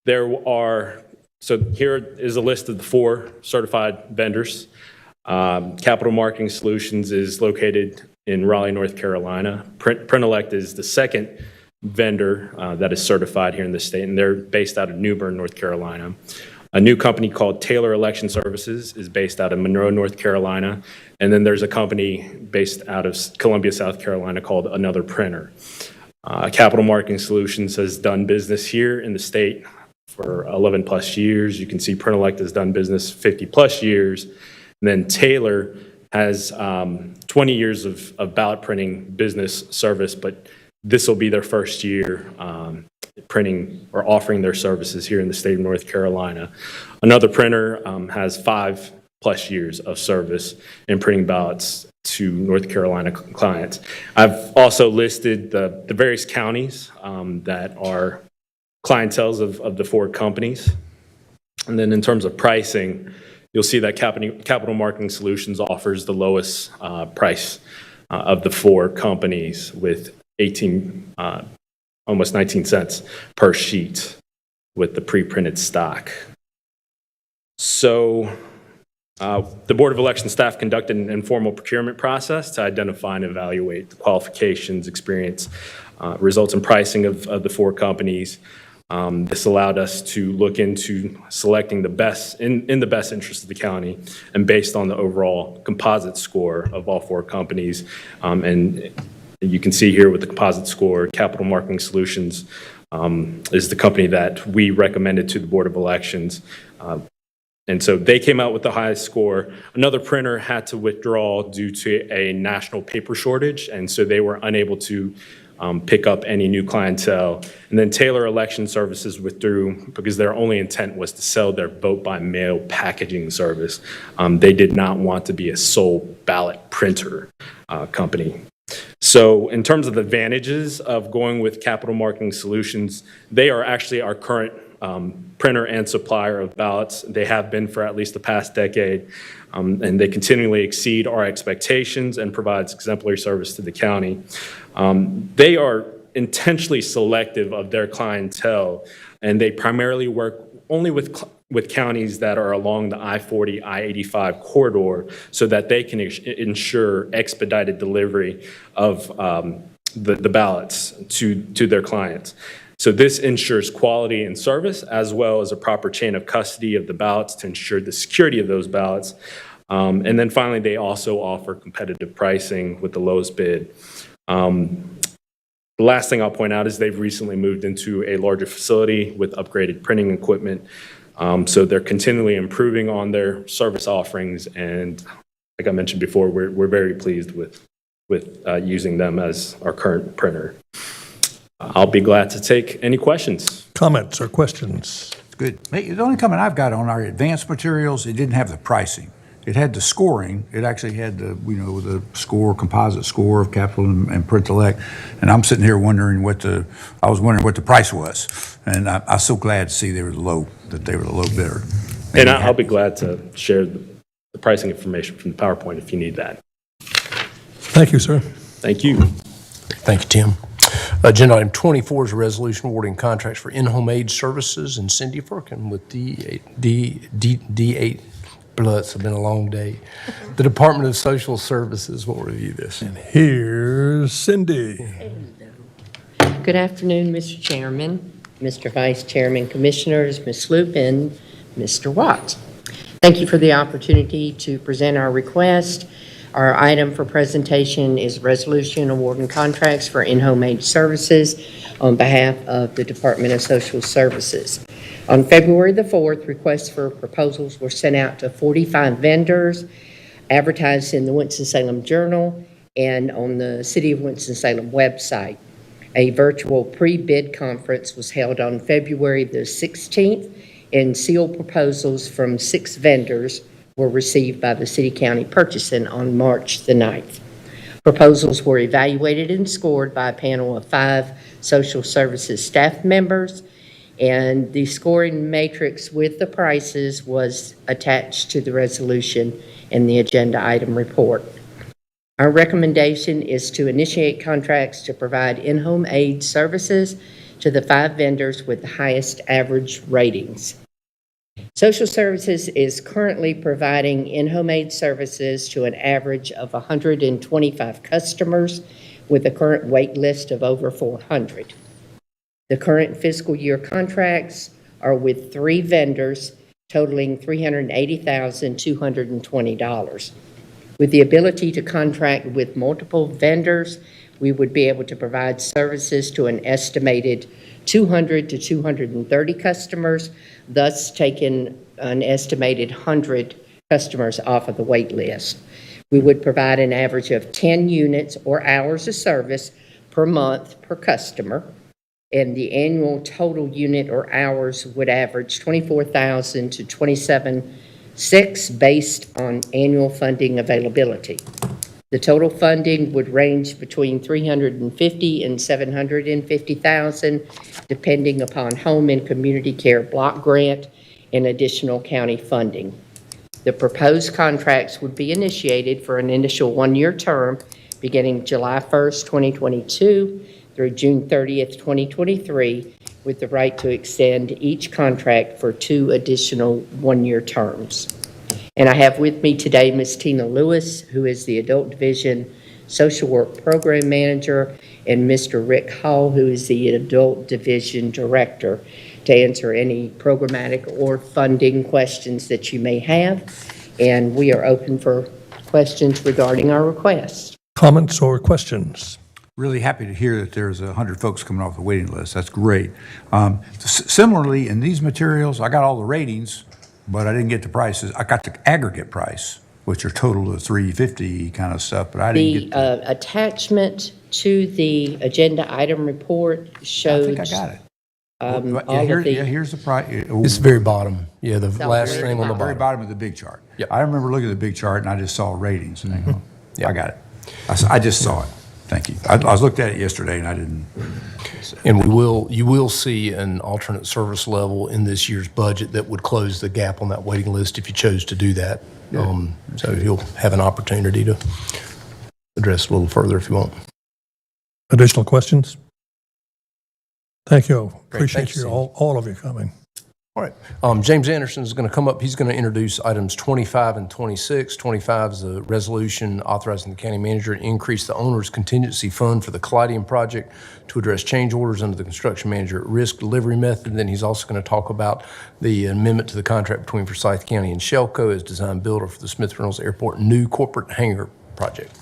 So here is a list of the 4 certified vendors. Capital Marketing Solutions is located in Raleigh, North Carolina. Printellect is the second vendor that is certified here in the state, and they're based out of New Bern, North Carolina. A new company called Taylor Election Services is based out of Monroe, North Carolina. And then there's a company based out of Columbia, South Carolina called Another Printer. Capital Marketing Solutions has done business here in the state for 11 plus years. You can see Printellect has done business 50 plus years. And then Taylor has 20 years of ballot printing business service, but this will be their first year printing or offering their services here in the state of North Carolina. Another Printer has 5 plus years of service in printing ballots to North Carolina clients. I've also listed the various counties that are clienteles of the 4 companies. And then in terms of pricing, you'll see that Capital Marketing Solutions offers the lowest price of the 4 companies with almost 19 cents per sheet with the pre-printed stock. So the Board of Election staff conducted an informal procurement process to identify and evaluate the qualifications, experience, results, and pricing of the 4 companies. This allowed us to look into selecting the best, in the best interest of the county, and based on the overall composite score of all 4 companies. And you can see here with the composite score, Capital Marketing Solutions is the company that we recommended to the Board of Elections. And so they came out with the highest score. Another Printer had to withdraw due to a national paper shortage, and so they were unable to pick up any new clientele. And then Taylor Election Services withdrew because their only intent was to sell their vote-by-mail packaging service. They did not want to be a sole ballot printer company. So in terms of the advantages of going with Capital Marketing Solutions, they are actually our current printer and supplier of ballots. They have been for at least the past decade, and they continually exceed our expectations and provides exemplary service to the county. They are intentionally selective of their clientele, and they primarily work only with counties that are along the I-40, I-85 corridor so that they can ensure expedited delivery of the ballots to their clients. So this ensures quality and service as well as a proper chain of custody of the ballots to ensure the security of those ballots. And then finally, they also offer competitive pricing with the lowest bid. The last thing I'll point out is they've recently moved into a larger facility with upgraded printing equipment. So they're continually improving on their service offerings, and like I mentioned before, we're very pleased with using them as our current printer. I'll be glad to take any questions. Comments or questions? Good. The only comment I've got on our advanced materials, it didn't have the pricing. It had the scoring. It actually had the score, composite score of Capital and Printellect. And I'm sitting here wondering what the price was. And I'm so glad to see they were low bidder. And I'll be glad to share the pricing information from the PowerPoint if you need that. Thank you, sir. Thank you. Thank you, Tim. Agenda item 24 is a resolution awarding contracts for in-home aid services, and Cindy Firkin with D8. It's been a long day. The Department of Social Services will review this. And here's Cindy. Good afternoon, Mr. Chairman, Mr. Vice Chairman, Commissioners, Ms. Lupin, Mr. Watts. Thank you for the opportunity to present our request. Our item for presentation is resolution awarding contracts for in-home aid services on behalf of the Department of Social Services. On February the 4th, requests for proposals were sent out to 45 vendors. advertised in the Winston-Salem Journal and on the City of Winston-Salem website. A virtual pre-bid conference was held on February the 16th, and sealed proposals from 6 vendors were received by the City County Purchasing on March the 9th. Proposals were evaluated and scored by a panel of 5 social services staff members, and the scoring matrix with the prices was attached to the resolution and the agenda item report. Our recommendation is to initiate contracts to provide in-home aid services to the 5 vendors with the highest average ratings. Social Services is currently providing in-home aid services to an average of 125 customers with a current wait list of over 400. The current fiscal year contracts are with 3 vendors totaling $380,220. With the ability to contract with multiple vendors, we would be able to provide services to an estimated 200 to 230 customers, thus taking an estimated 100 customers off of the wait list. We would provide an average of 10 units or hours of service per month per customer, and the annual total unit or hours would average 24,000 to 27,600 based on annual funding availability. The total funding would range between $350,000 and $750,000, depending upon home and community care block grant and additional county funding. The proposed contracts would be initiated for an initial 1-year term beginning July 1st, 2022 through June 30th, 2023, with the right to extend each contract for 2 additional 1-year terms. And I have with me today Ms. Tina Lewis, who is the Adult Division Social Work Program Manager, and Mr. Rick Hall, who is the Adult Division Director, to answer any programmatic or funding questions that you may have. And we are open for questions regarding our request. Comments or questions? Really happy to hear that there's 100 folks coming off the waiting list. That's great. Similarly, in these materials, I got all the ratings, but I didn't get the prices. I got the aggregate price, which are total of $350 kind of stuff, but I didn't get the attachment to the agenda item report shows. I think I got it. Here's the price. It's the very bottom. Yeah, the last thing on the very bottom of the big chart. Yep. I remember looking at the big chart and I just saw ratings and I go, I got it. I just saw it. Thank you. I looked at it yesterday and I didn't. And you will see an alternate service level in this year's budget that would close the gap on that waiting list if you chose to do that. So you'll have an opportunity to address it a little further if you want. Additional questions? Thank you. Great. Appreciate you, all of you coming. All right. James Anderson is going to come up. He's going to introduce items 25 and 26. 25 is a resolution authorizing the county manager to increase the owner's contingency fund for the Caladium project to address change orders under the construction manager at risk delivery method. And then he's also going to talk about the amendment to the contract between Forsyth County and Shellco as design builder for the Smith Reynolds Airport new corporate hangar project.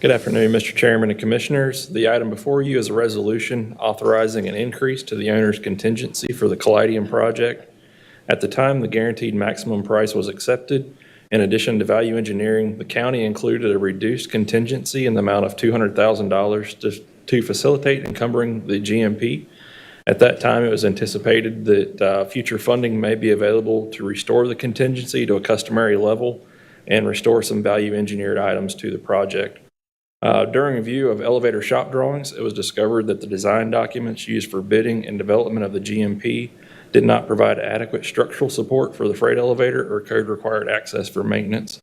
Good afternoon, Mr. Chairman and Commissioners. The item before you is a resolution authorizing an increase to the owner's contingency for the Caladium project. At the time the guaranteed maximum price was accepted, in addition to value engineering, the county included a reduced contingency in the amount of $200,000 to facilitate encumbering the GMP. At that time, it was anticipated that future funding may be available to restore the contingency to a customary level and restore some value engineered items to the project. During review of elevator shop drawings, it was discovered that the design documents used for bidding and development of the GMP did not provide adequate structural support for the freight elevator or code-required access for maintenance.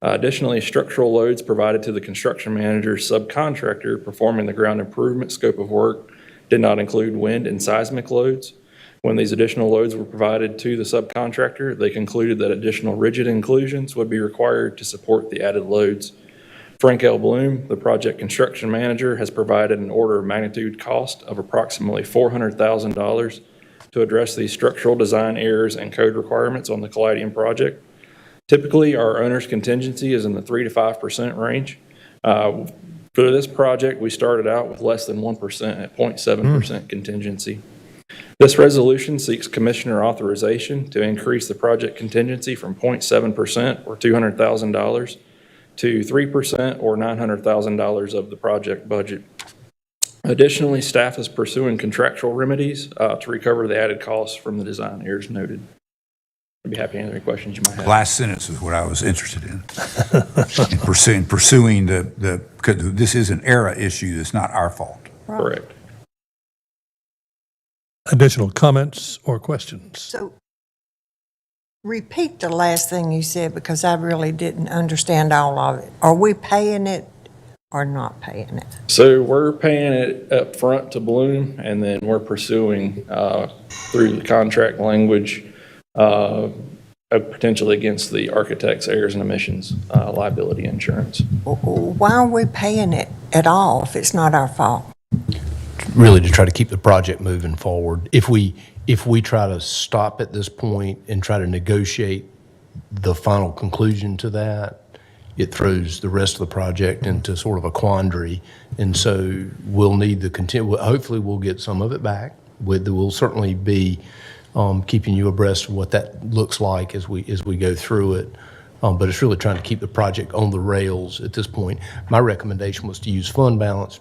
Additionally, structural loads provided to the construction manager's subcontractor performing the ground improvement scope of work did not include wind and seismic loads. When these additional loads were provided to the subcontractor, they concluded that additional rigid inclusions would be required to support the added loads. Frank L. Bloom, the project construction manager, has provided an order of magnitude cost of approximately $400,000 to address these structural design errors and code requirements on the Caladium project. Typically, our owner's contingency is in the 3 to 5% range. For this project, we started out with less than 1% at 0.7% contingency. This resolution seeks Commissioner authorization to increase the project contingency from 0.7% or $200,000 to 3% or $900,000 of the project budget. Additionally, staff is pursuing contractual remedies to recover the added costs from the design errors noted. I'd be happy to answer any questions you might have. Last sentence is what I was interested in. In pursuing because this is an ERA issue that's not our fault. Correct. Additional comments or questions? So repeat the last thing you said because I really didn't understand all of it. Are we paying it or not paying it? So we're paying it up front to Bloom, and then we're pursuing through the contract language potentially against the architect's errors and omissions liability insurance. Why are we paying it at all if it's not our fault? Really to try to keep the project moving forward. If we try to stop at this point and try to negotiate the final conclusion to that, it throws the rest of the project into sort of a quandary. And so we'll need hopefully we'll get some of it back. We'll certainly be keeping you abreast of what that looks like as we go through it. But it's really trying to keep the project on the rails at this point. My recommendation was to use fund balance.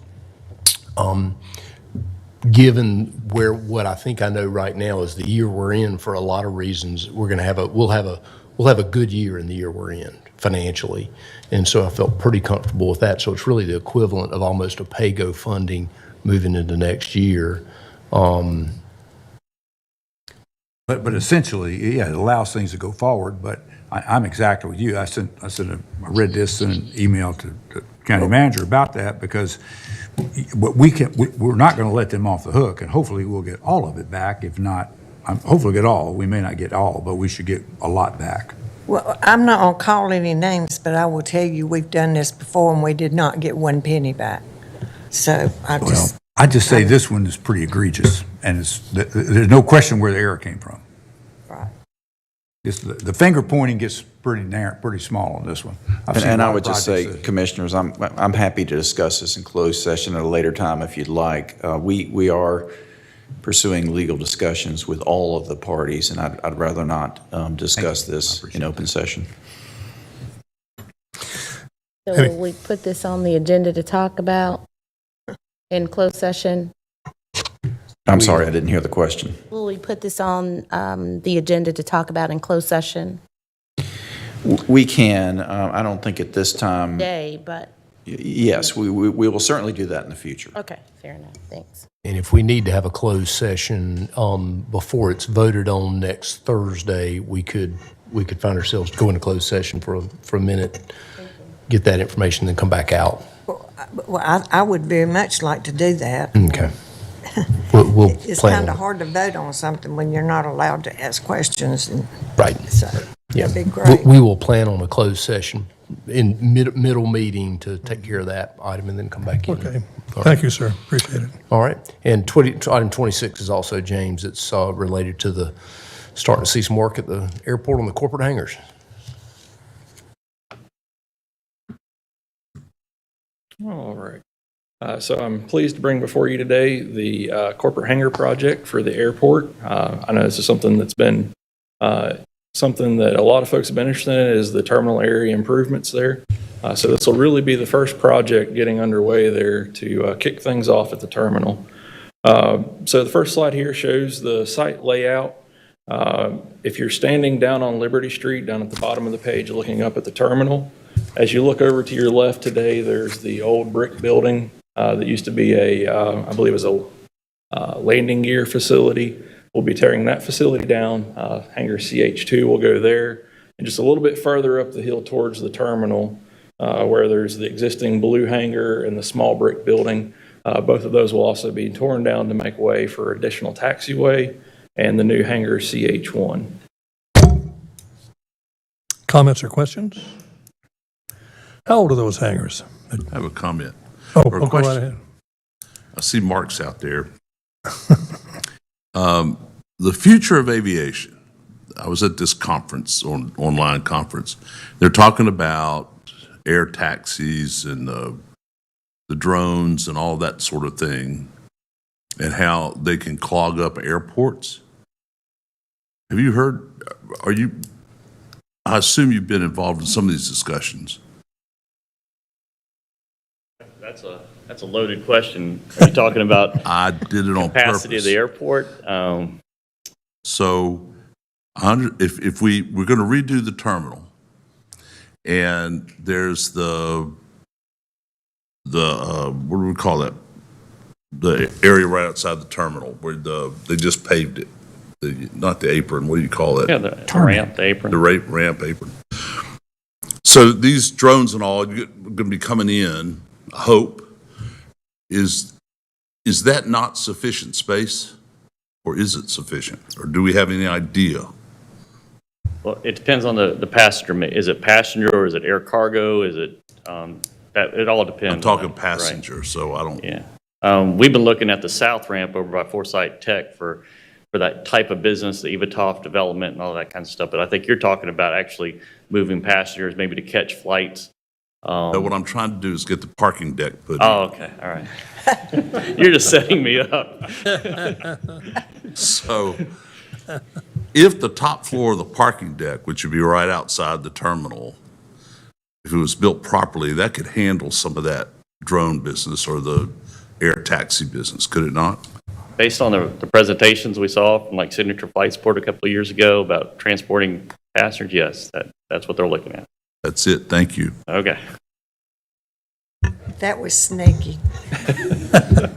Given what I think I know right now is the year we're in, for a lot of reasons, we'll have a good year in the year we're in financially, and so I felt pretty comfortable with that. So it's really the equivalent of almost a pay-go funding moving into next year. But essentially, yeah, it allows things to go forward. But I'm exactly with you. I read this in an email to the county manager about that because. We're not going to let them off the hook, and hopefully we'll get all of it back. If not, hopefully get all. We may not get all, but we should get a lot back. Well, I'm not going to call any names, but I will tell you we've done this before and we did not get 1 penny back. So I just say this one is pretty egregious, and there's no question where the error came from. Right. The finger pointing gets pretty small on this one. And I would just say, Commissioners, I'm happy to discuss this in closed session at a later time if you'd like. We are pursuing legal discussions with all of the parties, and I'd rather not discuss this in open session. So will we put this on the agenda to talk about in closed session? I'm sorry, I didn't hear the question. Will we put this on the agenda to talk about in closed session? We can. I don't think at this time. Today, but. Yes, we will certainly do that in the future. Okay, fair enough. Thanks. And if we need to have a closed session before it's voted on next Thursday, we could find ourselves going to closed session for a minute, get that information, then come back out. Well, I would very much like to do that. Okay. We'll It's plan kind of on it. hard to vote on something when you're not allowed to ask questions. Right. So Yeah. that'd be great. We will plan on a closed session in middle meeting to take care of that item and then come back in. Okay. Thank you, sir. Appreciate it. All right. And item 26 is also, James, it's related to the starting to see some work at the airport on the corporate hangars. All right. So I'm pleased to bring before you today the corporate hangar project for the airport. I know this is something that's been something that a lot of folks have been interested in, is the terminal area improvements there. So this will really be the first project getting underway there to kick things off at the terminal. So the first slide here shows the site layout. If you're standing down on Liberty Street, down at the bottom of the page, looking up at the terminal, as you look over to your left today, there's the old brick building that used to be I believe it was a landing gear facility. We'll be tearing that facility down. Hangar CH2 will go there. And just a little bit further up the hill towards the terminal, where there's the existing blue hangar and the small brick building, both of those will also be torn down to make way for additional taxiway and the new hangar CH1. Comments or questions? How old are those hangars? I have a comment. Oh, or a go right question. ahead. I see Mark's out there. The future of aviation. I was at this conference, online conference. They're talking about air taxis and the drones and all that sort of thing. and how they can clog up airports. Have you heard, I assume you've been involved in some of these discussions. That's a loaded question. Are you talking about I did it on purpose. capacity of the airport? So, if we're going to redo the terminal, and there's the what do we call that? The area right outside the terminal where they just paved it. Not the apron. What do you call it? Yeah, the ramp, the apron. The ramp apron. So these drones and all are going to be coming in. I hope. Is that not sufficient space, or is it sufficient, or do we have any idea? Well, it depends on the passenger. Is it passenger or is it air cargo? Is it, it all depends. I'm talking passenger, so I don't. Yeah. We've been looking at the south ramp over by Foresight Tech for that type of business, the Evatoff development and all that kind of stuff. But I think you're talking about actually moving passengers maybe to catch flights. No, what I'm trying to do is get the parking deck put in. Oh, okay, all right. You're just setting me up. So, if the top floor of the parking deck, which would be right outside the terminal, if it was built properly, that could handle some of that drone business or the air taxi business, could it not? Based on the presentations we saw from like Signature Flight Support a couple of years ago about transporting passengers, yes, that's what they're looking at. That's it, thank you. Okay. That was sneaky.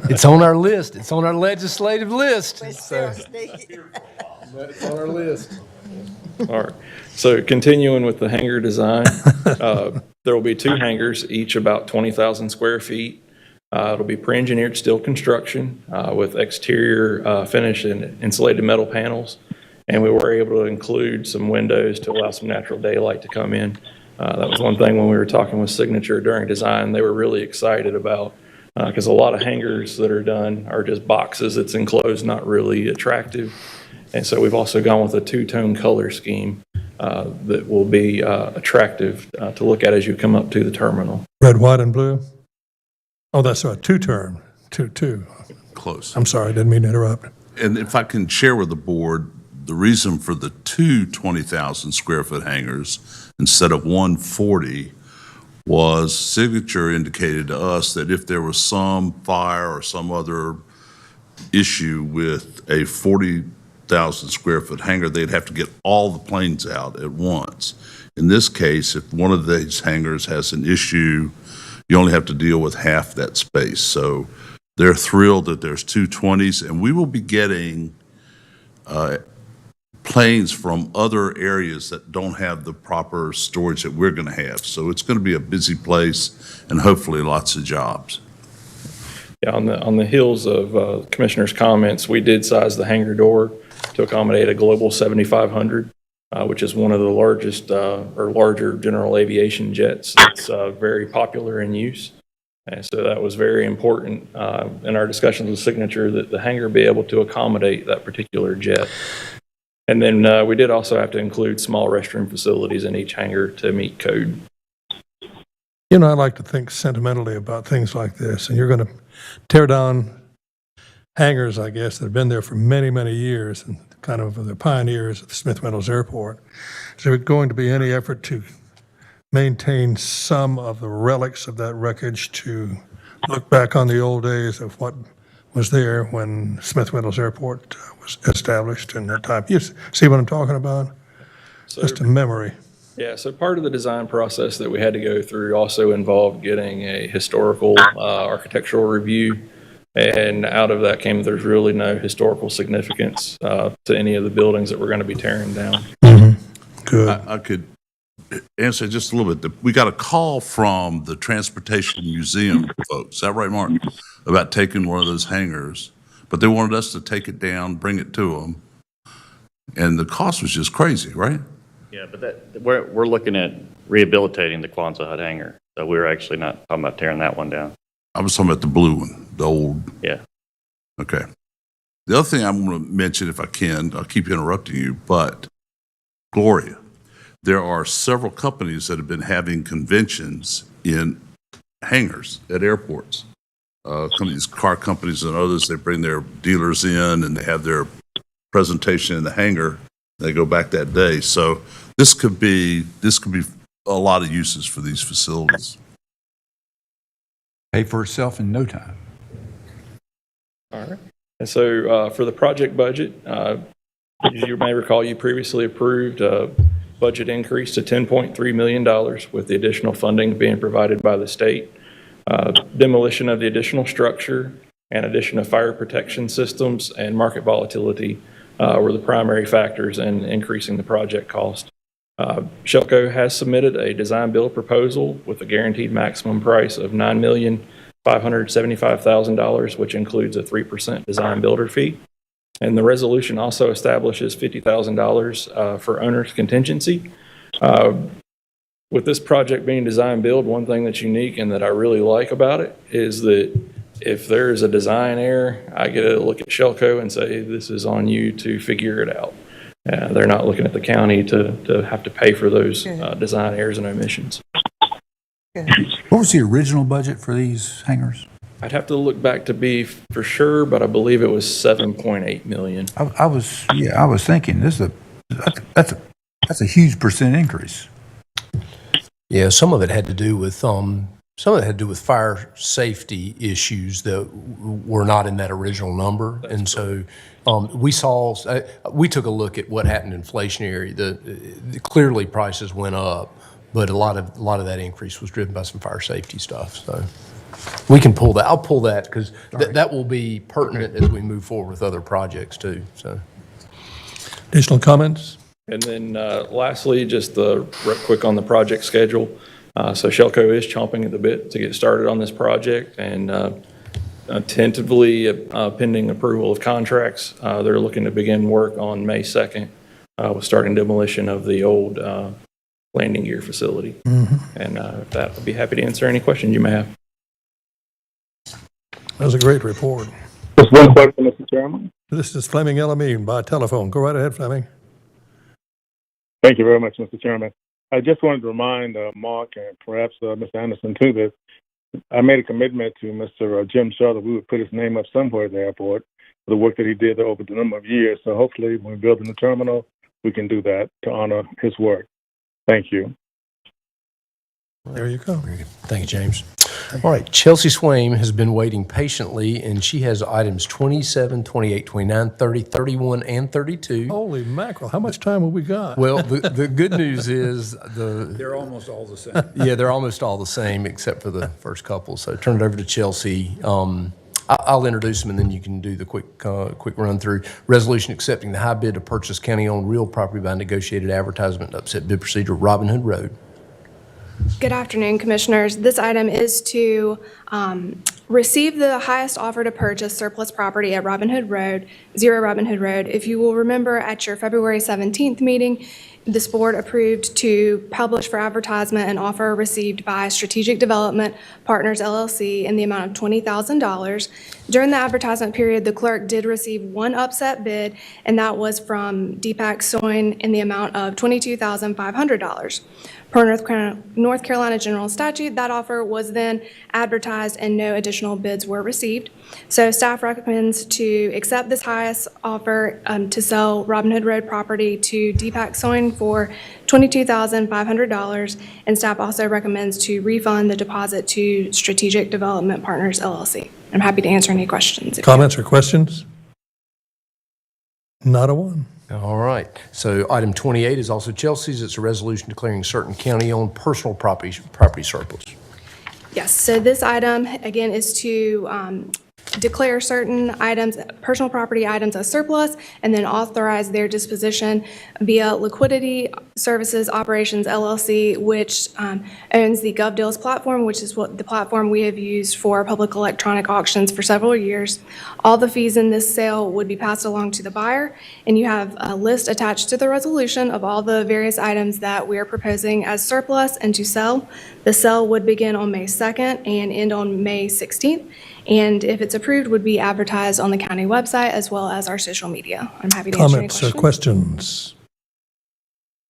It's on our list. It's on our legislative list. It's still sneaky. It's on our list. All right. So continuing with the hangar design, there will be 2 hangars, each about 20,000 square feet. It'll be pre-engineered steel construction with exterior finish and insulated metal panels. And we were able to include some windows to allow some natural daylight to come in. That was one thing when we were talking with Signature during design, they were really excited about, because a lot of hangars that are done are just boxes that's enclosed, not really attractive. And so we've also gone with a 2-tone color scheme that will be attractive to look at as you come up to the terminal. Red, white, and blue? Oh, that's a two-term, two. Close. I'm sorry, I didn't mean to interrupt. And if I can share with the board, the reason for the 2 20,000 square foot hangars instead of 140 was Signature indicated to us that if there was some fire or some other issue with a 40,000 square foot hangar, they'd have to get all the planes out at once. In this case, if one of these hangars has an issue, you only have to deal with half that space. So they're thrilled that there's 2 20s, and we will be getting planes from other areas that don't have the proper storage that we're going to have. So it's going to be a busy place and hopefully lots of jobs. Yeah, on the heels of Commissioner's comments, we did size the hangar door to accommodate a Global 7500, which is one of the largest or larger general aviation jets. It's very popular in use. And so that was very important in our discussions with Signature that the hangar be able to accommodate that particular jet. And then we did also have to include small restroom facilities in each hangar to meet code. You know, I like to think sentimentally about things like this, and you're going to tear down hangars, I guess, that have been there for many, many years and kind of the pioneers of the Smith Meadows Airport. Is there going to be any effort to maintain some of the relics of that wreckage, to look back on the old days of what was there when Smith Meadows Airport was established in that time? You see what I'm talking about? Just a memory. Yeah, so part of the design process that we had to go through also involved getting a historical architectural review. And out of that came there's really no historical significance to any of the buildings that we're going to be tearing down. Good. I could answer just a little bit. We got a call from the Transportation Museum folks. Is that right, Mark? About taking one of those hangars. But they wanted us to take it down, bring it to them. And the cost was just crazy, right? Yeah, but we're looking at rehabilitating the Quonset hut hangar. So we're actually not talking about tearing that one down. I was talking about the blue one, the old. Yeah. Okay. The other thing I'm going to mention, if I can, I'll keep interrupting you, but Gloria, there are several companies that have been having conventions in hangars at airports. companies, car companies and others, they bring their dealers in and they have their presentation in the hangar. They go back that day. So this could be a lot of uses for these facilities. Pay for itself in no time. All right. And so for the project budget, as you may recall, you previously approved a budget increase to $10.3 million with the additional funding being provided by the state. Demolition of the additional structure and addition of fire protection systems and market volatility were the primary factors in increasing the project cost. Shelco has submitted a design build proposal with a guaranteed maximum price of $9,575,000, which includes a 3% design builder fee. And the resolution also establishes $50,000 for owner's contingency. With this project being design build, one thing that's unique and that I really like about it is that if there's a design error, I get to look at Shelco and say, this is on you to figure it out. They're not looking at the county to have to pay for those design errors and omissions. What was the original budget for these hangars? I'd have to look back to be for sure, but I believe it was $7.8 million. I was thinking that's a huge percent increase. Yeah, some of it had to do with fire safety issues that were not in that original number. And so we took a look at what happened inflationary. Clearly prices went up, but a lot of that increase was driven by some fire safety stuff. So we can pull that. I'll pull that because that will be pertinent as we move forward with other projects too. So additional comments? And then lastly, just real quick on the project schedule. So Shelco is chomping at the bit to get started on this project, and tentatively, pending approval of contracts, they're looking to begin work on May 2nd with starting demolition of the old landing gear facility. And with that, I'll be happy to answer any questions you may have. That was a great report. Just one question, Mr. Chairman. This is Fleming Elamine by telephone. Go right ahead, Fleming. Thank you very much, Mr. Chairman. I just wanted to remind Mark and perhaps Mr. Anderson too that I made a commitment to Mr. Jim Shaw that we would put his name up somewhere at the airport for the work that he did over the number of years. So hopefully when we build a new terminal, we can do that to honor his work. Thank you. There you go. Thank you, James. All right, Chelsea Swaim has been waiting patiently, and she has items 27, 28, 29, 30, 31, and 32. Holy mackerel, how much time have we got? Well, the good news is They're almost all the same. Yeah, they're almost all the same except for the first couple. So turn it over to Chelsea. I'll introduce them, and then you can do the quick run through. Resolution accepting the high bid to purchase county-owned real property by negotiated advertisement and upset bid procedure, Robin Hood Road. Good afternoon, Commissioners. This item is to receive the highest offer to purchase surplus property at Robin Hood Road, 0 Robin Hood Road. If you will remember at your February 17th meeting, this board approved to publish for advertisement an offer received by Strategic Development Partners, LLC in the amount of $20,000. During the advertisement period, the clerk did receive one upset bid, and that was from Deepak Soin in the amount of $22,500. Per North Carolina General Statute, that offer was then advertised and no additional bids were received. So staff recommends to accept this highest offer to sell Robin Hood Road property to Deepak Soin for $22,500, and staff also recommends to refund the deposit to Strategic Development Partners, LLC. I'm happy to answer any questions. Comments or questions? Not a one. All right. So item 28 is also Chelsea's. It's a resolution declaring certain county-owned personal property surplus. Yes, so this item, again, is to declare certain items, personal property items as surplus, and then authorize their disposition via Liquidity Services Operations LLC, which owns the GovDeals platform, which is what the platform we have used for public electronic auctions for several years. All the fees in this sale would be passed along to the buyer, and you have a list attached to the resolution of all the various items that we are proposing as surplus and to sell. The sale would begin on May 2nd and end on May 16th. And if it's approved, would be advertised on the county website as well as our social media. I'm happy to answer any Comments or questions.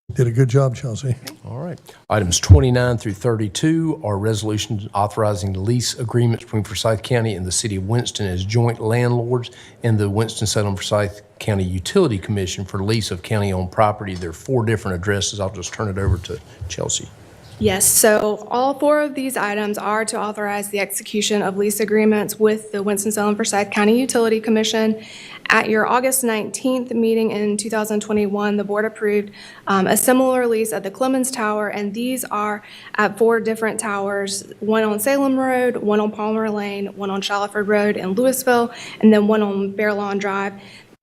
questions? Did a good job, Chelsea. All right. Items 29 through 32 are resolutions authorizing lease agreements between Forsyth County and the City of Winston as joint landlords and the Winston-Salem Forsyth County Utility Commission for lease of county-owned property. There are 4 different addresses. I'll just turn it over to Chelsea. Yes, so all 4 of these items are to authorize the execution of lease agreements with the Winston-Salem Forsyth County Utility Commission. At your August 19th meeting in 2021, the board approved a similar lease at the Clemens Tower, and these are at 4 different towers, one on Salem Road, one on Palmer Lane, one on Shaliford Road in Louisville, and then one on Bear Lawn Drive.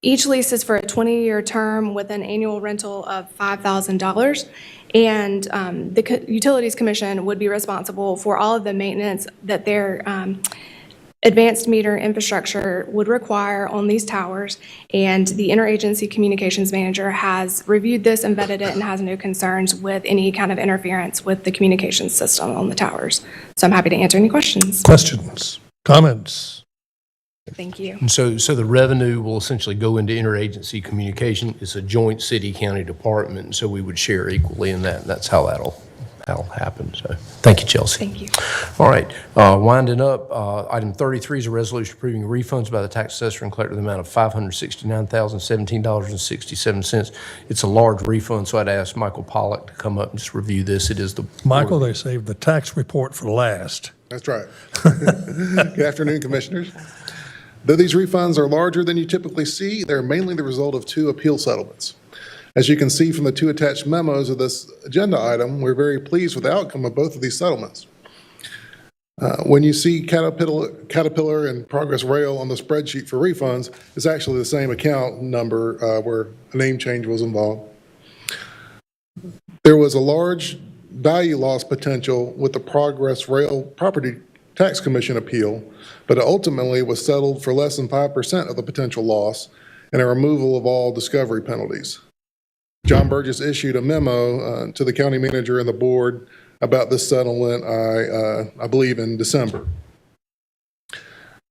Each lease is for a 20-year term with an annual rental of $5,000. And the Utilities Commission would be responsible for all of the maintenance that their advanced meter infrastructure would require on these towers. And the interagency communications manager has reviewed this and vetted it and has no concerns with any kind of interference with the communications system on the towers. So I'm happy to answer any questions. Questions, comments? Thank you. And so the revenue will essentially go into interagency communication. It's a joint city-county department, and so we would share equally in that, and that's how that'll happen. So, thank you, Chelsea. Thank you. All right, winding up, item 33 is a resolution approving refunds by the tax assessor and collector in the amount of $569,017.67. It's a large refund, so I'd ask Michael Pollack to come up and just review this. It is the... Michael, they saved the tax report for last. That's right. Good afternoon, Commissioners. Though these refunds are larger than you typically see, they're mainly the result of 2 appeal settlements. As you can see from the 2 attached memos of this agenda item, we're very pleased with the outcome of both of these settlements. When you see Caterpillar and Progress Rail on the spreadsheet for refunds, it's actually the same account number where a name change was involved. There was a large value loss potential with the Progress Rail Property Tax Commission appeal, but it ultimately was settled for less than 5% of the potential loss and a removal of all discovery penalties. John Burgess issued a memo to the county manager and the board about this settlement, I believe, in December.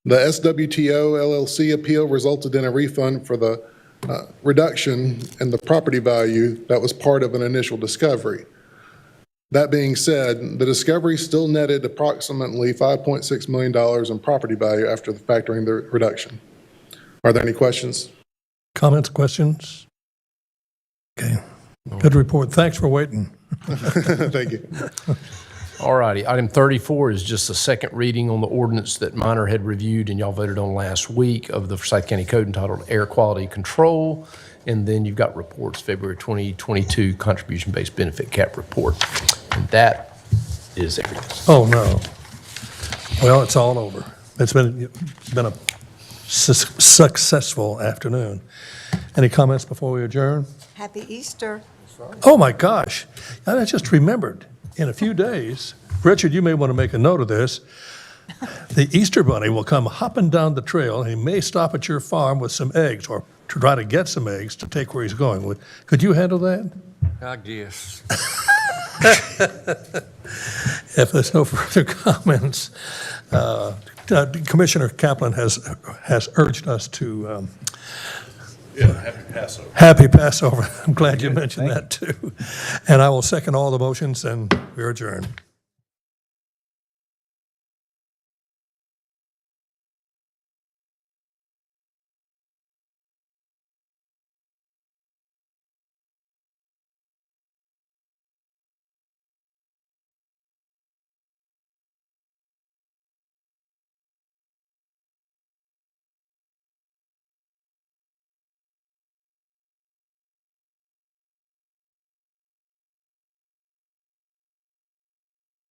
The SWTO LLC appeal resulted in a refund for the reduction in the property value that was part of an initial discovery. That being said, the discovery still netted approximately $5.6 million in property value after factoring the reduction. Are there any questions? Comments, questions? Okay. Good report. Thanks for waiting. Thank you. All righty. Item 34 is just the second reading on the ordinance that Minor had reviewed and y'all voted on last week of the Forsyth County Code entitled Air Quality Control. And then you've got reports, February 2022 contribution-based benefit cap report. And that is everything. Oh, no. Well, it's all over. It's been a successful afternoon. Any comments before we adjourn? Happy Easter. Oh, my gosh. I just remembered, in a few days, Richard, you may want to make a note of this. The Easter Bunny will come hopping down the trail, and he may stop at your farm with some eggs or to try to get some eggs to take where he's going. Could you handle that? I guess. If there's no further comments, Commissioner Kaplan has urged us to happy Passover. Happy Passover. I'm glad you mentioned that too. And I will second all the motions, and we're adjourned.